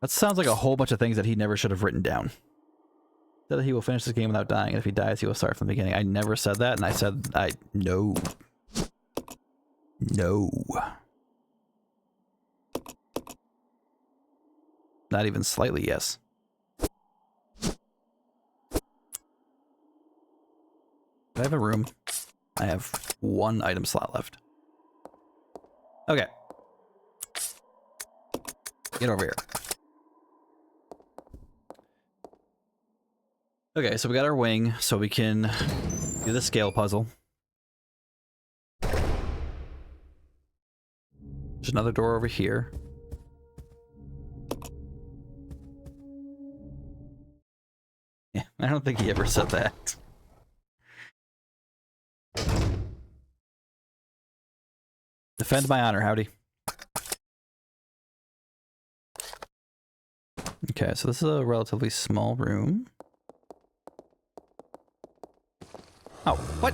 That sounds like a whole bunch of things that he never should have written down. Said that he will finish this game without dying, and if he dies, he will start from the beginning. I never said that, and I said, no. No. Not even slightly, yes. I have a room. I have one item slot left. Okay. Get over here. Okay, so we got our wing, so we can do the scale puzzle. There's another door over here. Yeah, I don't think he ever said that. Defend my honor, howdy. Okay, so this is a relatively small room. Oh, what?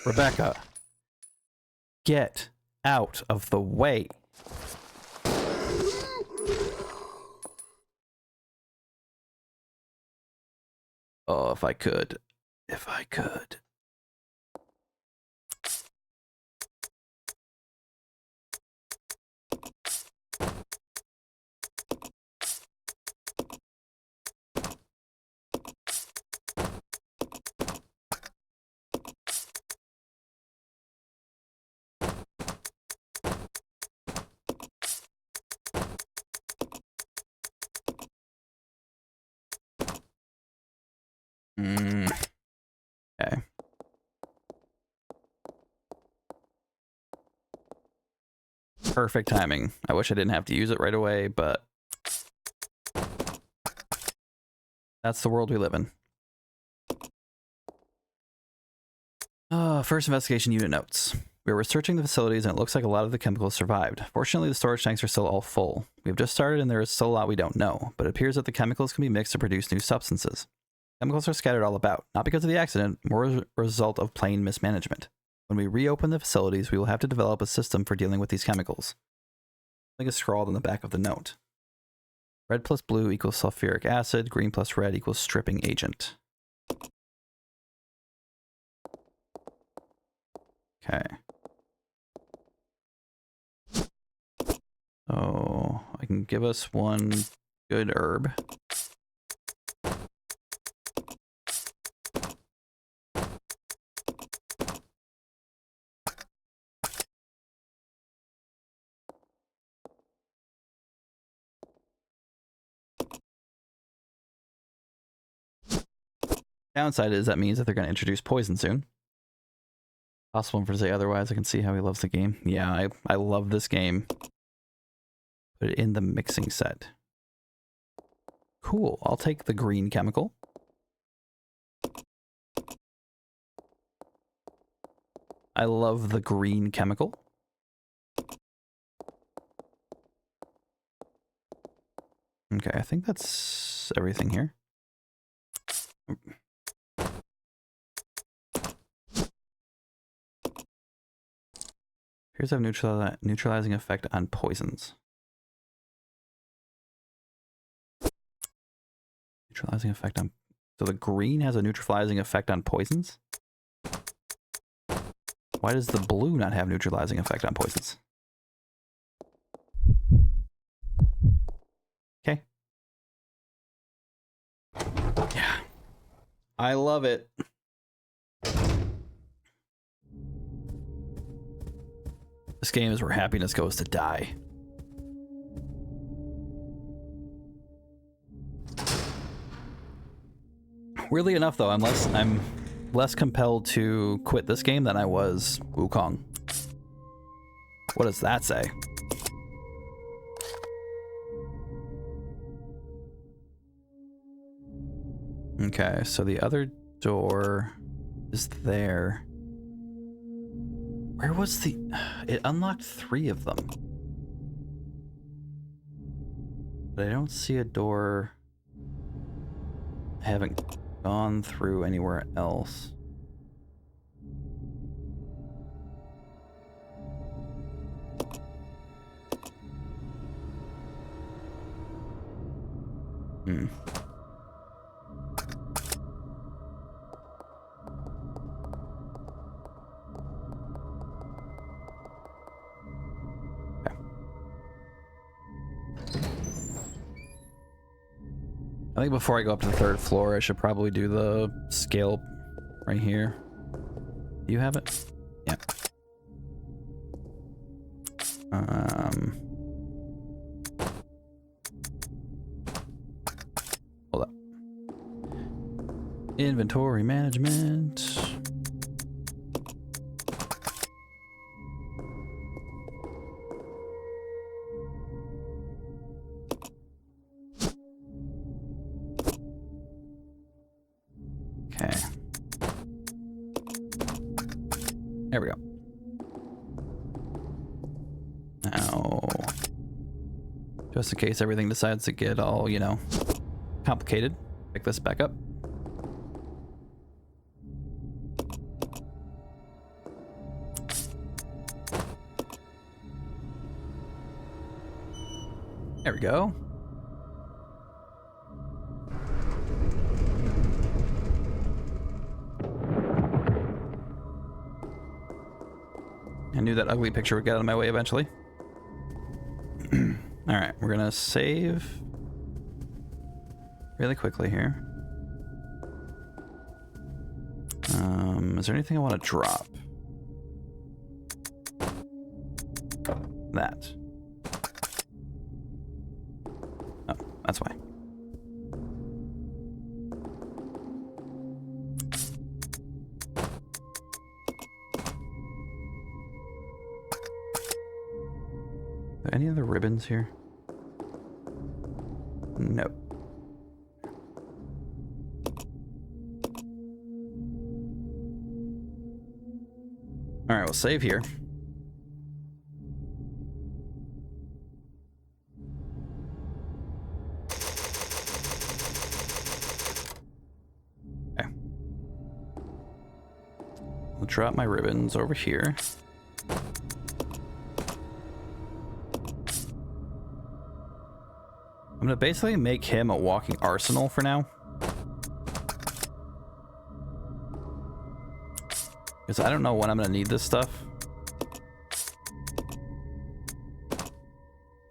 Rebecca, get out of the way. Oh, if I could. If I could. Okay. Perfect timing. I wish I didn't have to use it right away, but that's the world we live in. First investigation unit notes. We were researching the facilities and it looks like a lot of the chemicals survived. Fortunately, the storage tanks are still all full. We've just started and there is still a lot we don't know, but it appears that the chemicals can be mixed to produce new substances. Chemicals are scattered all about, not because of the accident, more as a result of plain mismanagement. When we reopen the facilities, we will have to develop a system for dealing with these chemicals. I think it's scrawled on the back of the note. Red plus blue equals sulfuric acid, green plus red equals stripping agent. Okay. So I can give us one good herb. Downside is that means that they're going to introduce poison soon. Possible for to say otherwise. I can see how he loves the game. Yeah, I love this game. Put it in the mixing set. Cool. I'll take the green chemical. I love the green chemical. Okay, I think that's everything here. Appears to have neutralizing effect on poisons. Neutralizing effect on... So the green has a neutralizing effect on poisons? Why does the blue not have neutralizing effect on poisons? Okay. Yeah. I love it. This game is where happiness goes to die. Weirdly enough, though, I'm less compelled to quit this game than I was Wukong. What does that say? Okay, so the other door is there. Where was the... It unlocked 3 of them. But I don't see a door... I haven't gone through anywhere else. Hmm. I think before I go up to the 3rd floor, I should probably do the scale right here. Do you have it? Yeah. Hold up. Inventory management. Okay. There we go. Now, just in case everything decides to get all, you know, complicated, pick this back up. There we go. I knew that ugly picture would get out of my way eventually. Alright, we're gonna save really quickly here. Is there anything I want to drop? That. Oh, that's why. Are there any other ribbons here? Nope. Alright, we'll save here. Okay. I'll drop my ribbons over here. I'm gonna basically make him a walking arsenal for now. Because I don't know when I'm going to need this stuff.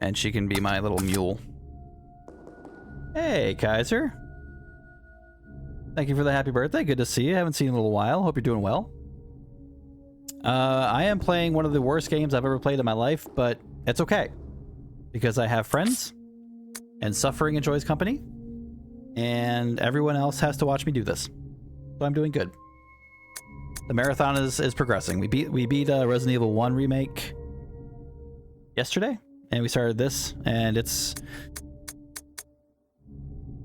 And she can be my little mule. Hey, Kaiser. Thank you for the happy birthday. Good to see you. Haven't seen you in a little while. Hope you're doing well. I am playing one of the worst games I've ever played in my life, but it's okay. Because I have friends, and suffering enjoys company, and everyone else has to watch me do this. So I'm doing good. The marathon is progressing. We beat Resident Evil 1 remake yesterday, and we started this, and it's...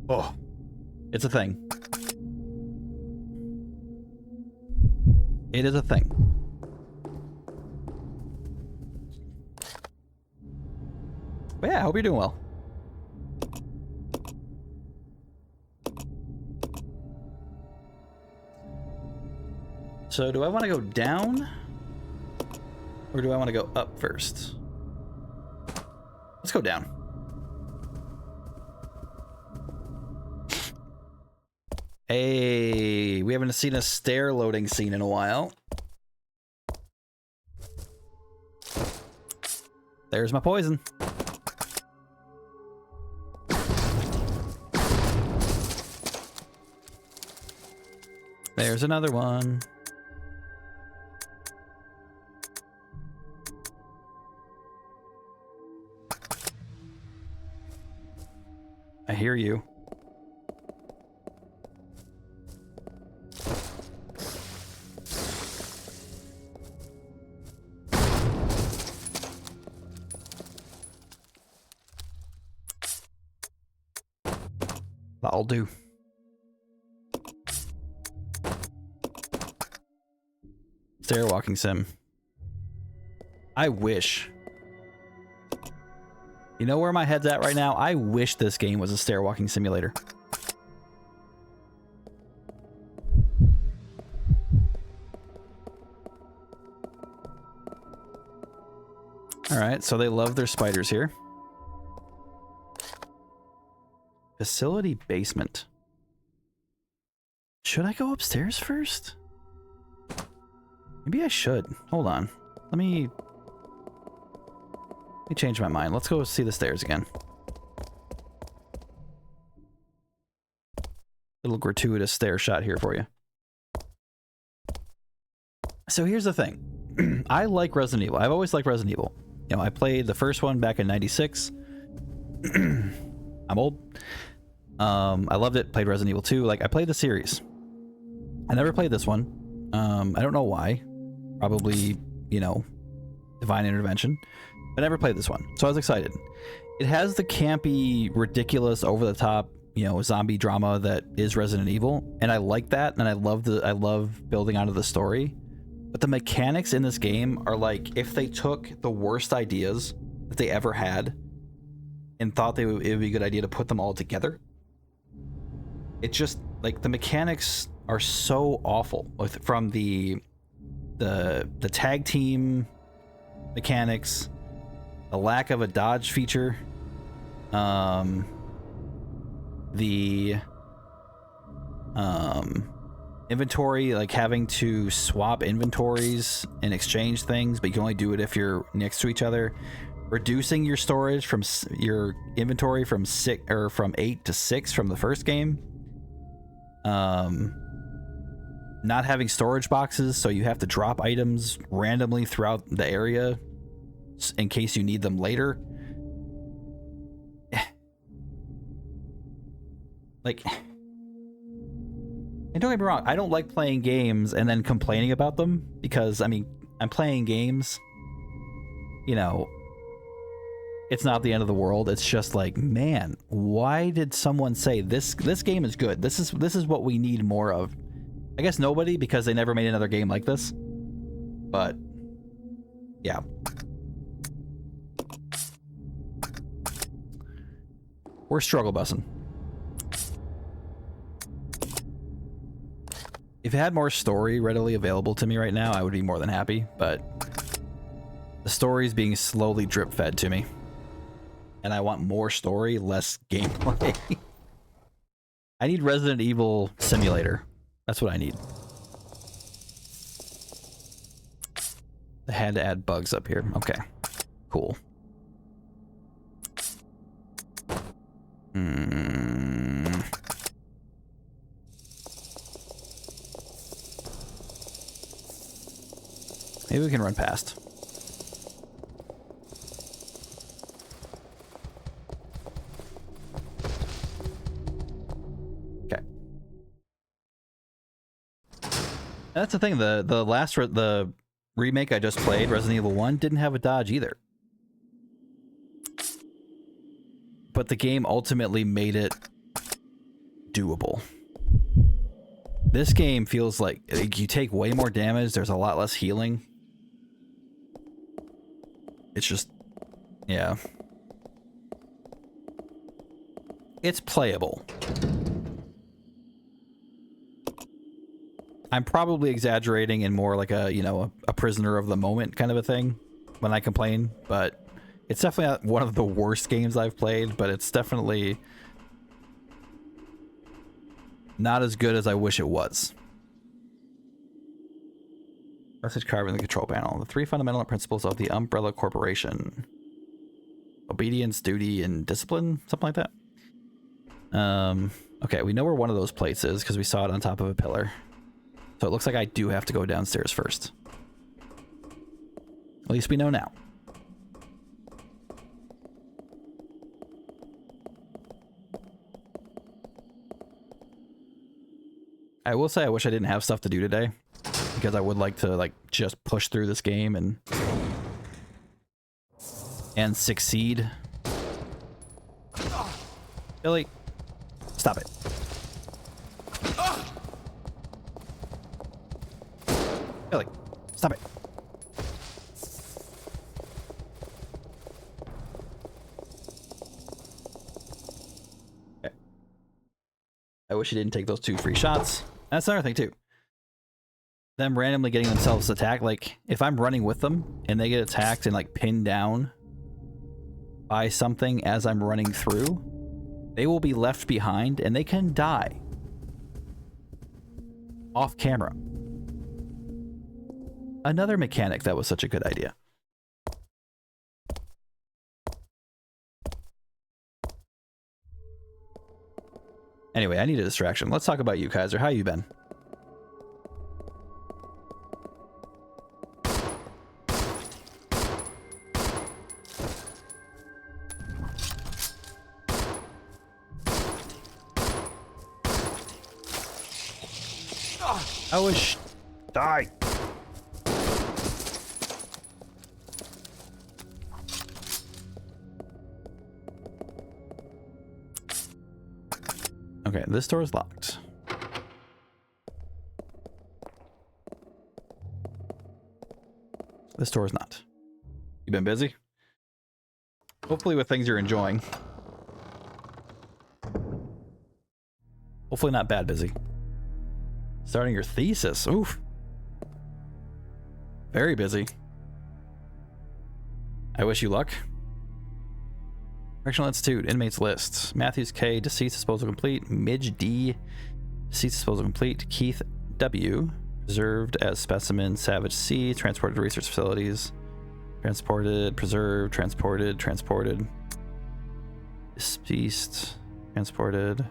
Oh, it's a thing. It is a thing. But yeah, I hope you're doing well. So do I want to go down? Or do I want to go up first? Let's go down. Hey, we haven't seen a stair loading scene in a while. There's my poison. There's another one. I hear you. That'll do. Stair walking sim. I wish. You know where my head's at right now? I wish this game was a stair walking simulator. Alright, so they love their spiders here. Facility basement. Should I go upstairs first? Maybe I should. Hold on. Let me change my mind. Let's go see the stairs again. Little gratuitous stair shot here for you. So here's the thing. I like Resident Evil. I've always liked Resident Evil. You know, I played the first one back in '96. I'm old. I loved it. Played Resident Evil 2. Like, I played the series. I never played this one. I don't know why. Probably, you know, divine intervention. I never played this one, so I was excited. It has the campy, ridiculous, over-the-top, you know, zombie drama that is Resident Evil, and I like that, and I love building onto the story. But the mechanics in this game are like, if they took the worst ideas that they ever had and thought it would be a good idea to put them all together. It's just like the mechanics are so awful, from the tag team mechanics, the lack of a dodge feature, the inventory, like having to swap inventories and exchange things, but you can only do it if you're next to each other. Reducing your storage from your inventory from 8 to 6 from the first game. Not having storage boxes, so you have to drop items randomly throughout the area in case you need them later. Like, and don't get me wrong, I don't like playing games and then complaining about them, because, I mean, I'm playing games, you know, it's not the end of the world. It's just like, man, why did someone say this game is good? This is what we need more of. I guess nobody, because they never made another game like this. But yeah. We're struggle bussing. If it had more story readily available to me right now, I would be more than happy, but the story is being slowly drip fed to me. And I want more story, less gameplay. I need Resident Evil Simulator. That's what I need. I had to add bugs up here. Okay. Cool. Maybe we can run past. Okay. That's the thing. The remake I just played, Resident Evil 1, didn't have a dodge either. But the game ultimately made it doable. This game feels like you take way more damage. There's a lot less healing. It's just, yeah. It's playable. I'm probably exaggerating and more like a, you know, a prisoner of the moment kind of a thing when I complain, but it's definitely not one of the worst games I've played, but it's definitely not as good as I wish it was. Message carved in the control panel. The 3 fundamental principles of the Umbrella Corporation. Obedience, duty, and discipline? Something like that. Okay, we know where one of those plates is because we saw it on top of a pillar. So it looks like I do have to go downstairs first. At least we know now. I will say I wish I didn't have stuff to do today, because I would like to just push through this game and succeed. Billy, stop it. Billy, stop it. Okay. I wish he didn't take those 2 free shots. That's another thing too. Them randomly getting themselves attacked, like if I'm running with them and they get attacked and like pinned down by something as I'm running through, they will be left behind and they can die off camera. Another mechanic that was such a good idea. Anyway, I need a distraction. Let's talk about you, Kaiser. How you been? I wish... Die! Okay, this door is locked. This door is not. You been busy? Hopefully with things you're enjoying. Hopefully not bad busy. Starting your thesis. Oof. Very busy. I wish you luck. Correctional Institute, inmates lists. Matthews K, deceased disposal complete. Midge D, deceased disposal complete. Keith W, preserved as specimen. Savage C, transported to research facilities. Transported, preserved, transported, transported. Deceased, transported.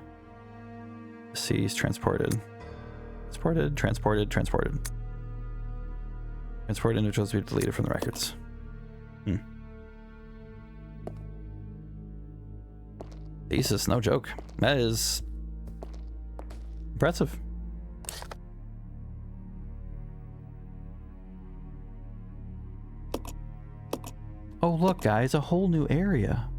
Deceased, transported. Transported, transported, transported. Transported individuals to be deleted from the records. Thesis, no joke. That is impressive. Oh, look, guys, a whole new area.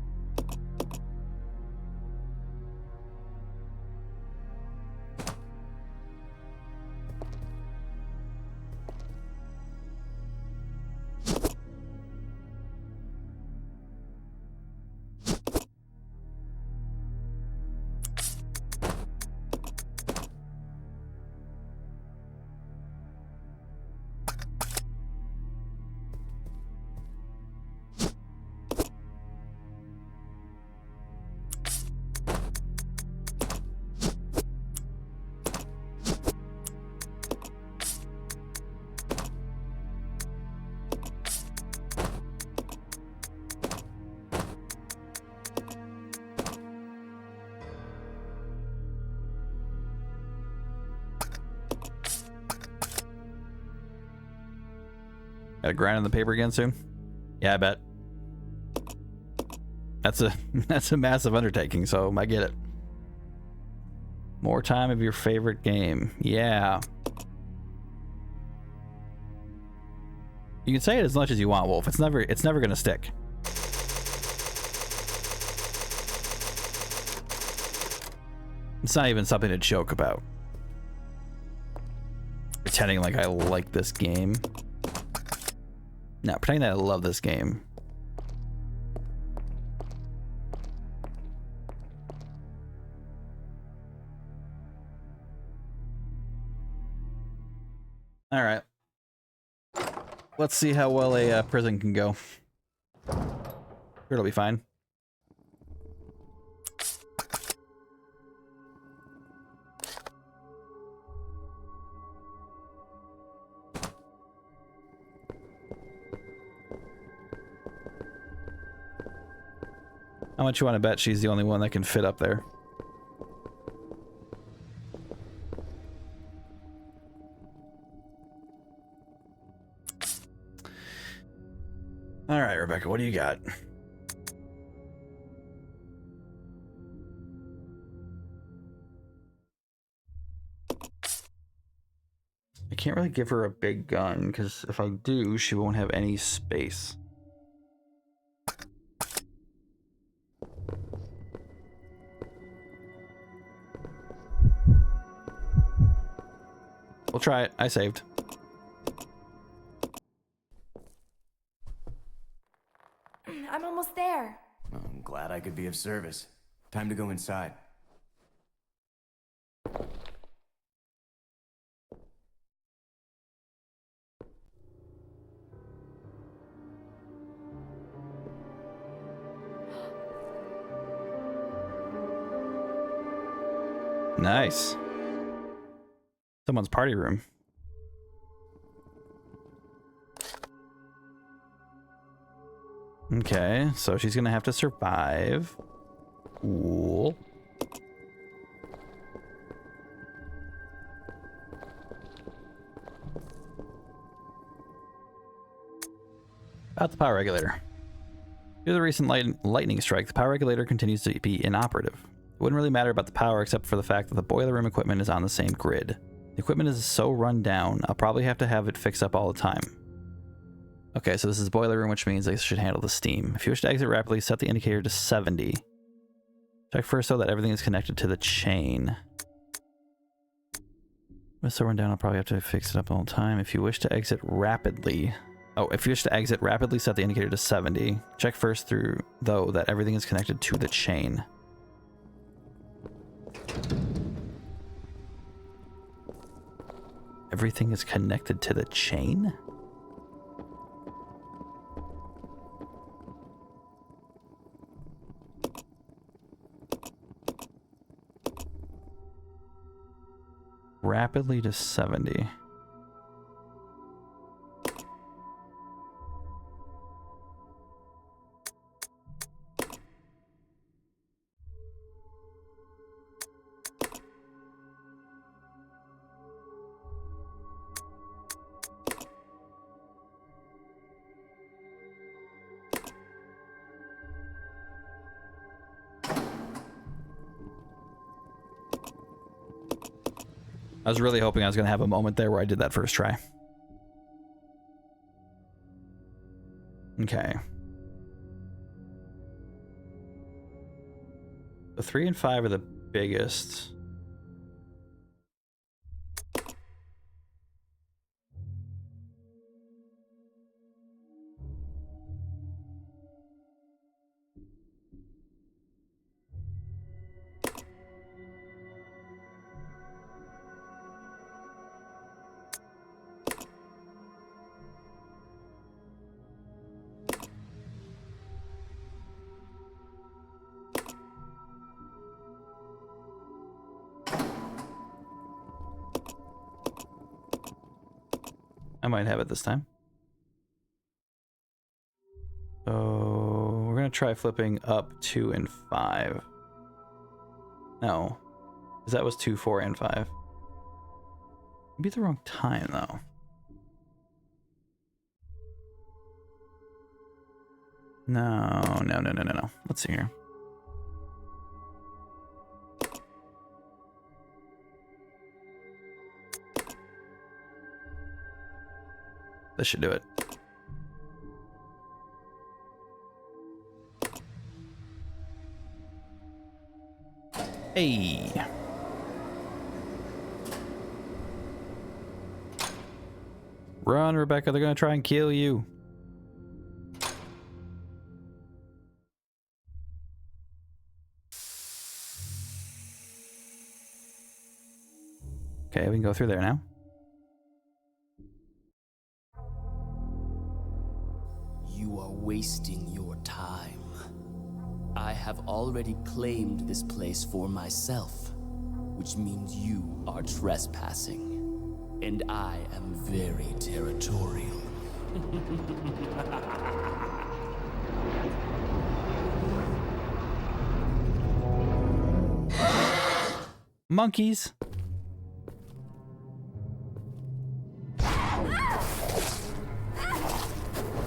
Gotta grind on the paper again soon? Yeah, I bet. That's a massive undertaking, so I get it. More time of your favorite game. Yeah. You can say it as much as you want, Wolf. It's never gonna stick. It's not even something to joke about. Pretending like I like this game. No, pretending that I love this game. All right. Let's see how well a prison can go. Sure, it'll be fine. How much you want to bet she's the only one that can fit up there? All right, Rebecca, what do you got? I can't really give her a big gun, because if I do, she won't have any space. We'll try it. I saved. I'm almost there. Well, I'm glad I could be of service. Time to go inside. Nice. Someone's party room. Okay, so she's gonna have to survive. Cool. About the power regulator. Due to the recent lightning strike, the power regulator continues to be inoperative. It wouldn't really matter about the power except for the fact that the boiler room equipment is on the same grid. The equipment is so run down, I'll probably have to have it fixed up all the time. Okay, so this is boiler room, which means they should handle the steam. If you wish to exit rapidly, set the indicator to 70. Check first so that everything is connected to the chain. If it's so run down, I'll probably have to fix it up all the time. If you wish to exit rapidly... Oh, if you wish to exit rapidly, set the indicator to 70. Check first through, though, that everything is connected to the chain. Everything is connected to the chain? Rapidly to 70. I was really hoping I was going to have a moment there where I did that first try. Okay. The 3 and 5 are the biggest. I might have it this time. So we're gonna try flipping up 2 and 5. No, because that was 2, 4, and 5. Maybe the wrong time though. No. Let's see here. This should do it. Hey. Run, Rebecca. They're going to try and kill you. Okay, we can go through there now. You are wasting your time. I have already claimed this place for myself, which means you are trespassing. And I am very territorial. Monkeys.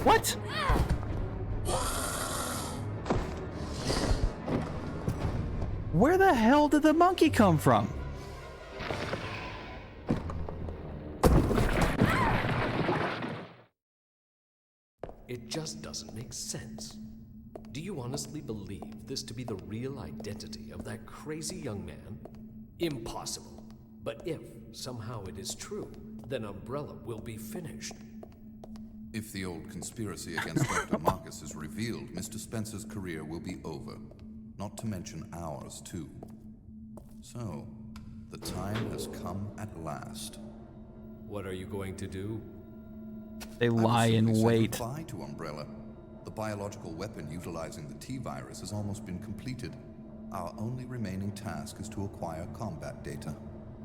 What? Where the hell did the monkey come from? It just doesn't make sense. Do you honestly believe this to be the real identity of that crazy young man? Impossible. But if somehow it is true, then Umbrella will be finished. If the old conspiracy against Dr. Marcus is revealed, Mr. Spencer's career will be over. Not to mention ours, too. So, the time has come at last. What are you going to do? They lie in wait. Goodbye to Umbrella. The biological weapon utilizing the T-virus has almost been completed. Our only remaining task is to acquire combat data.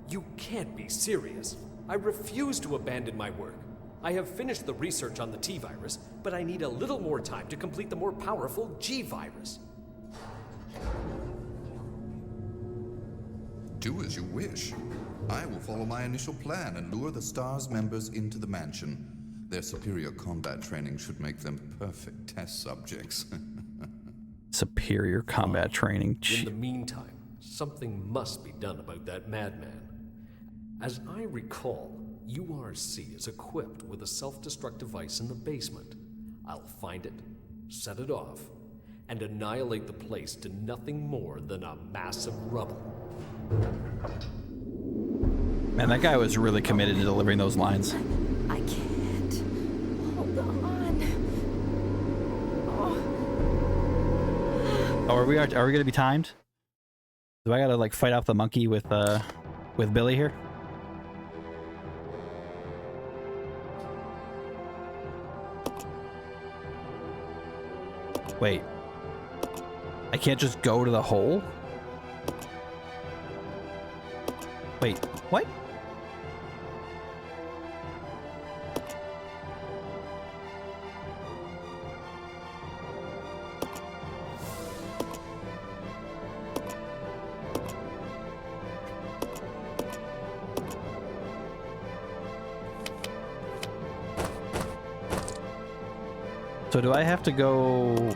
You can't be serious. I refuse to abandon my work. I have finished the research on the T-virus, but I need a little more time to complete the more powerful G-virus. Do as you wish. I will follow my initial plan and lure the STARS members into the mansion. Their superior combat training should make them perfect test subjects. Superior combat training. In the meantime, something must be done about that madman. As I recall, URC is equipped with a self-destruct device in the basement. I'll find it, set it off, and annihilate the place to nothing more than a mass of rubble. Man, that guy was really committed to delivering those lines. I can't. Hold on. Oh, are we gonna be timed? Do I gotta like fight off the monkey with Billy here? Wait. I can't just go to the hole? Wait, what? So do I have to go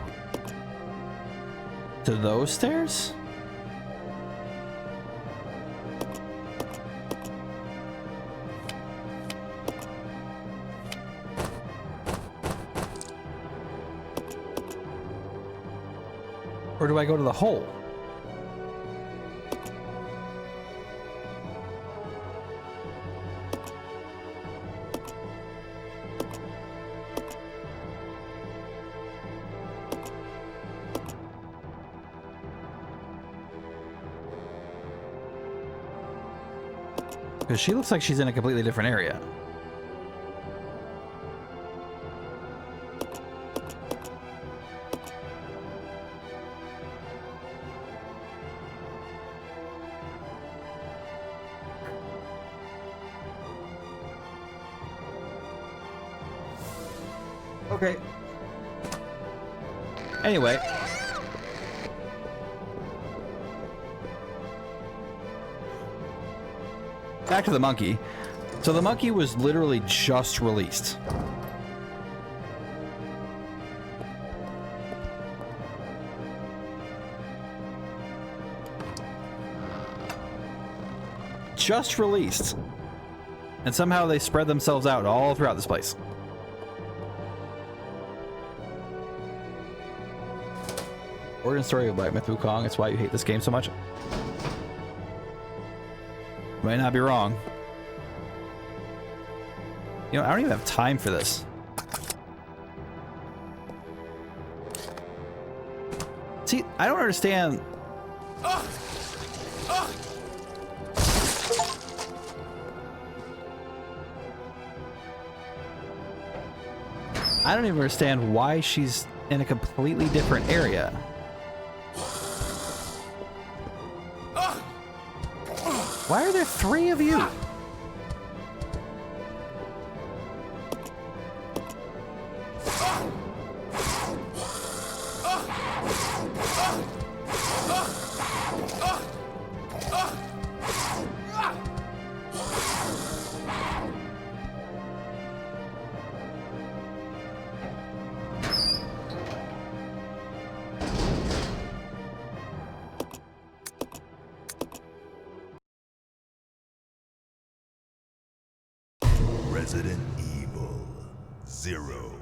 to those stairs? Or do I go to the hole? Because she looks like she's in a completely different area. Okay. Anyway. Back to the monkey. So the monkey was literally just released. just released. And somehow they spread themselves out all throughout this place. Origin story by Myth Wukong. It's why you hate this game so much. Might not be wrong. You know, I don't even have time for this. See, I don't understand. I don't even understand why she's in a completely different area. Why are there 3 of you? Resident Evil 0.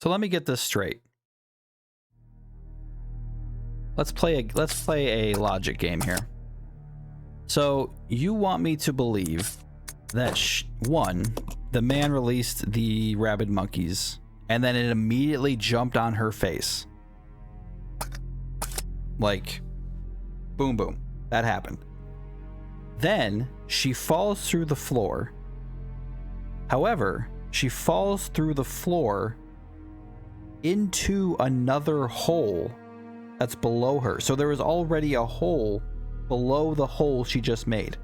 So let me get this straight. Let's play a logic game here. So you want me to believe that one, the man released the rabid monkeys and then it immediately jumped on her face. Like, boom, boom. That happened. Then she falls through the floor. However, she falls through the floor into another hole that's below her. So there was already a hole below the hole she just made.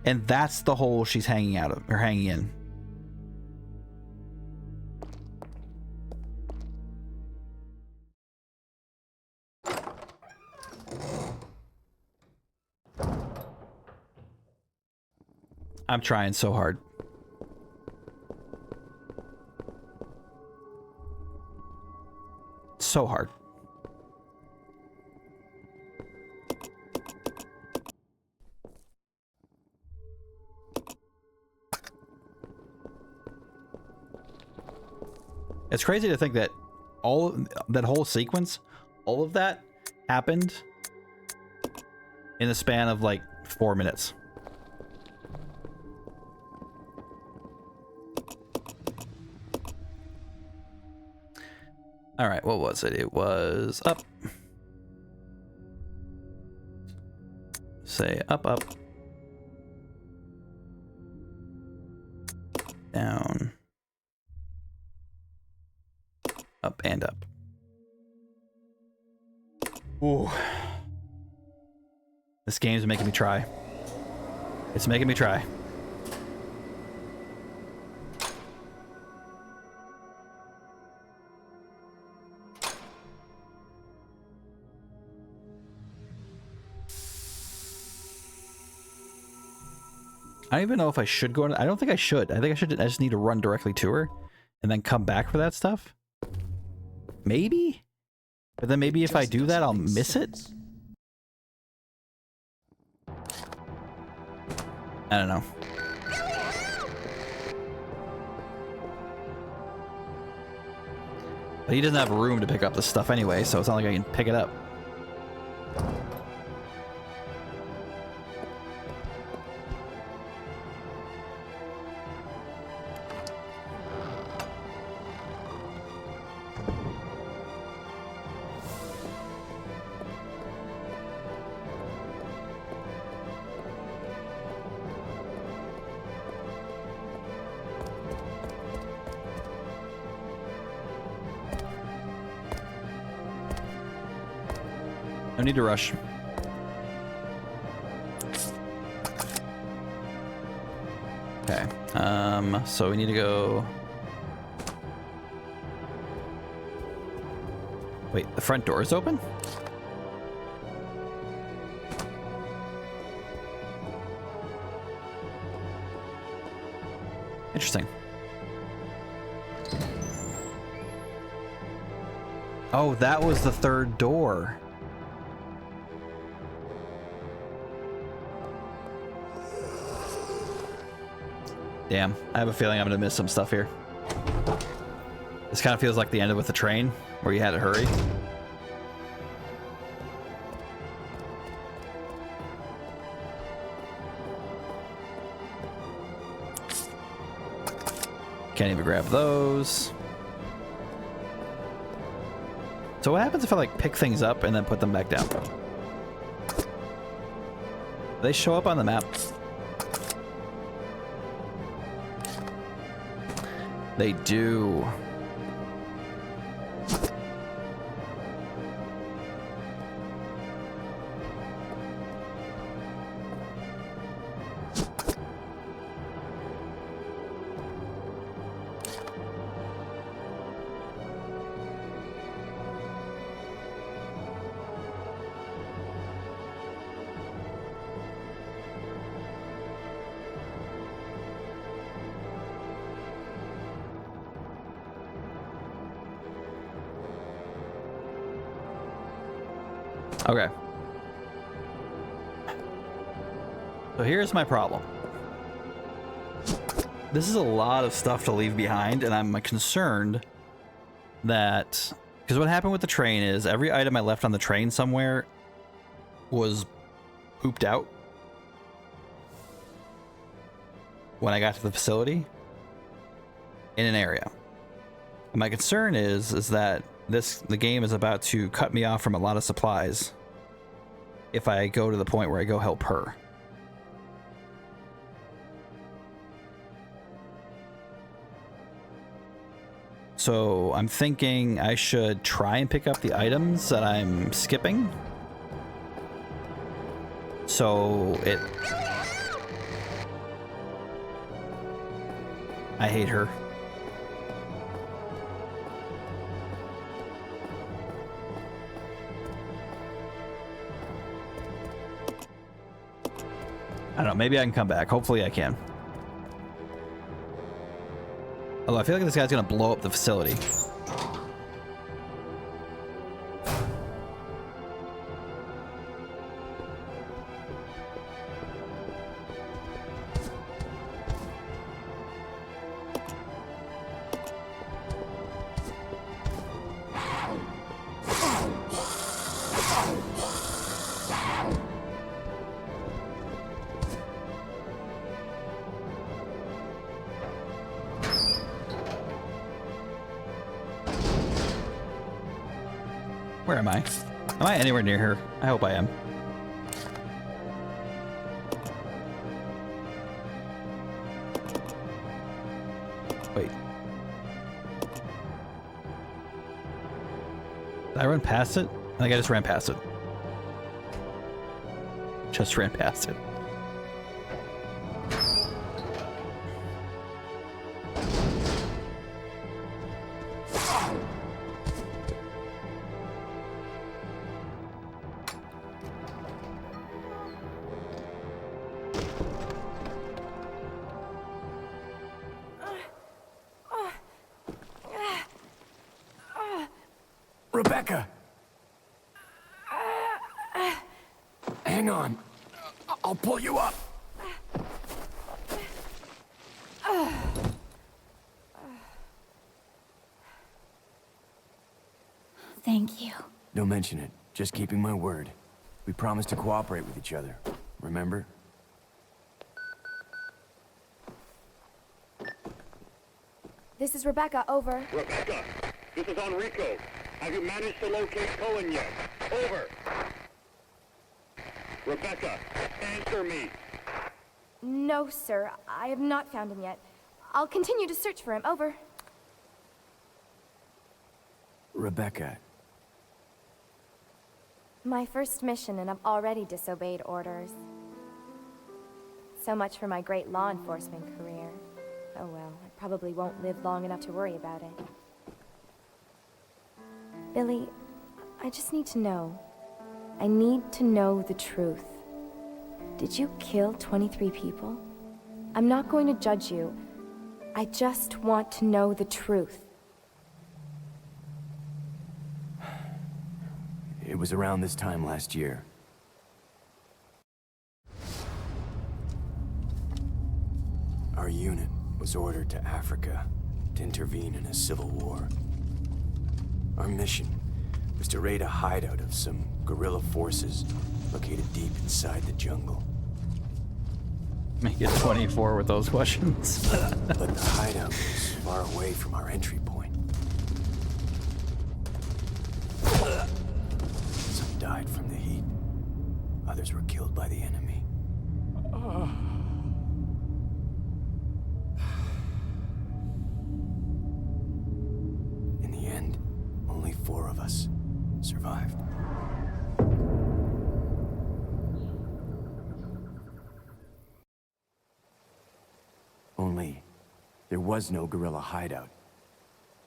And that's the hole she's hanging out of, or hanging in. I'm trying so hard. So hard. It's crazy to think that that whole sequence, all of that happened in the span of like 4 minutes. All right, what was it? It was up. Say up, up. Down. Up and up. Ooh. This game's making me try. It's making me try. I don't even know if I should go in. I don't think I should. I think I just need to run directly to her and then come back for that stuff. Maybe? But then maybe if I do that, I'll miss it? I don't know. But he doesn't have room to pick up the stuff anyway, so it's not like I can pick it up. No need to rush. Okay. So we need to go Wait, the front door is open? Interesting. Oh, that was the third door. Damn, I have a feeling I'm gonna miss some stuff here. This kind of feels like the end of With the Train, where you had to hurry. Can't even grab those. So what happens if I like pick things up and then put them back down? They show up on the map. They do. Okay. So here's my problem. This is a lot of stuff to leave behind, and I'm concerned that... Because what happened with the train is every item I left on the train somewhere was pooped out when I got to the facility in an area. And my concern is that the game is about to cut me off from a lot of supplies if I go to the point where I go help her. So I'm thinking I should try and pick up the items that I'm skipping. So I hate her. I don't know, maybe I can come back. Hopefully I can. Although I feel like this guy's gonna blow up the facility. Where am I? Am I anywhere near her? I hope I am. Wait. Did I run past it? I think I just ran past it. Just ran past it. Rebecca! Hang on. I'll pull you up. Thank you. Don't mention it. Just keeping my word. We promised to cooperate with each other. Remember? This is Rebecca, over. Rebecca, this is Enrico. Have you managed to locate Cohen yet? Over. Rebecca, answer me. No, sir. I have not found him yet. I'll continue to search for him, over. Rebecca. My first mission, and I've already disobeyed orders. So much for my great law enforcement career. Oh well, I probably won't live long enough to worry about it. Billy, I just need to know. I need to know the truth. Did you kill 23 people? I'm not going to judge you. I just want to know the truth. It was around this time last year. Our unit was ordered to Africa to intervene in a civil war. Our mission was to raid a hideout of some guerrilla forces located deep inside the jungle. Make it 24 with those questions. But the hideout was far away from our entry point. Some died from the heat. Others were killed by the enemy. In the end, only 4 of us survived. Only, there was no guerrilla hideout.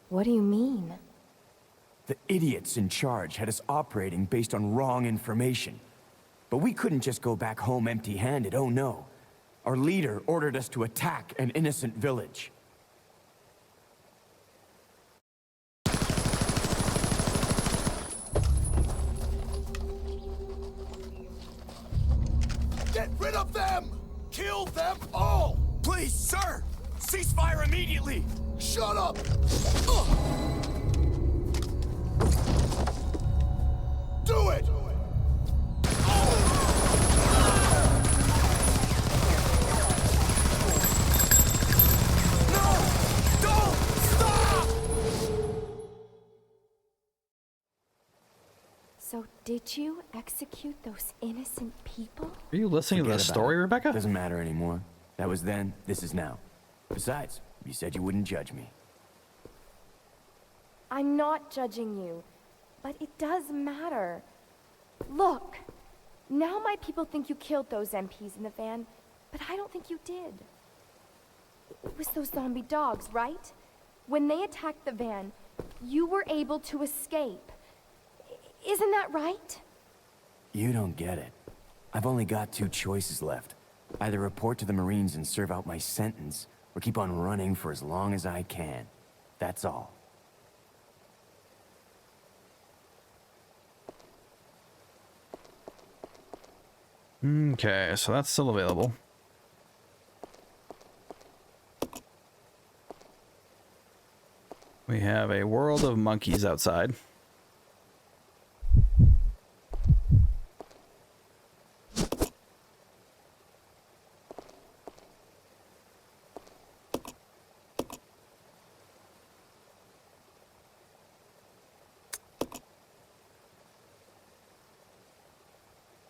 What do you mean? The idiots in charge had us operating based on wrong information. But we couldn't just go back home empty-handed, oh no. Our leader ordered us to attack an innocent village. Get rid of them! Kill them all! Please, sir! Ceasefire immediately! Shut up! Do it! No! Don't! Stop! So did you execute those innocent people? Are you listening to the Forget about story, it. Rebecca? Doesn't matter anymore. That was then, this is now. Besides, you said you wouldn't judge me. I'm not judging you, but it does matter. Look, now my people think you killed those MPs in the van, but I don't think you did. It was those zombie dogs, right? When they attacked the van, you were able to escape. Isn't that right? You don't get it. I've only got 2 choices left. Either report to the Marines and serve out my sentence, or keep on running for as long as I can. That's all. Okay, so that's still available. We have a world of monkeys outside.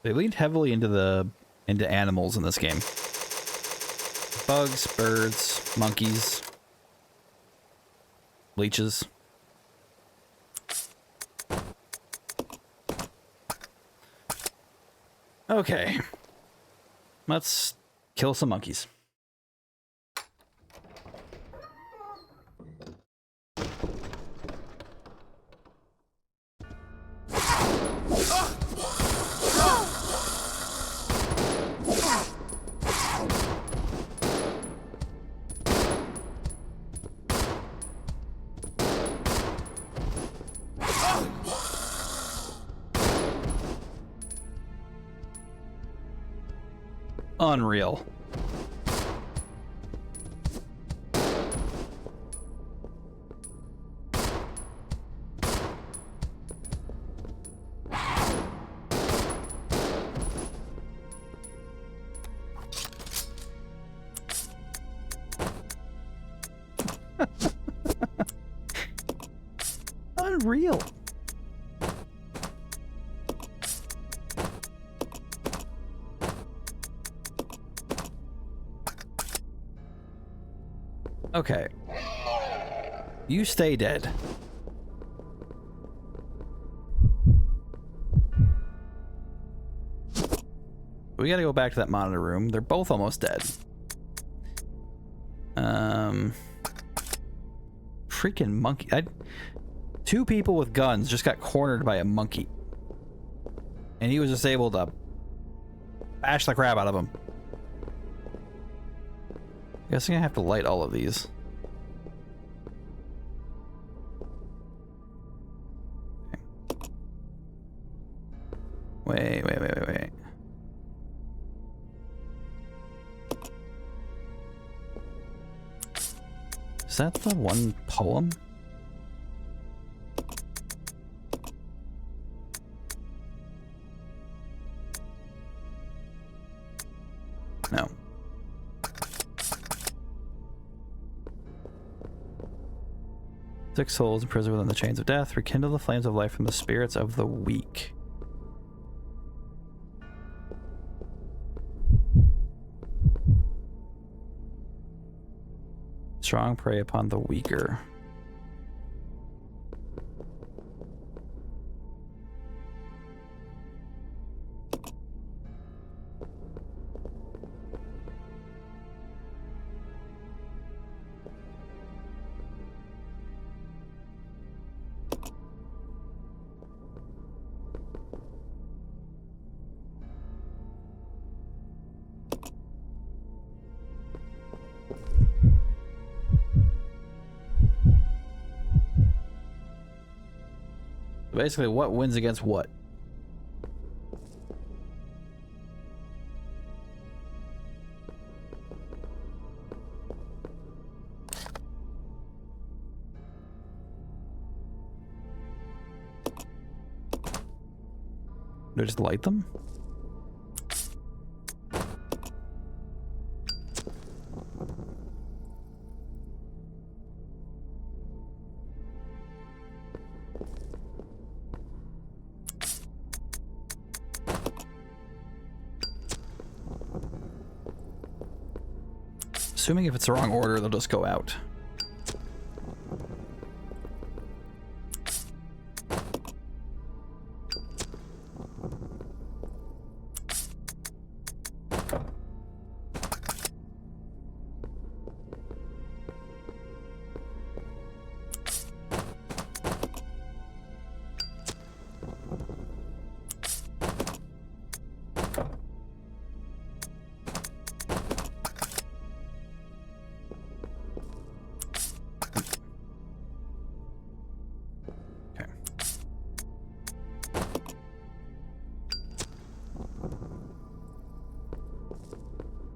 They leaned heavily into animals in this game. Bugs, birds, monkeys, leeches. Okay. Let's kill some monkeys. Unreal. Unreal. Okay. You stay dead. We gotta go back to that monitor room. They're both almost dead. Freaking monkey. 2 people with guns just got cornered by a monkey. And he was just able to bash the crap out of him. Guessing I have to light all of these. Okay. Wait. Is that the one poem? No. Six souls imprisoned within the chains of death. Rekindle the flames of life from the spirits of the weak. Strong prey upon the weaker. Basically, what wins against what? Do I just light them? Assuming if it's the wrong order, they'll just go out.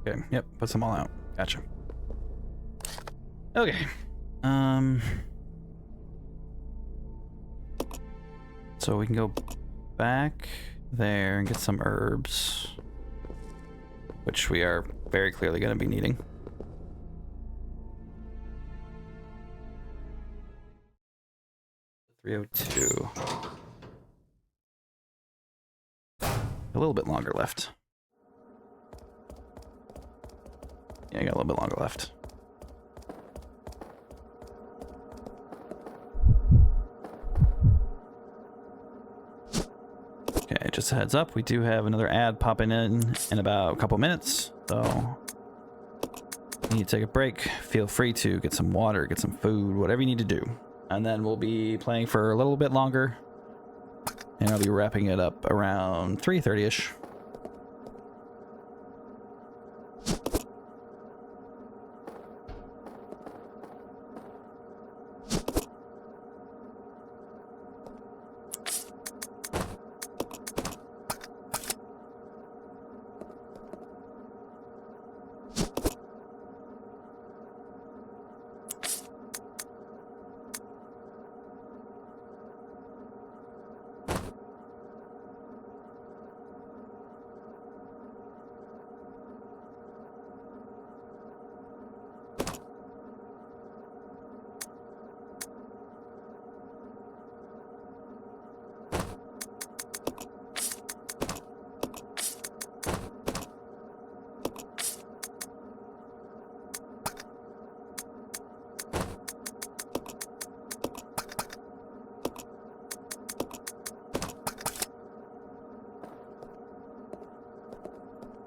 Okay, yep, puts them all out. Gotcha. Okay. So we can go back there and get some herbs, which we are very clearly going to be needing. $302. A little bit longer left. Yeah, I got a little bit longer left. Okay, just a heads up, we do have another ad popping in about a couple minutes, so if you need to take a break, feel free to get some water, get some food, whatever you need to do. And then we'll be playing for a little bit longer, and I'll be wrapping it up around 3:30ish.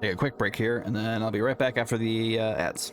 Take a quick break here, and then I'll be right back after the ads.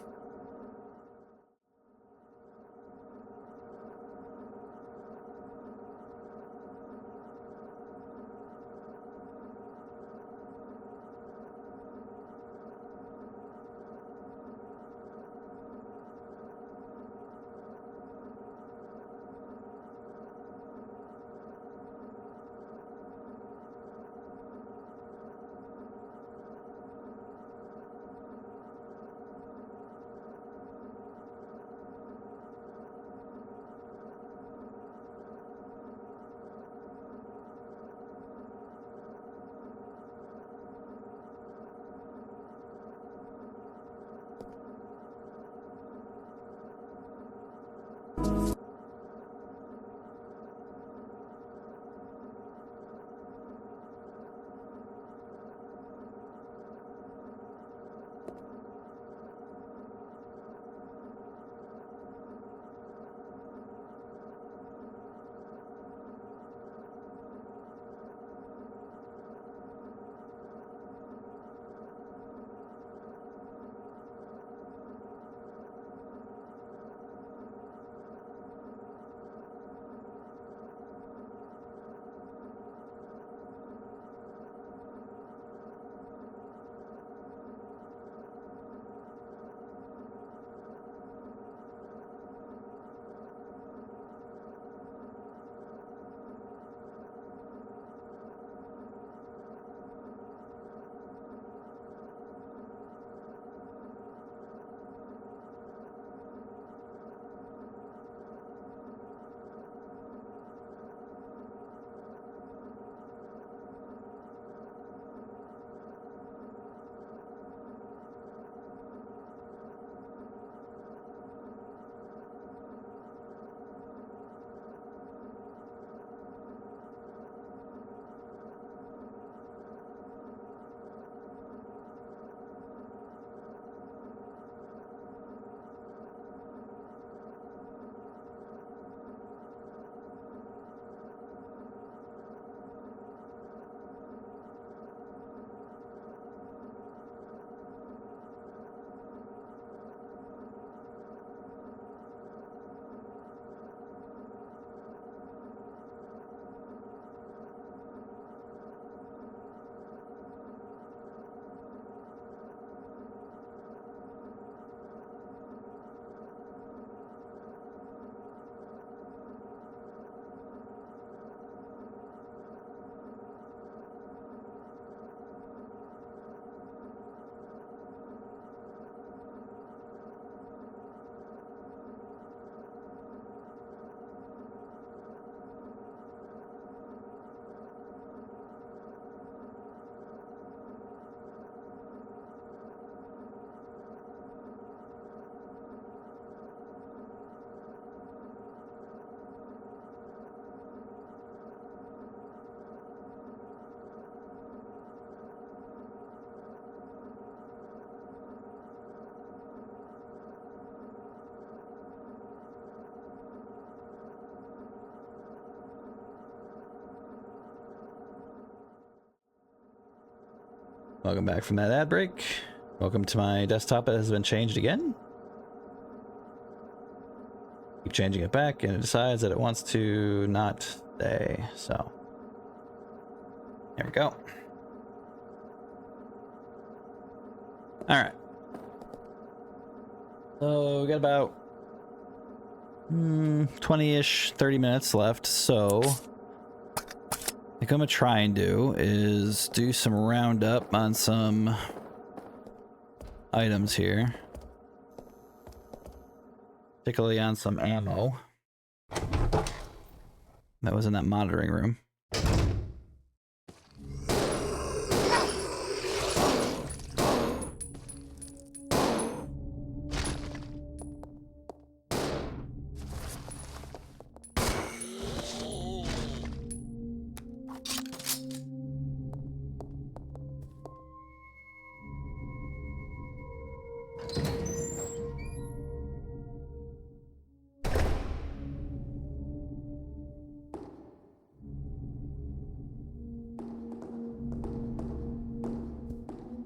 Welcome back from that ad break. Welcome to my desktop. It has been changed again. Keep changing it back, and it decides that it wants to not stay. So there we go. All right. So we got about 20-ish, 30 minutes left. So I think I'm gonna try and do is do some roundup on some items here, particularly on some ammo that was in that monitoring room.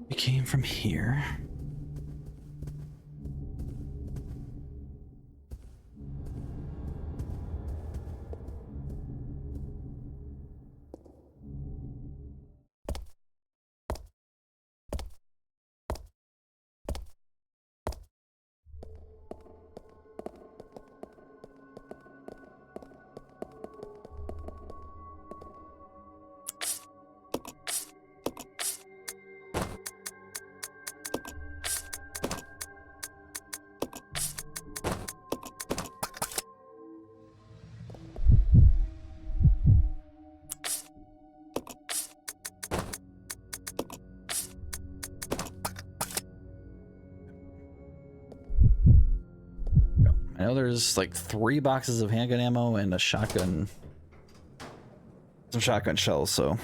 We came from here. I know there's like 3 boxes of handgun ammo and a shotgun, some shotgun shells, so.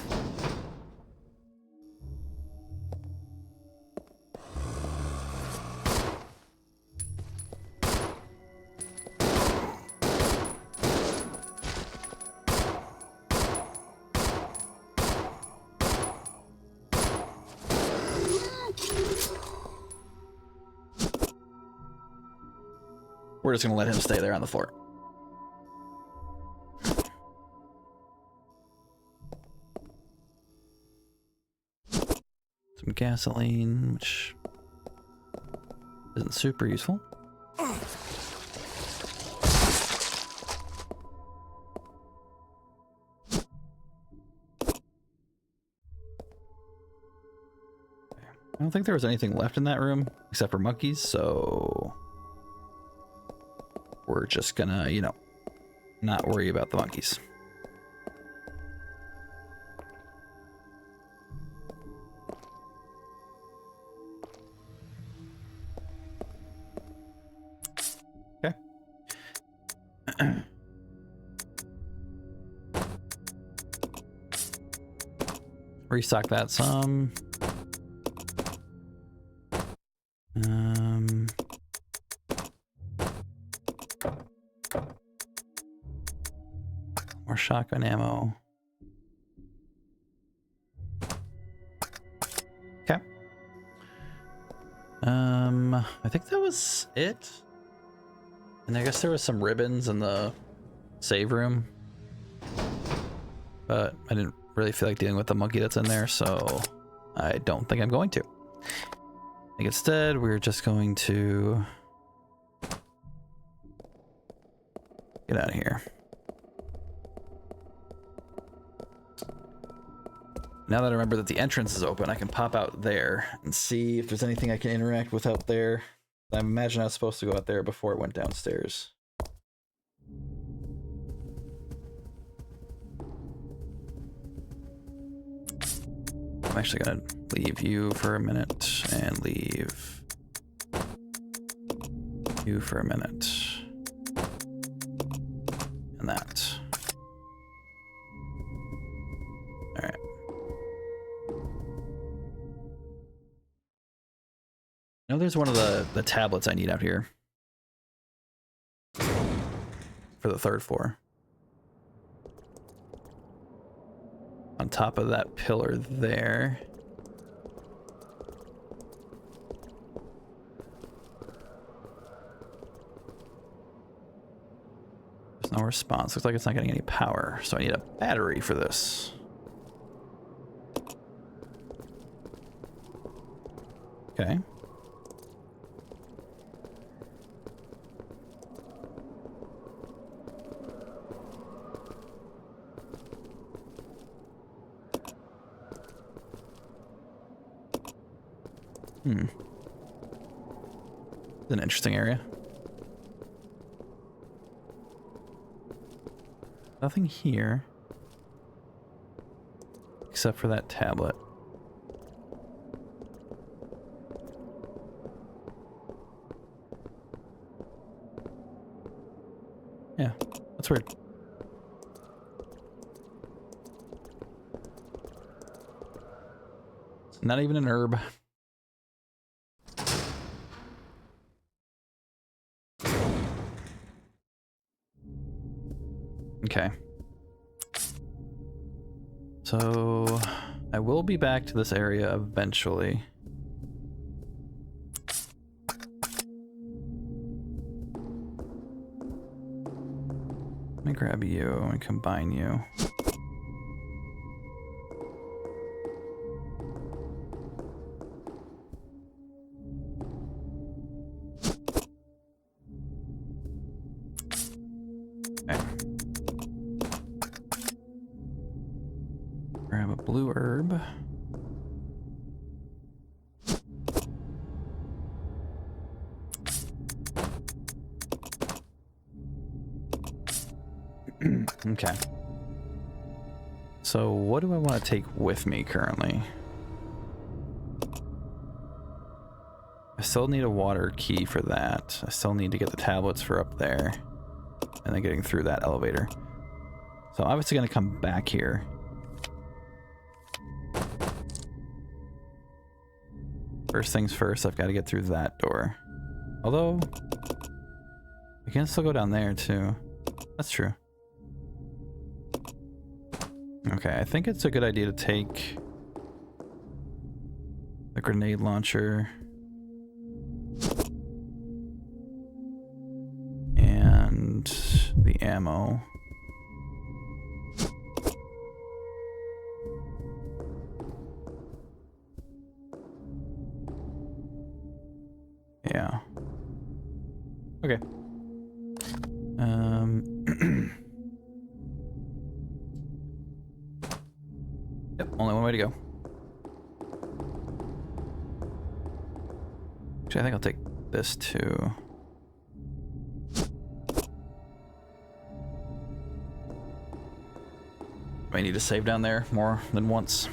We're just gonna let him stay there on the floor. Some gasoline, which isn't super useful. I don't think there was anything left in that room except for monkeys, so we're just gonna, you know, not worry about the monkeys. Okay. Restock that some. More shotgun ammo. Okay. I think that was it. And I guess there was some ribbons in the save room, but I didn't really feel like dealing with the monkey that's in there, so I don't think I'm going to. I think instead we're just going to get out of here. Now that I remember that the entrance is open, I can pop out there and see if there's anything I can interact with out there. I imagine I was supposed to go out there before it went downstairs. I'm actually gonna leave you for a minute and leave you for a minute. And that. All right. I know there's one of the tablets I need out here for the 3rd floor. On top of that pillar there. No response. Looks like it's not getting any power, so I need a battery for this. Okay. It's an interesting area. Nothing here. Except for that tablet. Yeah, that's weird. Not even an herb. Okay. So I will be back to this area eventually. Let me grab you and combine you. Okay. Grab a blue herb. Okay. So what do I want to take with me currently? I still need a water key for that. I still need to get the tablets for up there. And then getting through that elevator. So I'm obviously going to come back here. First things first, I've got to get through that door. Although, I can still go down there too. That's true. Okay, I think it's a good idea to take the grenade launcher and the ammo. Yeah. Okay. Yep, only one way to go. Actually, I think I'll take this too. I need to save down there more than once.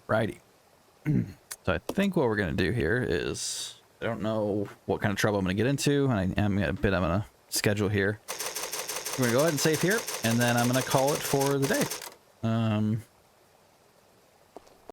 Alrighty. So I think what we're going to do here is, I don't know what kind of trouble I'm going to get into, and I'm going to schedule here. We're going to go ahead and save here, and then I'm going to call it for the day.